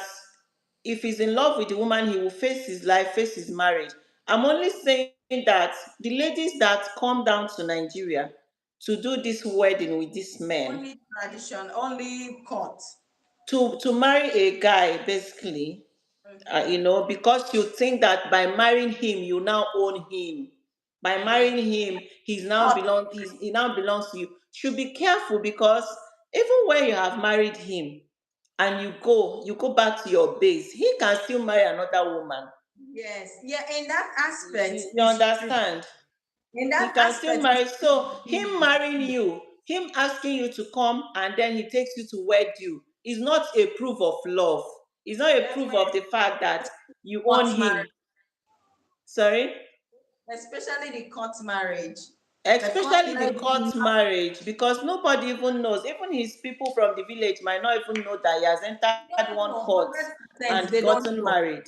B: if he's in love with the woman, he will face his life, face his marriage. I'm only saying that the ladies that come down to Nigeria to do this wedding with this man,
A: only tradition, only court.
B: to marry a guy, basically,
A: Okay.
B: because you think that by marrying him, you now own him. By
A: Yes.
B: marrying him,
A: Court.
B: he now belongs to you. Should be careful, because even when you have married him and you go back to your base, he can still marry another woman.
A: Yes. Yeah. In that aspect,
B: You
A: is true.
B: understand?
A: In
B: He
A: that
B: can still
A: aspect,
B: marry.
A: it's
B: So him marrying you, him asking you to come and then he takes you to wed you, is not a proof of love. It's not a proof of the fact that you
A: court
B: own him.
A: marriage,
B: Sorry?
A: especially the court marriage. The court
B: Especially the
A: marriage.
B: court marriage, because nobody even knows. Even his people from the village might not even know that he has entered
A: They
B: one
A: don't know
B: court
A: 100%.
B: and
A: They don't
B: gotten
A: know.
B: married.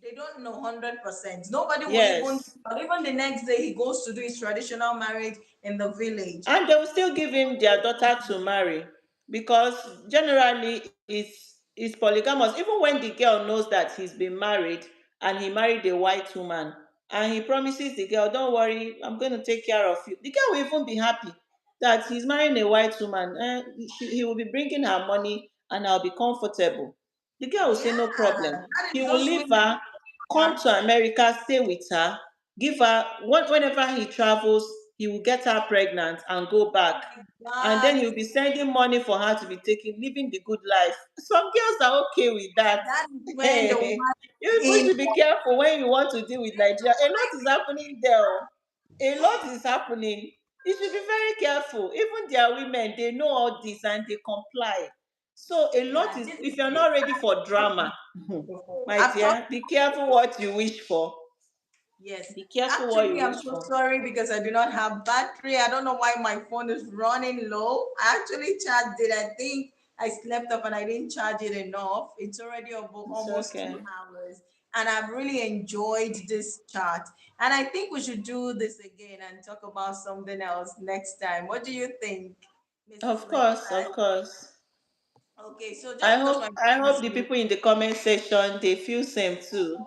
A: They don't know 100%. Nobody will even,
B: Yes.
A: but even the next day he goes to do his traditional marriage in the village.
B: And they will still give him their daughter to marry, because generally is polygamous. Even when the girl knows that he's been married and he married a white woman, and he promises the girl, don't worry, I'm going to take care of you, the girl will even be happy that he's marrying a white woman. He will be bringing her money and I'll be comfortable. The girl will say
A: Yeah,
B: no problem.
A: that
B: He
A: is
B: will
A: those
B: leave
A: women.
B: her, come to America, stay with her, give her whenever he travels, he will get her pregnant and go
A: Oh
B: back.
A: my
B: And then
A: God.
B: he'll be sending money for her to be taking, living the good life. Some girls are okay with that.
A: That is when the
B: Hey,
A: woman
B: you people
A: in
B: should be careful when you want to deal with Nigeria. A lot is happening there. Oh. A lot is happening. You should be very careful. Even their women, they know all this and they comply. So a lot
A: yeah,
B: is,
A: this
B: if you're
A: this
B: not ready for drama, my
A: I've talked
B: dear, be careful what you wish for.
A: Yes.
B: Be careful what
A: Actually,
B: you
A: I'm
B: wish
A: so
B: for.
A: sorry because I do not have battery. I don't know why my phone is running low. I actually charged it. I think I slept up and I didn't charge it enough. It's already
B: It's
A: almost
B: okay.
A: 2 hours. And I've really enjoyed this chat. And I think we should do this again and talk about something else next time. What do you think, Mrs.
B: Of course,
A: Latifa?
B: of course.
A: Okay, so just because my
B: I
A: phone is
B: hope the people in the comment section they feel same too.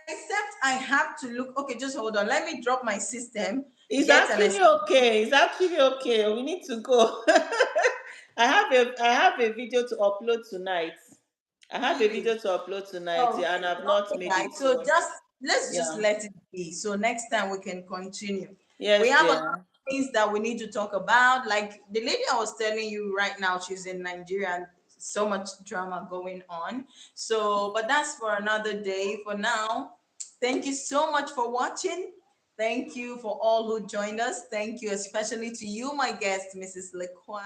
A: except I have to look. Okay, just hold on. Let me drop my system,
B: It's
A: get an
B: actually okay. It's actually okay. We need to go. I have a video to upload tonight. I have a
A: really.
B: video to upload tonight, yeah,
A: Okay,
B: and I've not
A: okay,
B: made
A: guys.
B: it.
A: So
B: So
A: just let's just
B: yeah.
A: let it be. So next time we can continue. We
B: Yes,
A: have a lot
B: dear.
A: of things that we need to talk about. Like the lady I was telling you right now, she's in Nigeria and so much drama going on. So, but that's for another day. For now, thank you so much for watching. Thank you for all who joined us. Thank you especially to you, my guest, Mrs. Lequas.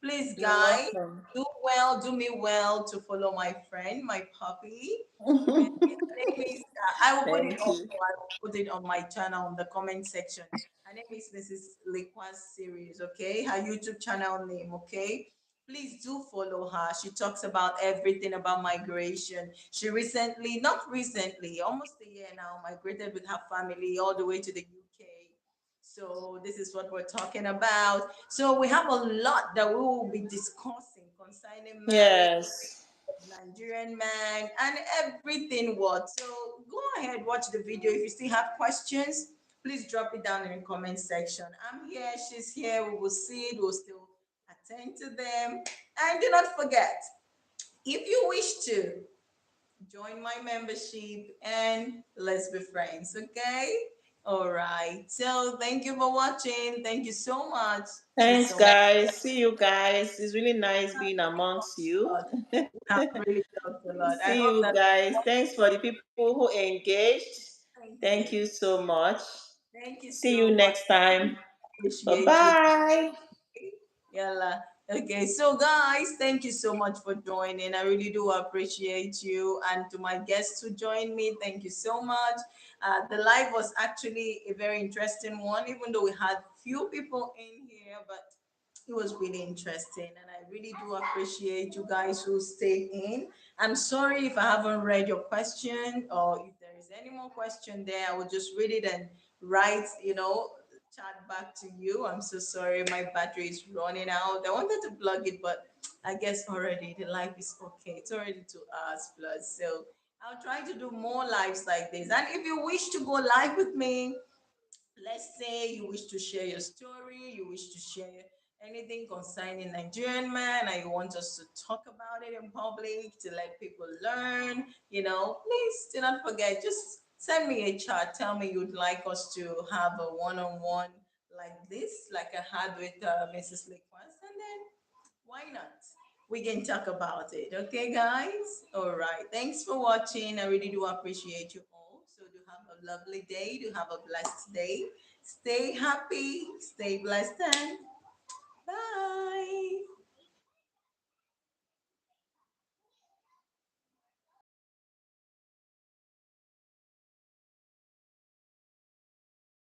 A: Please,
B: You're
A: guys,
B: welcome.
A: do well, do me well to follow my friend, my puppy. Okay. Her name is, I will put it
B: Thank
A: also,
B: you.
A: I will put it on my channel in the comment section. Her name is Mrs. Lequas Series, okay? Her YouTube channel name, okay? Please do follow her. She talks about everything about migration. She recently, not recently, almost a year now, migrated with her family all the way to the UK. So this is what we're talking about. So we have a lot that we will be discussing concerning marriage,
B: Yes.
A: Nigerian man, and everything what. So go ahead, watch the video. If you still have questions, please drop it down in the comment section. I'm here, she's here. We will see it. We'll still attend to them. And do not forget, if you wish to join my membership and let's be friends, okay? All right. So thank you for watching. Thank you so much. She's
B: Thanks,
A: so much.
B: guys. See you guys. It's really nice being amongst you.
A: We have really talked a lot. I
B: See
A: hope
B: you
A: that
B: guys. Thanks for the people who engaged.
A: thank
B: Thank
A: you.
B: you so much.
A: Thank you
B: See you
A: so much.
B: next time. Bye
A: Appreciate you.
B: bye.
A: Yalla. Okay, so guys, thank you so much for joining. I really do appreciate you. And to my guests who joined me, thank you so much. The live was actually a very interesting one, even though we had few people in here, but it was really interesting. And I really do appreciate you guys who stayed in. I'm sorry if I haven't read your question or if there is any more question there, I will just read it and write, chat back to you. I'm so sorry, my battery is running out. I wanted to plug it, but I guess already the live is okay. It's already 2 hours plus. So I'll try to do more lives like this. And if you wish to go live with me, let's say you wish to share your story, you wish to share anything concerning Nigerian man, and you want us to talk about it in public to let people learn, please do not forget, just send me a chat. Tell me you'd like us to have a one-on-one like this, like I had with Mrs. Lequans, and then why not? We can talk about it. Okay, guys? All right. Thanks for watching. I really do appreciate you all. So, do have a lovely day. Do have a blessed day. Stay happy. Stay blessed. And bye.